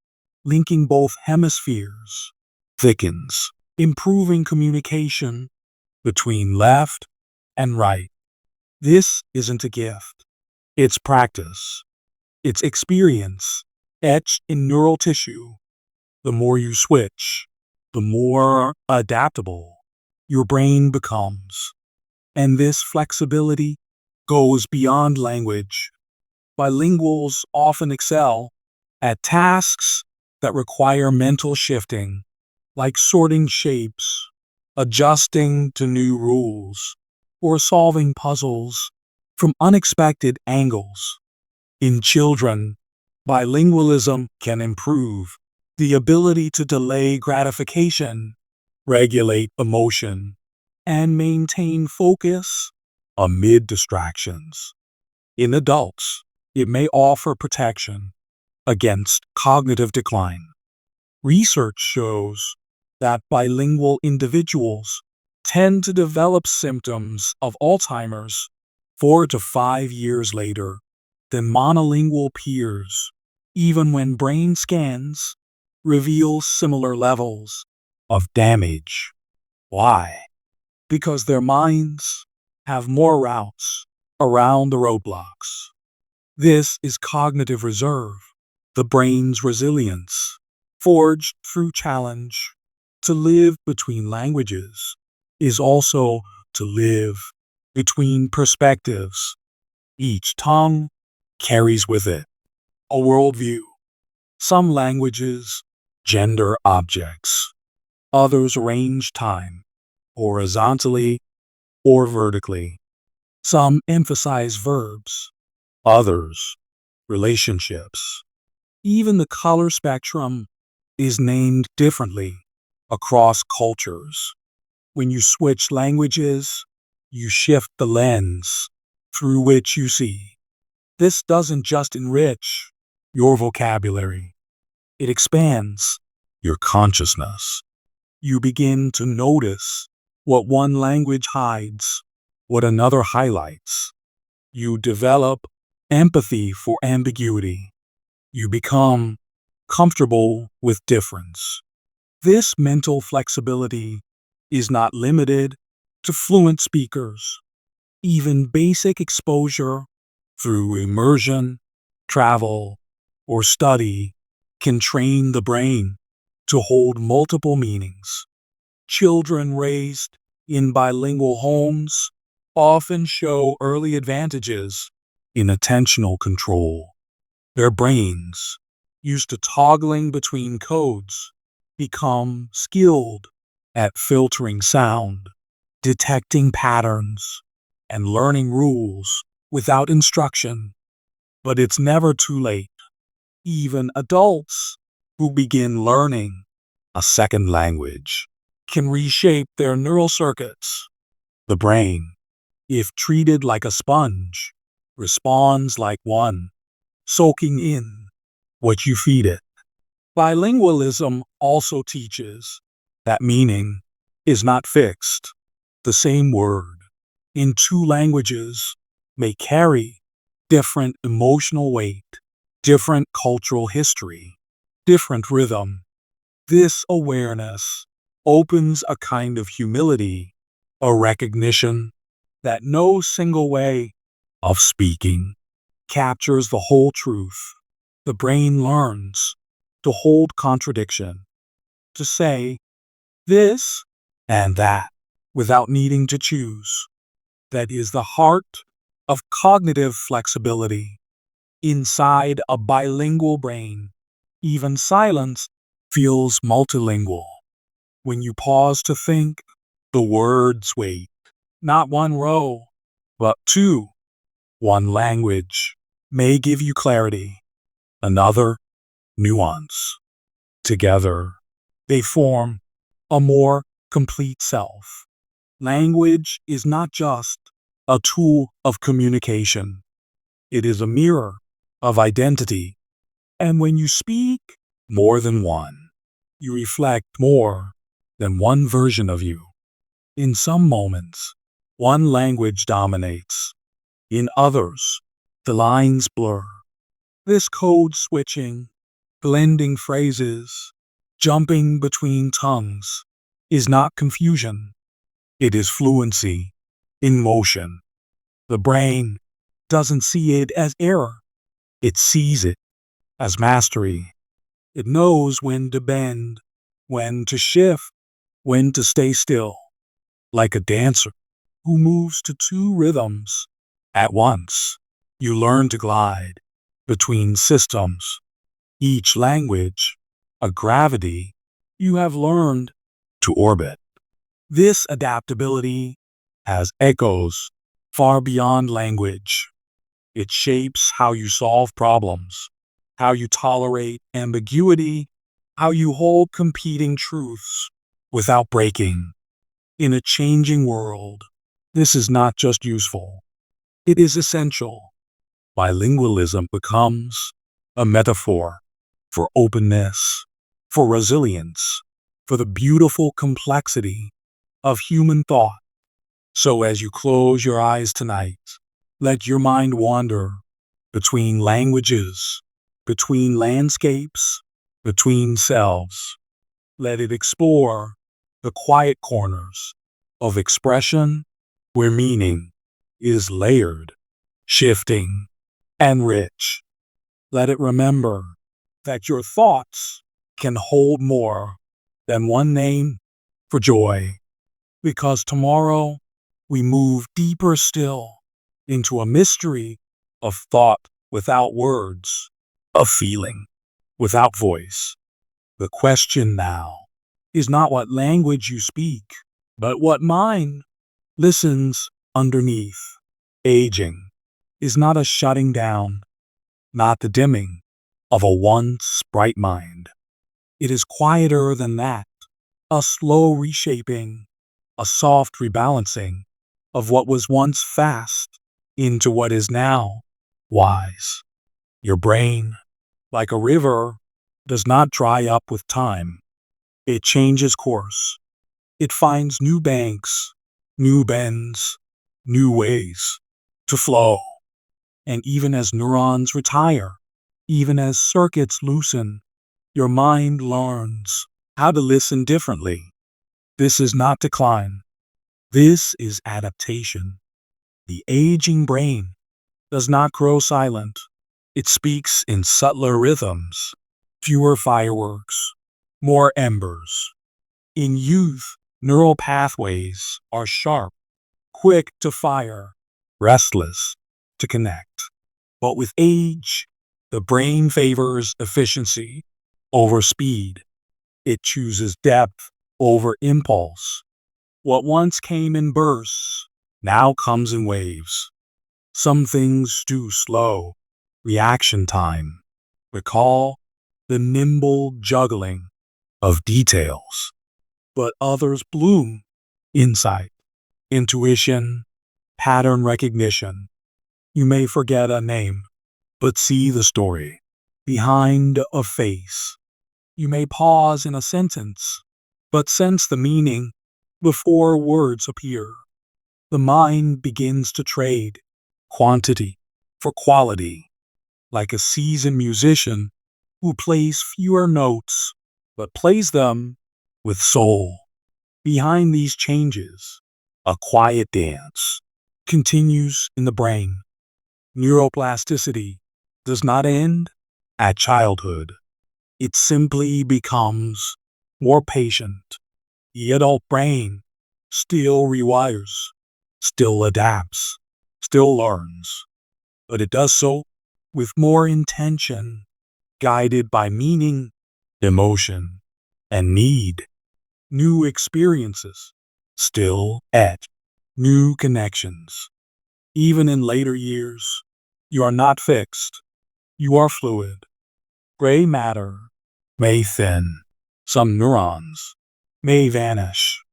linking both hemispheres, thickens, improving communication between left and right. This isn't a gift. It's practice. It's experience, etched in neural tissue. The more you switch, the more adaptable your brain becomes. And this flexibility goes beyond language. Bilinguals often excel at tasks that require mental shifting, like sorting shapes, adjusting to new rules, or solving puzzles from unexpected angles. In children, bilingualism can improve the ability to delay gratification, regulate emotion, and maintain focus amid distractions. In adults, it may offer protection against cognitive decline. Research shows that bilingual individuals tend to develop symptoms of Alzheimer's 4 to 5 years later than monolingual peers, even when brain scans reveal similar levels of damage. Why? Because their minds have more routes around the roadblocks. This is cognitive reserve, the brain's resilience, forged through challenge. To live between languages is also to live between perspectives. Each tongue carries with it a worldview. Some languages gender objects, others arrange time horizontally or vertically. Some emphasize verbs, others relationships. Even the color spectrum is named differently across cultures. When you switch languages, you shift the lens through which you see. This doesn't just enrich your vocabulary, it expands your consciousness. You begin to notice what one language hides, what another highlights. You develop empathy for ambiguity. You become comfortable with difference. This mental flexibility is not limited to fluent speakers. Even basic exposure through immersion, travel, or study can train the brain to hold multiple meanings. Children raised in bilingual homes often show early advantages in attentional control. Their brains used to toggling between codes, become skilled at filtering sound, detecting patterns, and learning rules without instruction. But it's never too late. Even adults who begin learning a second language can reshape their neural circuits. The brain, if treated like a sponge, responds like one, soaking in what you feed it. Bilingualism also teaches that meaning is not fixed. The same word in two languages may carry different emotional weight, different cultural history, different rhythm. This awareness opens a kind of humility, a recognition that no single way of speaking captures the whole truth. The brain learns to hold contradiction, to say this and that without needing to choose. That is the heart of cognitive flexibility. Inside a bilingual brain, even silence feels multilingual. When you pause to think, the words wait, not one row, but two. One language may give you clarity, another nuance. Together, they form a more complete self. Language is not just a tool of communication, it is a mirror of identity. And when you speak more than one, you reflect more than one version of you. In some moments, one language dominates. In others, the lines blur. This code switching, blending phrases, jumping between tongues, is not confusion. It is fluency in motion. The brain doesn't see it as error. It sees it as mastery. It knows when to bend, when to shift, when to stay still. Like a dancer who moves to two rhythms at once, you learn to glide between systems, each language, a gravity you have learned to orbit. This adaptability has echoes far beyond language. It shapes how you solve problems, how you tolerate ambiguity, how you hold competing truths without breaking. In a changing world, this is not just useful, it is essential. Bilingualism becomes a metaphor for openness, for resilience, for the beautiful complexity of human thought. So as you close your eyes tonight, let your mind wander between languages, between landscapes, between selves. Let it explore the quiet corners of expression where meaning is layered, shifting, and rich. Let it remember that your thoughts can hold more than one name for joy, because tomorrow we move deeper still into a mystery of thought without words, of feeling without voice. The question now is not what language you speak, but what mind listens underneath. Aging is not a shutting down, not the dimming of a once bright mind. It is quieter than that, a slow reshaping, a soft rebalancing of what was once fast into what is now wise. Your brain, like a river, does not dry up with time. It changes course. It finds new banks, new bends, new ways to flow. And even as neurons retire, even as circuits loosen, your mind learns how to listen differently. This is not decline. This is adaptation. The aging brain does not grow silent. It speaks in subtler rhythms, fewer fireworks, more embers. In youth, neural pathways are sharp, quick to fire, restless to connect. But with age, The brain favors efficiency over speed. It chooses depth over impulse. What once came in bursts now comes in waves. Some things do slow reaction time. Recall the nimble juggling of details. But others bloom insight, intuition, pattern recognition. You may forget a name, but see the story behind a face. You may pause in a sentence, but sense the meaning before words appear. The mind begins to trade quantity for quality, like a seasoned musician who plays fewer notes but plays them with soul. Behind these changes, a quiet dance continues in the brain. Neuroplasticity does not end at childhood. It simply becomes more patient. The adult brain still rewires, still adapts, still learns, but it does so with more intention, guided by meaning, emotion, and need. New experiences still etch new connections. Even in later years, you are not fixed. You are fluid. Gray matter may thin. Some neurons may vanish.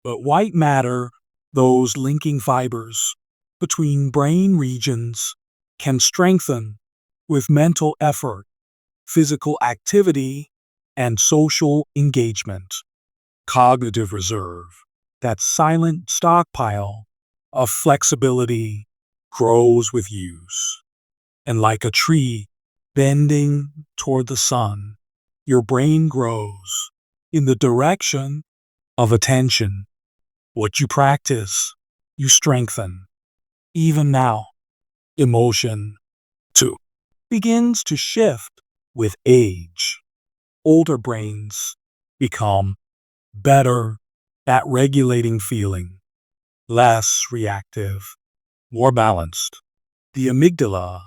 But white matter, those linking fibers between brain regions, can strengthen with mental effort, physical activity, and social engagement. Cognitive reserve, that silent stockpile of flexibility, grows with use. And like a tree bending toward the sun, your brain grows in the direction of attention. What you practice, you strengthen. Even now, emotion, too, begins to shift with age. Older brains become better at regulating feeling, less reactive, more balanced. The amygdala,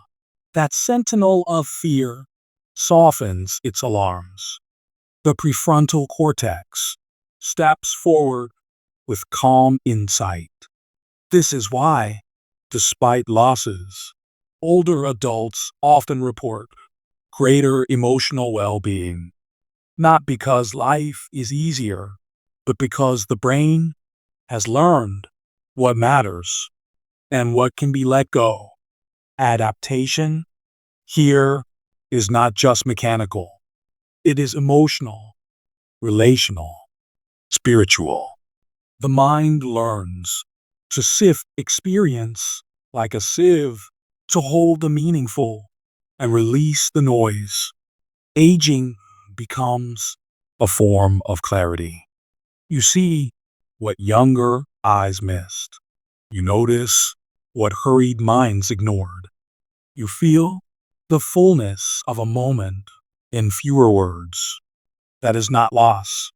that sentinel of fear, softens its alarms. The prefrontal cortex steps forward with calm insight. This is why, despite losses, older adults often report greater emotional well-being, not because life is easier, but because the brain has learned what matters and what can be let go. Adaptation here is not just mechanical. It is emotional, relational, spiritual. The mind learns to sift experience like a sieve, to hold the meaningful and release the noise. Aging becomes a form of clarity. You see what younger eyes missed. You notice what hurried minds ignored. You feel the fullness of a moment in fewer words. That is not loss.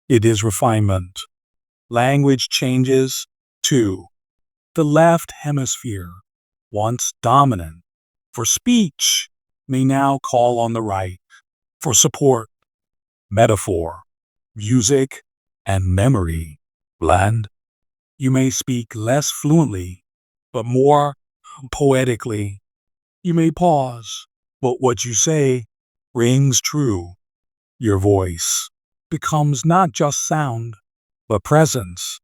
It is refinement. Language changes, too. The left hemisphere, once dominant for speech, may now call on the right for support. Metaphor, music, and memory blend. You may speak less fluently, but more poetically. You may pause, but what you say rings true. Your voice becomes not just sound, but presence.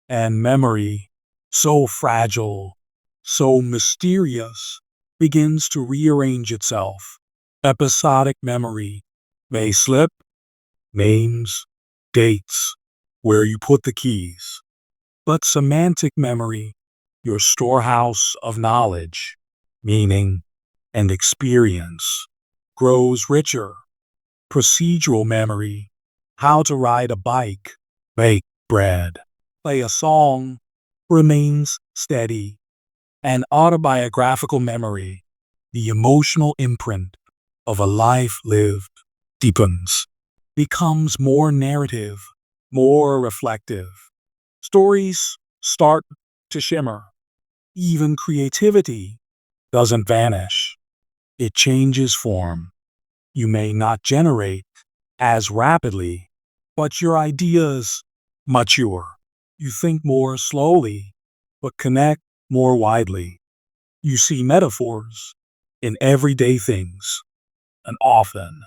And memory, so fragile, so mysterious, begins to rearrange itself. Episodic memory may slip, names, dates, where you put the keys. But semantic memory, your storehouse of knowledge, meaning, and experience, grows richer. Procedural memory, how to ride a bike, bake bread, play a song, remains steady. And autobiographical memory, the emotional imprint of a life lived, deepens, becomes more narrative, more reflective. Stories start to shimmer. Even creativity doesn't vanish. It changes form. You may not generate as rapidly, but your ideas mature. You think more slowly, but connect more widely. You see metaphors in everyday things, and often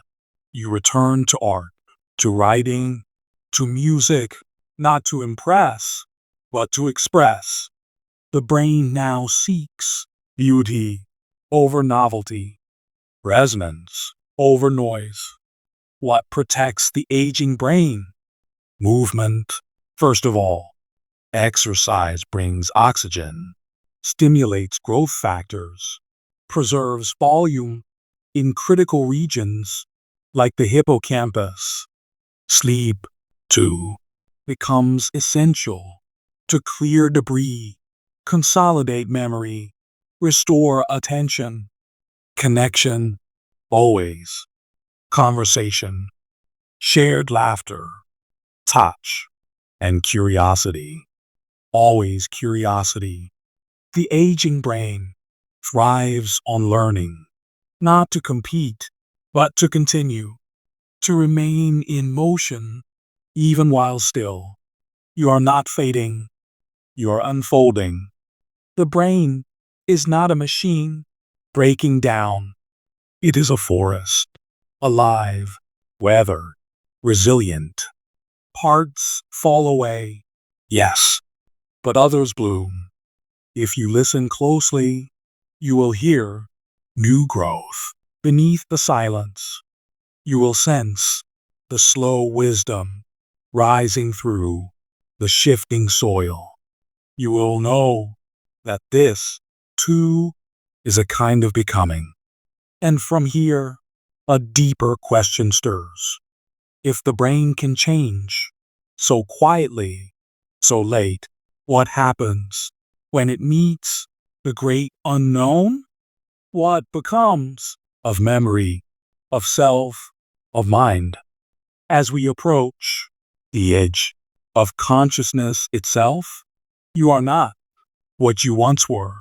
you return to art, to writing, to music, not to impress, but to express. The brain now seeks beauty over novelty, resonance over noise. What protects the aging brain? Movement, first of all. Exercise brings oxygen, stimulates growth factors, preserves volume in critical regions like the hippocampus. Sleep, too, becomes essential to clear debris, consolidate memory, restore attention. Connection, always. Conversation, shared laughter, touch, and curiosity. Always curiosity. The aging brain thrives on learning, not to compete, but to continue, to remain in motion even while still. You are not fading, you are unfolding. The brain is not a machine breaking down. It is a forest, alive, weathered, resilient. Parts fall away, yes, but others bloom. If you listen closely, you will hear new growth beneath the silence. You will sense the slow wisdom rising through the shifting soil. You will know that this, too, is a kind of becoming. And from here, a deeper question stirs. If the brain can change so quietly, so late, what happens when it meets the great unknown? What becomes of memory, of self, of mind? As we approach the edge of consciousness itself, you are not what you once were,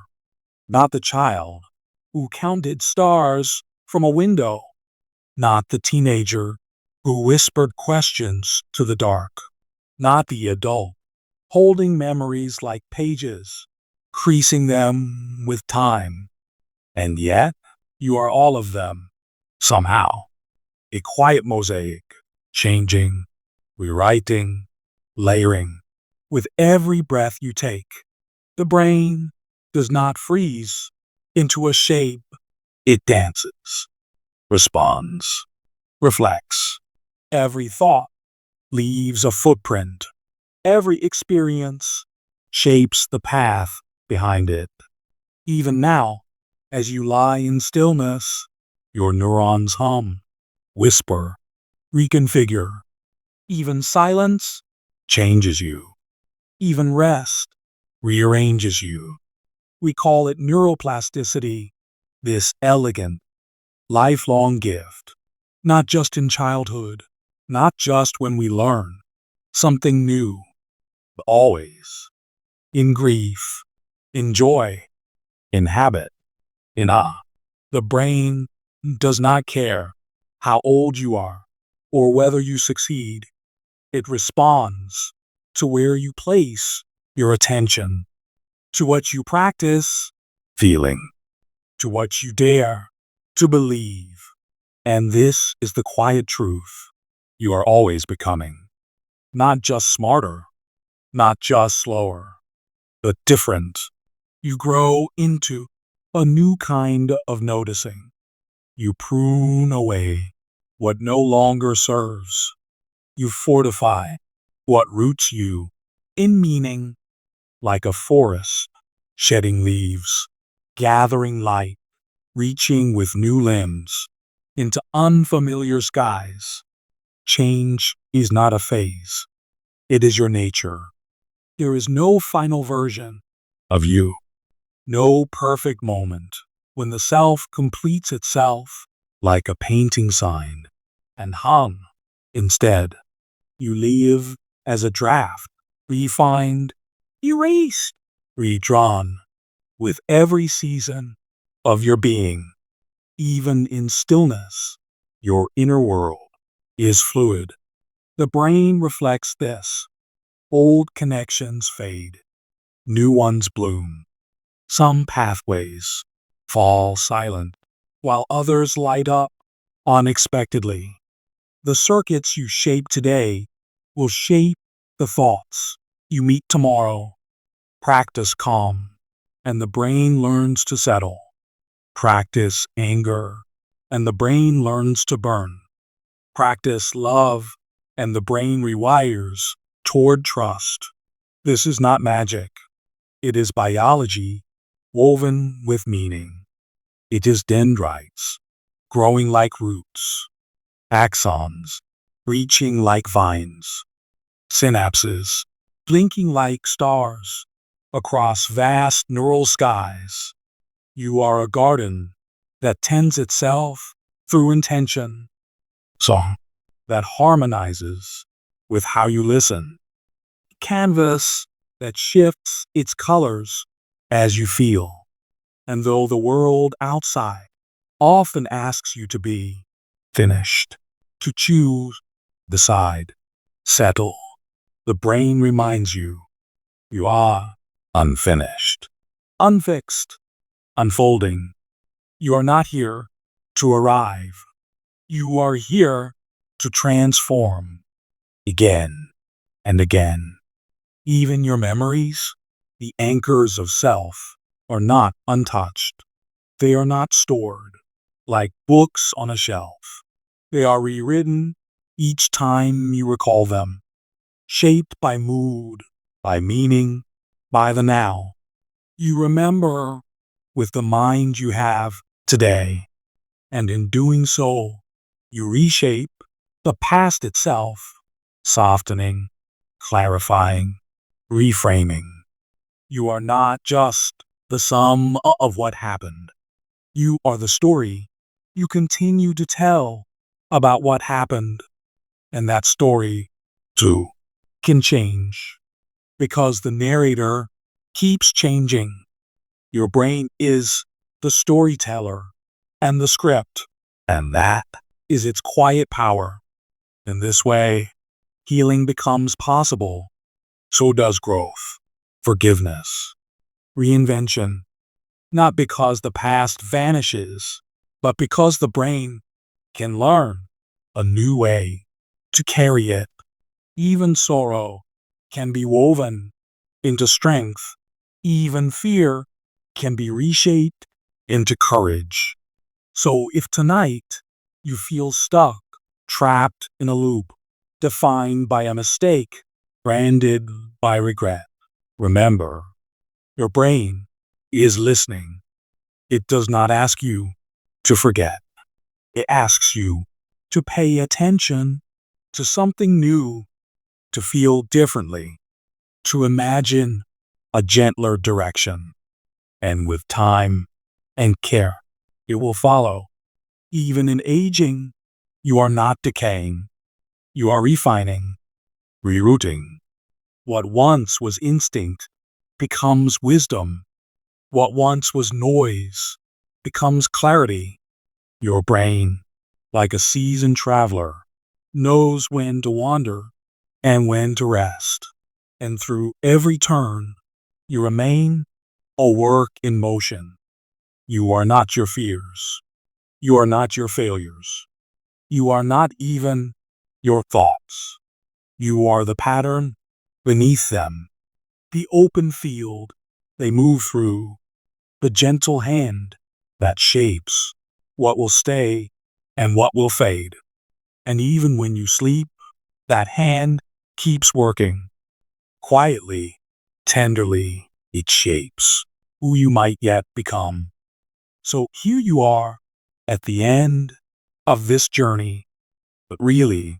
not the child who counted stars from a window, not the teenager who whispered questions to the dark, not the adult holding memories like pages, creasing them with time. And yet, you are all of them, somehow. A quiet mosaic, changing, rewriting, layering. With every breath you take, the brain does not freeze into a shape. It dances, responds, reflects. Every thought leaves a footprint. Every experience shapes the path behind it. Even now, as you lie in stillness, your neurons hum, whisper, reconfigure. Even silence changes you. Even rest rearranges you. We call it neuroplasticity, this elegant, lifelong gift. Not just in childhood, not just when we learn something new, but always. In grief, in joy, in habit, in awe. The brain does not care how old you are or whether you succeed. It responds to where you place your attention, to what you practice feeling, to what you dare to believe. And this is the quiet truth. You are always becoming. Not just smarter, not just slower, but different. You grow into a new kind of noticing. You prune away what no longer serves. You fortify what roots you in meaning, like a forest, shedding leaves, gathering light, reaching with new limbs into unfamiliar skies. Change is not a phase. It is your nature. There is no final version of you, no perfect moment when the self completes itself like a painting signed and hung. Instead, you live as a draft, refined, erased, redrawn with every season of your being. even in stillness. Your inner world is fluid. The brain reflects this. Old connections fade, new ones bloom. Some pathways fall silent, while others light up unexpectedly. The circuits you shape today will shape the thoughts you meet tomorrow. Practice calm, and the brain learns to settle. Practice anger, and the brain learns to burn. Practice love, and the brain rewires toward trust. This is not magic. It is biology woven with meaning. It is dendrites growing like roots, axons reaching like vines, synapses blinking like stars across vast neural skies. You are a garden that tends itself through intention, song that harmonizes with how you listen, canvas that shifts its colors as you feel. And though the world outside often asks you to be finished, to choose, decide, settle, the brain reminds you you are unfinished, unfixed, unfolding. You are not here to arrive. You are here to transform again and again. Even your memories, the anchors of self, are not untouched. They are not stored like books on a shelf. They are rewritten each time you recall them, shaped by mood, by meaning, by the now. You remember with the mind you have today, and in doing so, you reshape the past itself, softening, clarifying, reframing. You are not just the sum of what happened. You are the story you continue to tell about what happened. And that story, too, can change because the narrator keeps changing. Your brain is the storyteller and the script, and that is its quiet power. In this way, healing becomes possible. So does growth, forgiveness, reinvention, not because the past vanishes, but because the brain can learn a new way to carry it. Even sorrow can be woven into strength. Even fear can be reshaped into courage. So if tonight you feel stuck, trapped in a loop, defined by a mistake, branded by regret, remember, your brain is listening. It does not ask you to forget. It asks you to pay attention to something new, to feel differently, to imagine a gentler direction. And with time and care, it will follow. Even in aging, you are not decaying. You are refining, rerouting. What once was instinct becomes wisdom. What once was noise becomes clarity. Your brain, like a seasoned traveler, knows when to wander and when to rest. And through every turn, you remain a work in motion. You are not your fears. You are not your failures. You are not even your thoughts. You are the pattern beneath them, the open field they move through, the gentle hand that shapes what will stay and what will fade. And even when you sleep, that hand keeps working. Quietly, tenderly, it shapes who you might yet become. So here you are at the end of this journey, but really,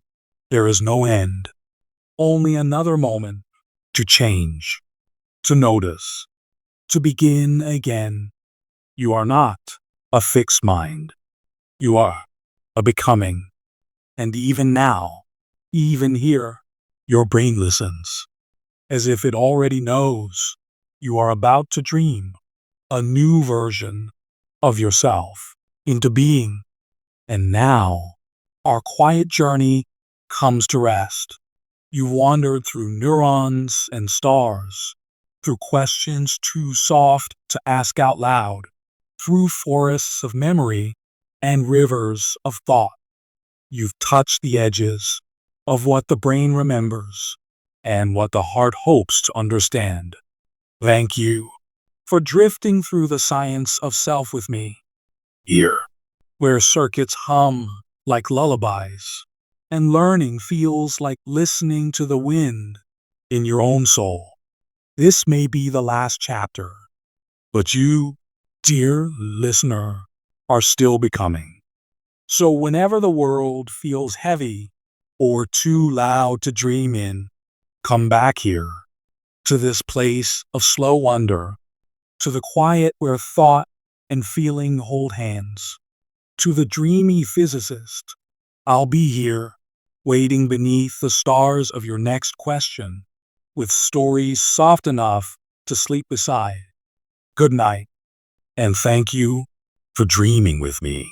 there is no end, only another moment to change, to notice, to begin again. You are not a fixed mind. You are a becoming. And even now, even here, your brain listens, as if it already knows you are about to dream a new version of yourself. into being. And now, our quiet journey comes to rest. You wandered through neurons and stars, through questions too soft to ask out loud, through forests of memory and rivers of thought. You've touched the edges of what the brain remembers and what the heart hopes to understand. Thank you for drifting through the science of self with me, here, where circuits hum like lullabies and learning feels like listening to the wind in your own soul. This may be the last chapter, but you, dear listener, are still becoming. So whenever the world feels heavy or too loud to dream in, come back here, to this place of slow wonder, to the quiet where thought and feeling hold hands, to the dreamy physicist. I'll be here, waiting beneath the stars of your next question, with stories soft enough to sleep beside. Good night, and thank you for dreaming with me.